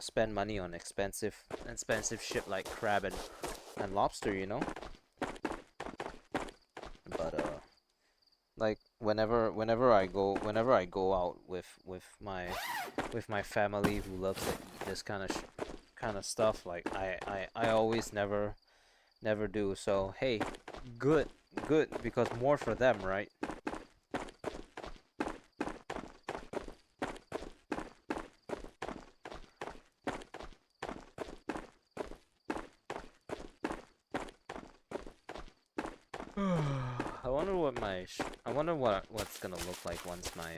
spend money on expensive shit like crab and lobster, you know? But like whenever I go out with my family who loves to eat this kind of stuff, like I always never do. So hey, good because more for them, right? I wonder what's gonna look like once my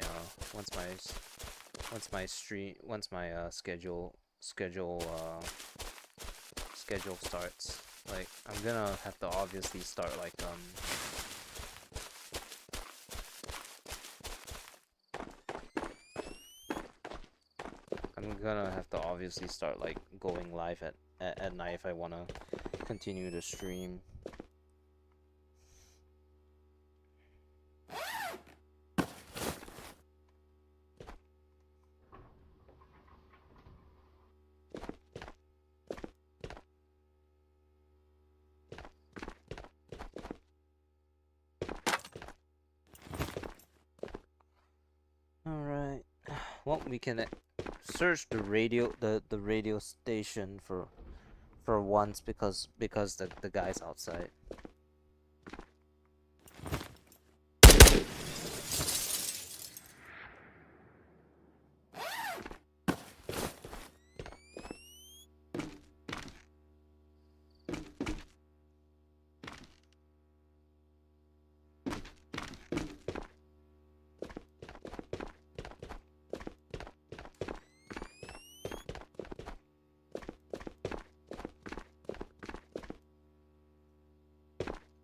schedule starts. Like I'm gonna have to obviously start like I'm gonna have to obviously start like going live at night if I wanna continue to stream. Alright. Well, we can search the radio station for once because the guy's outside.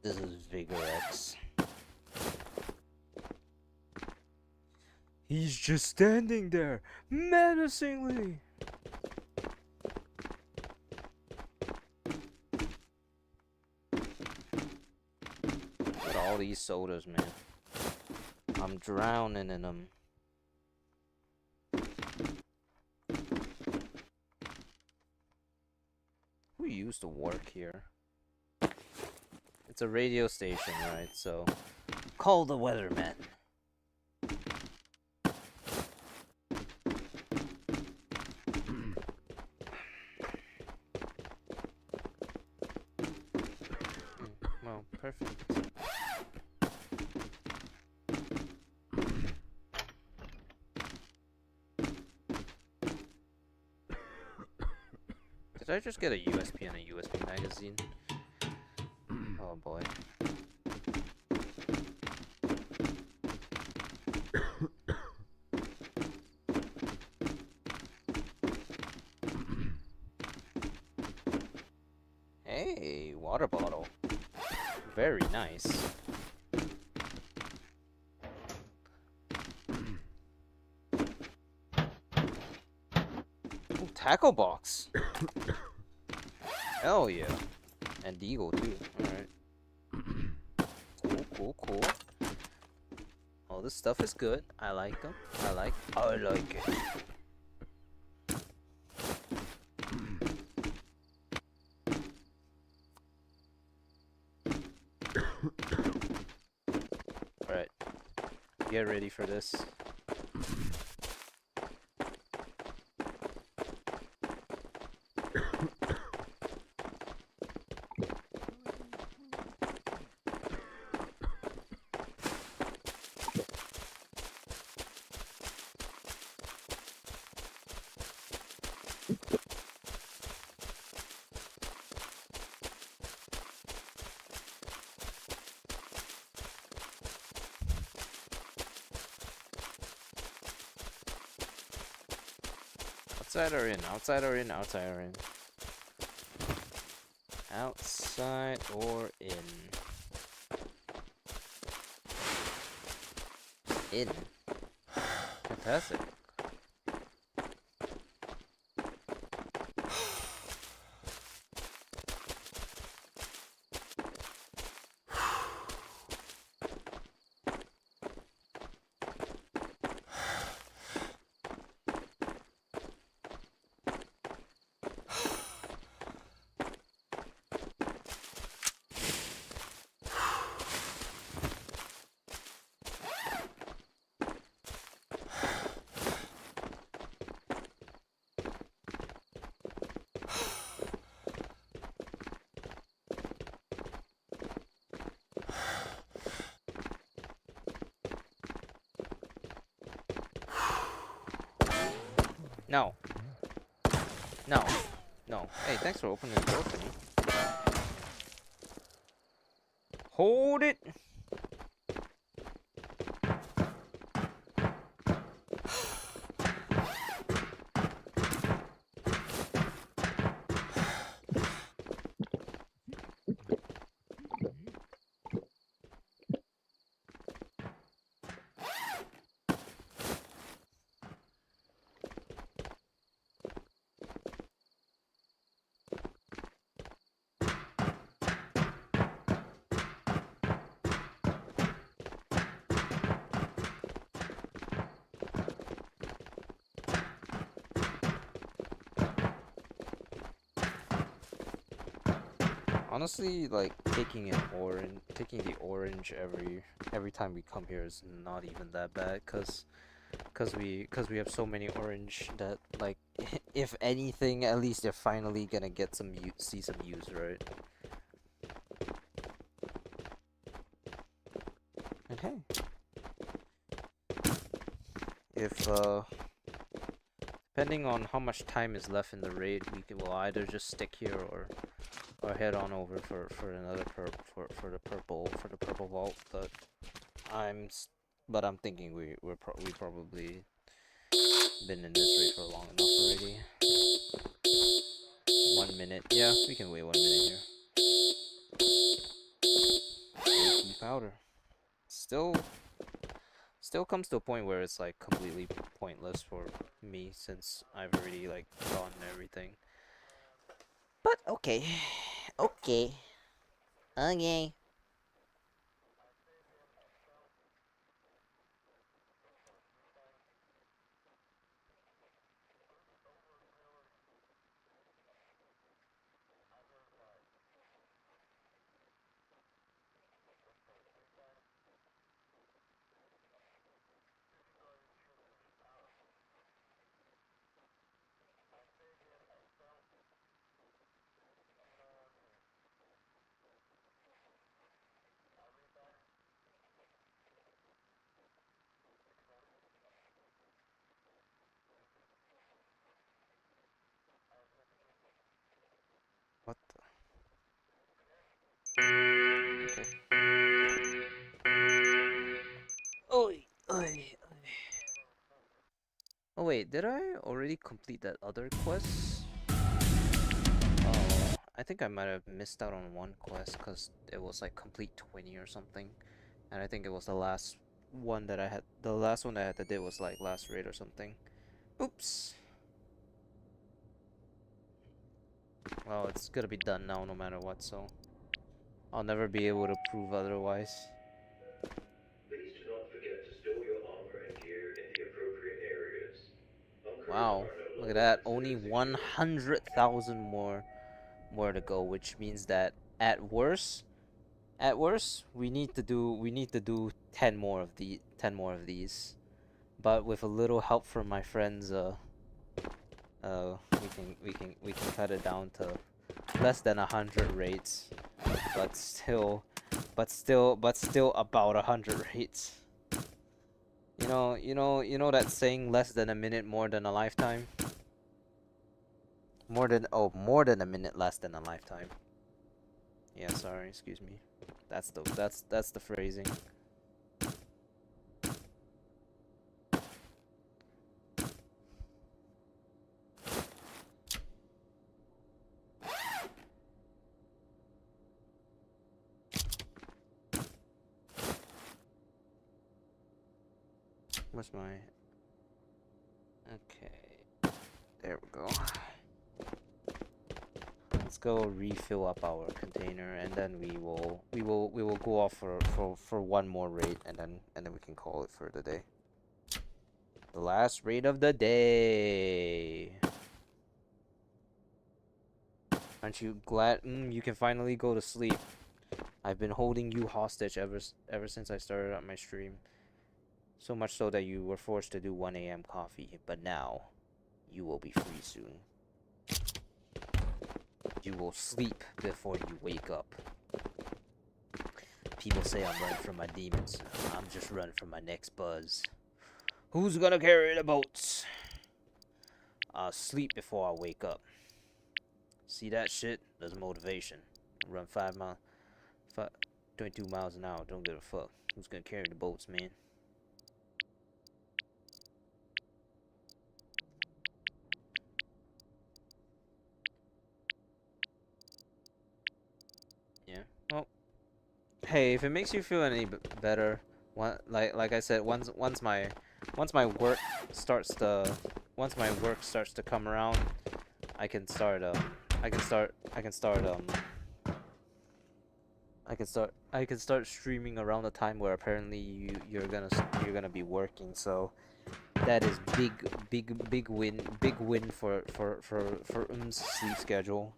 This is Vigor X. He's just standing there, menacingly. Look at all these sodas, man. I'm drowning in them. Who used to work here? It's a radio station, right? So, call the weatherman. Well, perfect. Did I just get a USB and a USB magazine? Oh boy. Hey, water bottle. Very nice. Ooh, tackle box. Hell yeah. And Deagle too. Alright. Cool, cool, cool. All this stuff is good. I like them. I like it. Alright. Get ready for this. Outside or in? Outside or in? Outside or in? Outside or in? In. Fantastic. No. No. No. Hey, thanks for opening the door for me. Hold it! Honestly, like taking the orange every time we come here is not even that bad, cause we have so many orange that, like, if anything, at least they're finally gonna get see some use, right? And hey, if depending on how much time is left in the raid, will either just stick here or head on over for another for the purple vault. But I'm thinking we probably been in this raid for long enough already. 1 minute. Yeah, we can wait 1 minute here. AK powder. Still comes to a point where it's like completely pointless for me since I've already like gotten everything. But okay. Okay. Okay. What the? Okay. Oi, oi. Oh wait, did I already complete that other quest? Oh, I think I might have missed out on one quest because it was like complete 20 or something. And I think it was the last one that I had. The last one that I had to do was like last raid or something. Oops. Well, it's gonna be done now no matter what, so I'll never be able to prove otherwise. Please do not forget to store your armor and gear in the appropriate areas. Bunkers Wow, are no look at longer that. Only considered secure. 100,000 more to go, which means that at worst, we need to do 10 more of these. But with a little help from my friends, we can cut it down to less than 100 raids, but still about 100 raids. You know that saying, less than a minute, more than a lifetime. More than a minute, less than a lifetime. Yeah, sorry, excuse me. That's the phrasing. Where's my? Okay, there we go. Let's go refill up our container, and then we will go off for one more raid, and then we can call it for the day. The last raid of the day. Aren't you glad you can finally go to sleep? I've been holding you hostage ever since I started up my stream. So much so that you were forced to do 1 a.m. coffee, but now you will be free soon. You will sleep before you wake up. People say I'm running from my demons. I'm just running from my next buzz. Who's gonna carry the boats? I'll sleep before I wake up. See that shit? That's motivation. Run 22 miles an hour. Don't give a fuck. Who's gonna carry the boats, man? Yeah. Well, hey, if it makes you feel any better, like I said, once my work starts to come around, I can start I can start I can start I can start streaming around the time where apparently you're gonna be working. So that is big win for sleep schedule.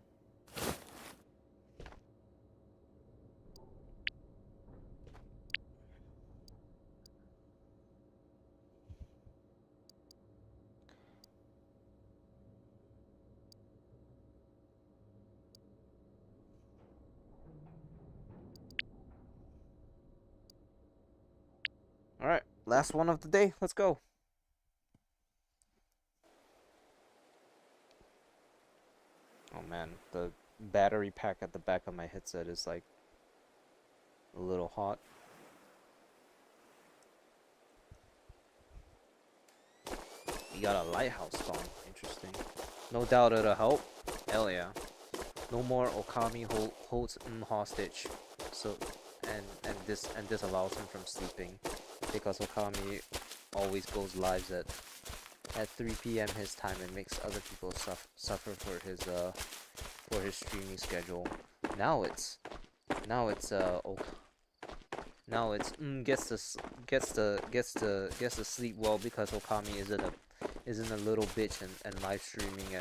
All right, last one of the day. Let's go. Oh man, the battery pack at the back of my headset is like a little hot. We got a lighthouse spawn. Interesting. No doubt it'll help. Hell yeah. No more Okami holds hostage. So, this allows him from sleeping because Okami always goes lives at 3 p.m. his time and makes other people suffer for his streaming schedule. Now it's now it's now it's gets to sleep well because Okami isn't a little bitch and live streaming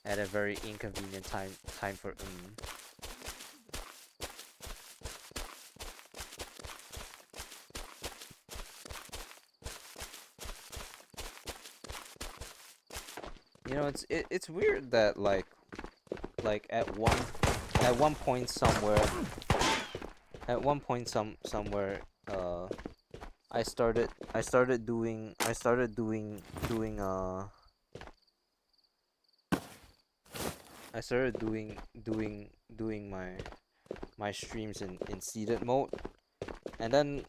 at a very inconvenient time for You know, it's weird that like at one point somewhere somewhere I started doing my streams in seated mode, and then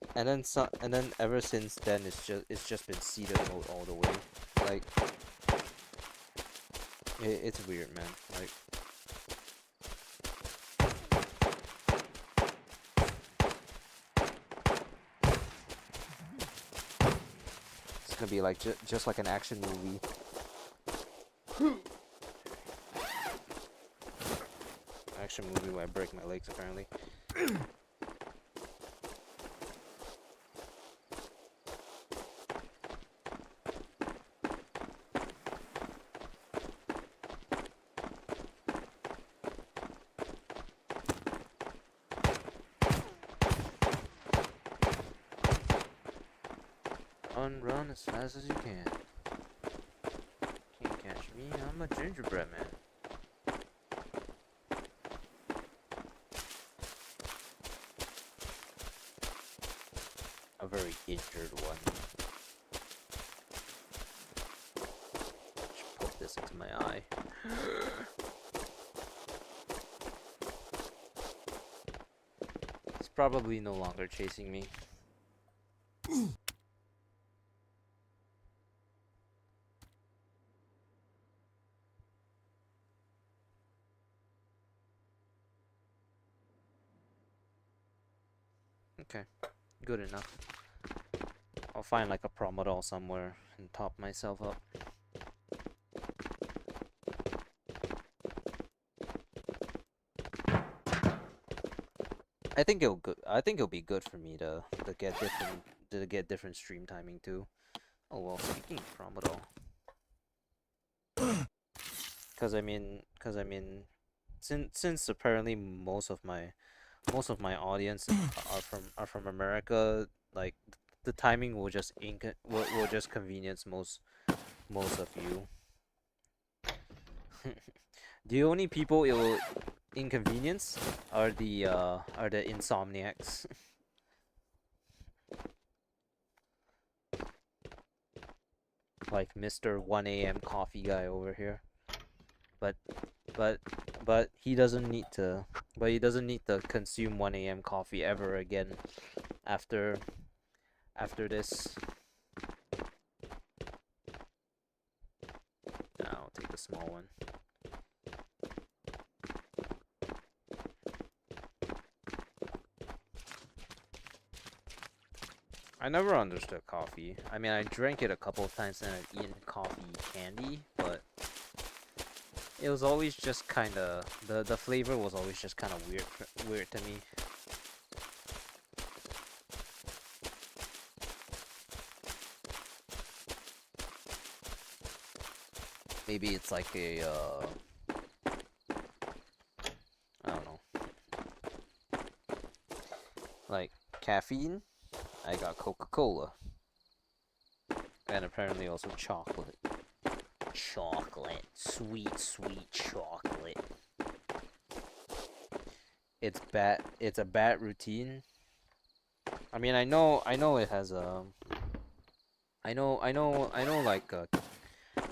ever since then it's just been seated mode all the way. Like it's weird, man. Like it's gonna be like just like an action movie. Action movie where I break my legs apparently. Run as fast as you can. Can't catch me, I'm a gingerbread man. A very injured one. Should put this into my eye. It's probably no longer chasing me. Okay, good enough. I'll find like a promenade somewhere and top myself up. I think it'll be good for me to get different stream timing too. Oh well, speaking of promenade, because I mean, since apparently most of my audience are from America, like the timing will just will just convenience most of you. The only people it will inconvenience are the insomniacs. Like Mr. 1 a.m. coffee guy over here. But he doesn't need to consume 1 a.m. coffee ever again after this. I'll take the small one. I never understood coffee. I mean, I drank it a couple of times and I've eaten coffee candy, but it was always just kind of the flavor was always just kind of weird to me. Maybe it's like a I don't know. Like caffeine, I got Coca-Cola. And apparently also chocolate. Chocolate. Sweet, sweet chocolate. It's a bad routine. I mean, I know it has a I know like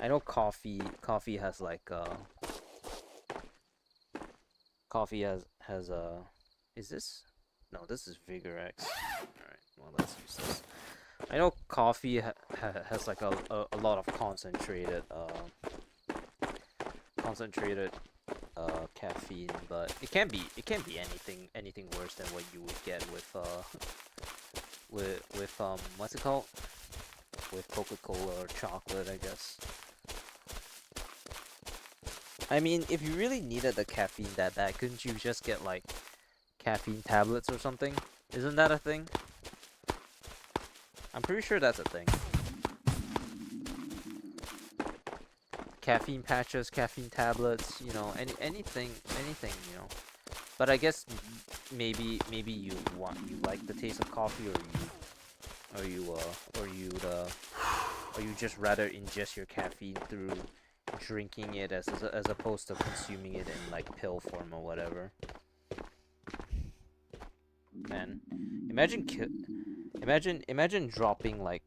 I know coffee has like coffee has a is this? No, this is Vigor X. Alright, well let's use this. I know coffee has like a lot of concentrated caffeine, but it can't be anything worse than what you would get with what's it called? With Coca-Cola or chocolate, I guess. I mean, if you really needed the caffeine that bad, couldn't you just get like caffeine tablets or something? Isn't that a thing? I'm pretty sure that's a thing. Caffeine patches, caffeine tablets, you know, anything, you know. But I guess maybe you like the taste of coffee, or you just rather ingest your caffeine through drinking it as opposed to consuming it in like pill form or whatever. Man, imagine dropping like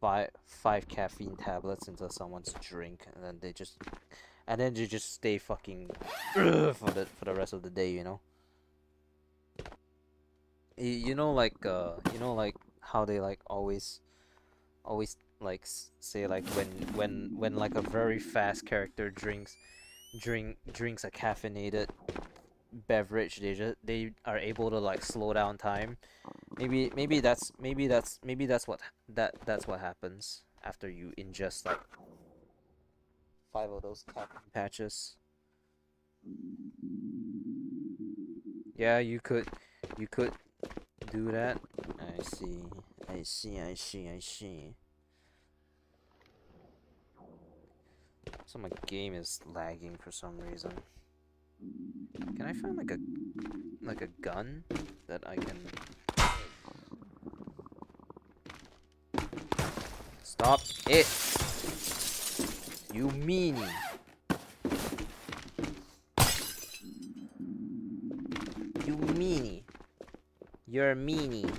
five caffeine tablets into someone's drink, and then they just stay fucking for the rest of the day, you know. You know, like how they like always like say like when like a very fast character drinks a caffeinated beverage, they are able to like slow down time. Maybe that's what happens after you ingest like 5 of those caffeine patches. Yeah, you could do that. I see. So my game is lagging for some reason. Can I find like a gun that I can... Stop it! You meanie! You meanie! You're a meanie.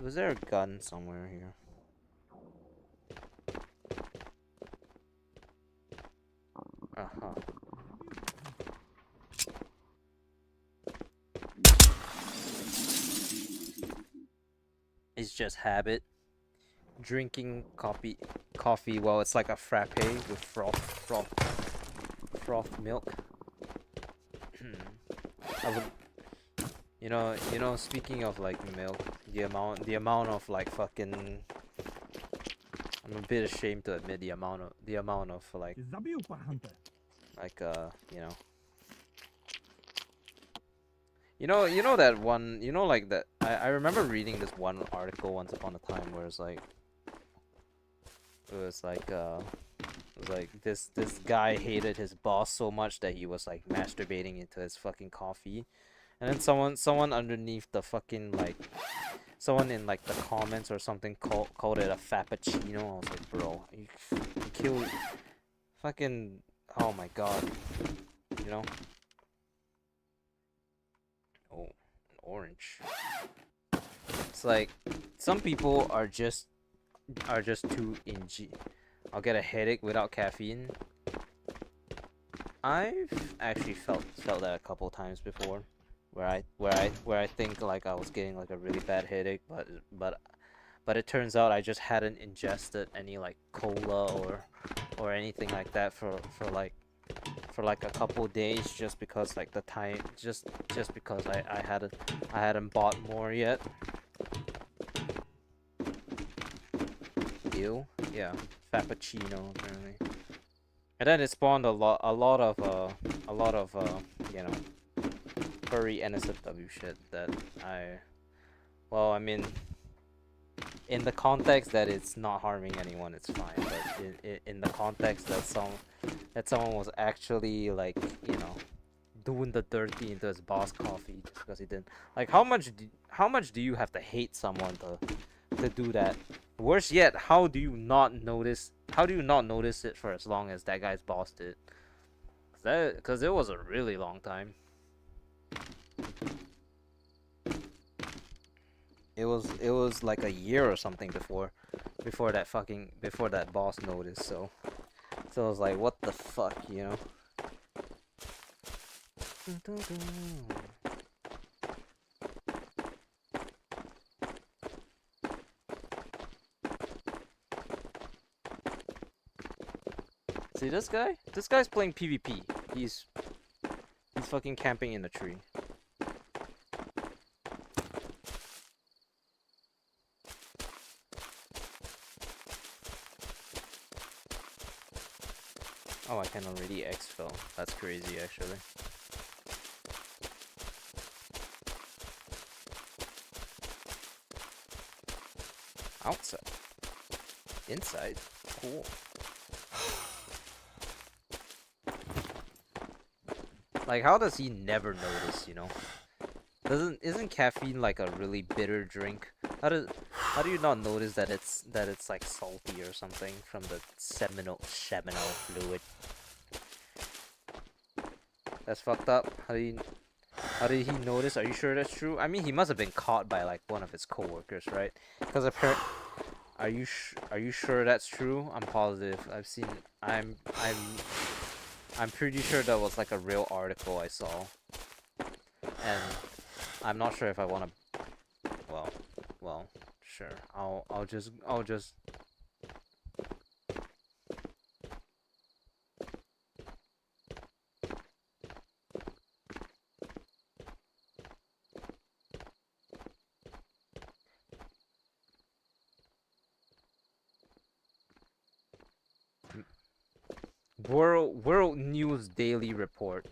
Was there a gun somewhere here? Uh-huh. It's just habit. Drinking coffee, well, it's like a frappe with froth milk. I would, speaking of like milk, the amount of like fucking, I'm a bit ashamed to admit the amount of like you know that one, like that, I remember reading this one article once upon a time where it was like this guy hated his boss so much that he was like masturbating into his fucking coffee, and then someone underneath the fucking like, someone in like the comments or something called it a fappuccino. I was like, bro, you kill fucking, oh my god, you know. Oh, an orange. It's like some people are just too ingy. I'll get a headache without caffeine. I've actually felt that a couple times before, where I think like I was getting like a really bad headache, but it turns out I just hadn't ingested any like cola or anything like that for like a couple days, just because like the time, just because I hadn't bought more yet. Ew. Yeah, fappuccino apparently. And then it spawned a lot of you know, furry NSFW shit that well, I mean, in the context that it's not harming anyone, it's fine. But in the context that someone was actually like, you know, doing the dirty into his boss coffee just because he didn't like, how much do you have to hate someone to do that? Worse yet, how do you not notice it for as long as that guy's boss did? Because it was a really long time. It was like a year or something before that boss noticed. So I was like, what the fuck, you know? See this guy? This guy's playing PvP. He's fucking camping in a tree. Oh, I can already exfil. That's crazy, actually. Outside. Inside. Cool. Like, how does he never notice, you know? Isn't caffeine like a really bitter drink? How do you not notice that it's like salty or something from the seminal fluid? That's fucked up. How did he notice? Are you sure that's true? I mean, he must have been caught by like one of his coworkers, right? Because apparently, are you sure that's true? I'm positive. I'm pretty sure that was like a real article I saw, and I'm not sure if I want to. Well, sure. I'll just. World News Daily Report.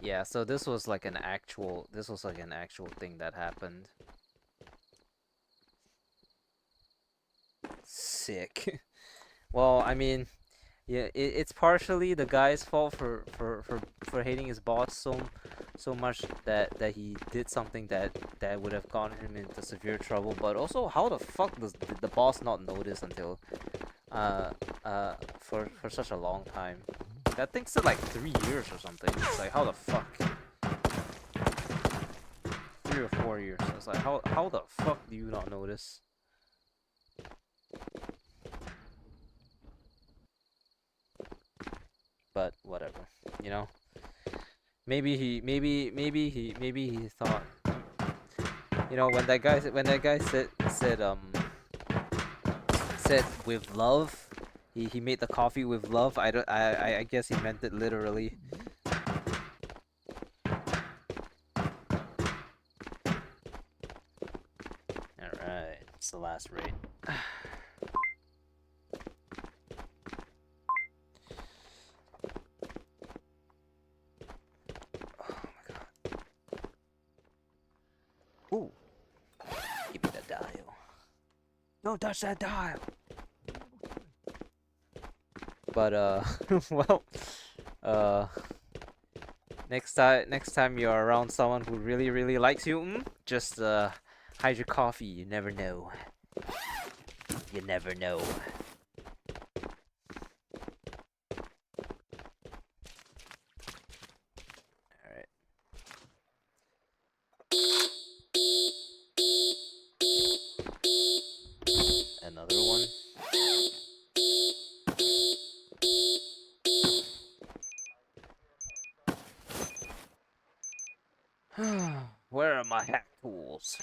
Yeah, so this was like an actual thing that happened. Sick. Well, I mean, yeah, it's partially the guy's fault for hating his boss so much that he did something that would have gotten him into severe trouble. But also, how the fuck did the boss not notice until for such a long time? That thing said like 3 years or something. It's like, how the fuck? 3 or 4 years. It's like, how the fuck do you not notice? But whatever, you know. Maybe he thought, you know, when that guy said with love, he made the coffee with love. I guess he meant it literally. All right, it's the last raid. Ooh. Give me the dial. Don't touch that dial. But well, next time you're around someone who really likes you, just hide your coffee. You never know. You never know. Another one. Where are my hack tools?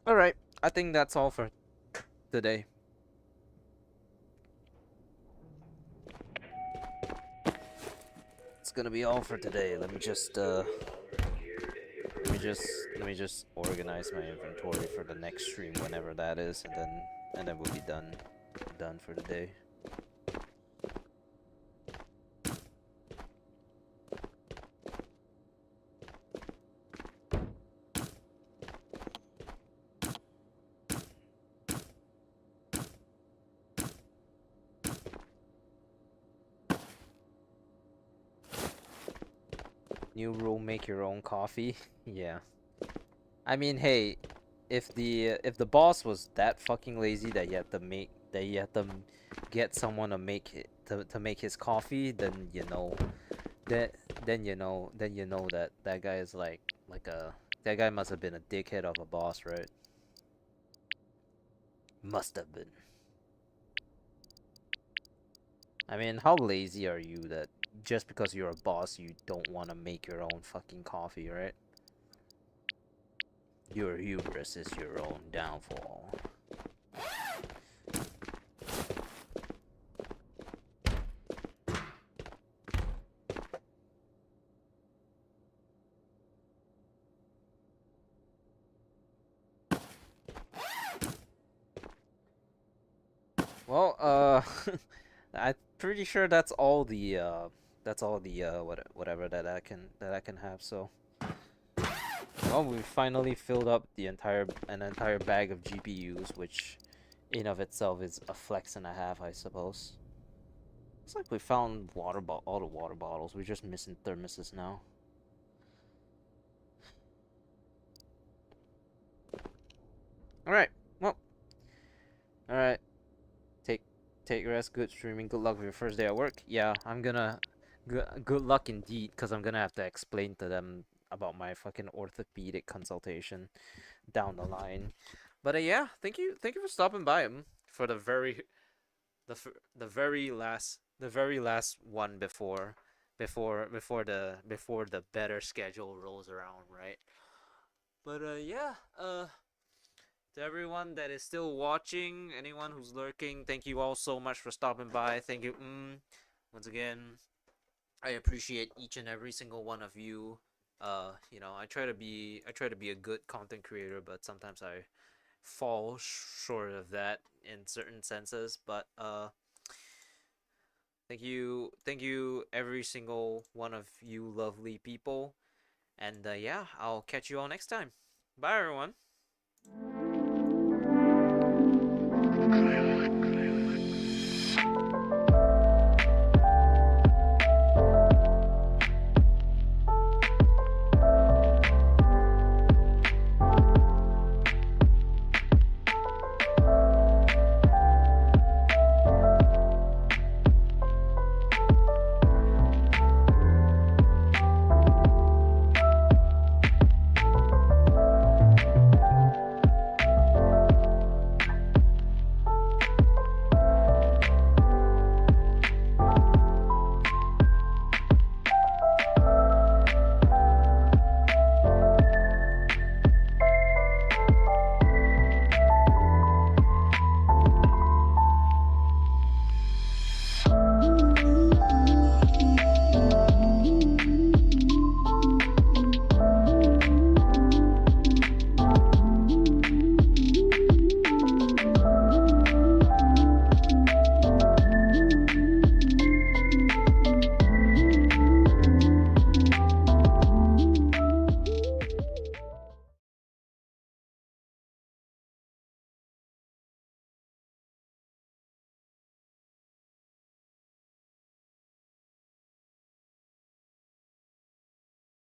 Alright, I think that's all for today. It's gonna be all for today. Let me just organize my inventory for the next stream whenever that is, and then we'll be done for the day. New rule: make your own coffee. Yeah. I mean, hey, if the boss was that fucking lazy that you have to get someone to make his coffee, then you know, then then you know that that guy is like a that guy must have been a dickhead of a boss, right? Must have been. I mean, how lazy are you that just because you're a boss you don't want to make your own fucking coffee, right? Your hubris is your own downfall. Well, I'm pretty sure that's all the whatever that I can have. So, well, we finally filled up an entire bag of GPUs, which in of itself is a flex and a half, I suppose. Looks like we found all the water bottles. We're just missing thermoses now. All right. Well, all right. Take take rest. Good streaming. Good luck with your first day at work. Yeah, I'm gonna. Good luck indeed, cause I'm gonna have to explain to them about my fucking orthopedic consultation down the line. But yeah, thank you for stopping by for the very last one before the better schedule rolls around, right? But yeah, to everyone that is still watching, anyone who's lurking, thank you all so much for stopping by. Thank you, once again. I appreciate each and every single one of you. I try to be a good content creator, but sometimes I fall short of that in certain senses. But thank you, every single one of you lovely people. And yeah, I'll catch you all next time. Bye, everyone.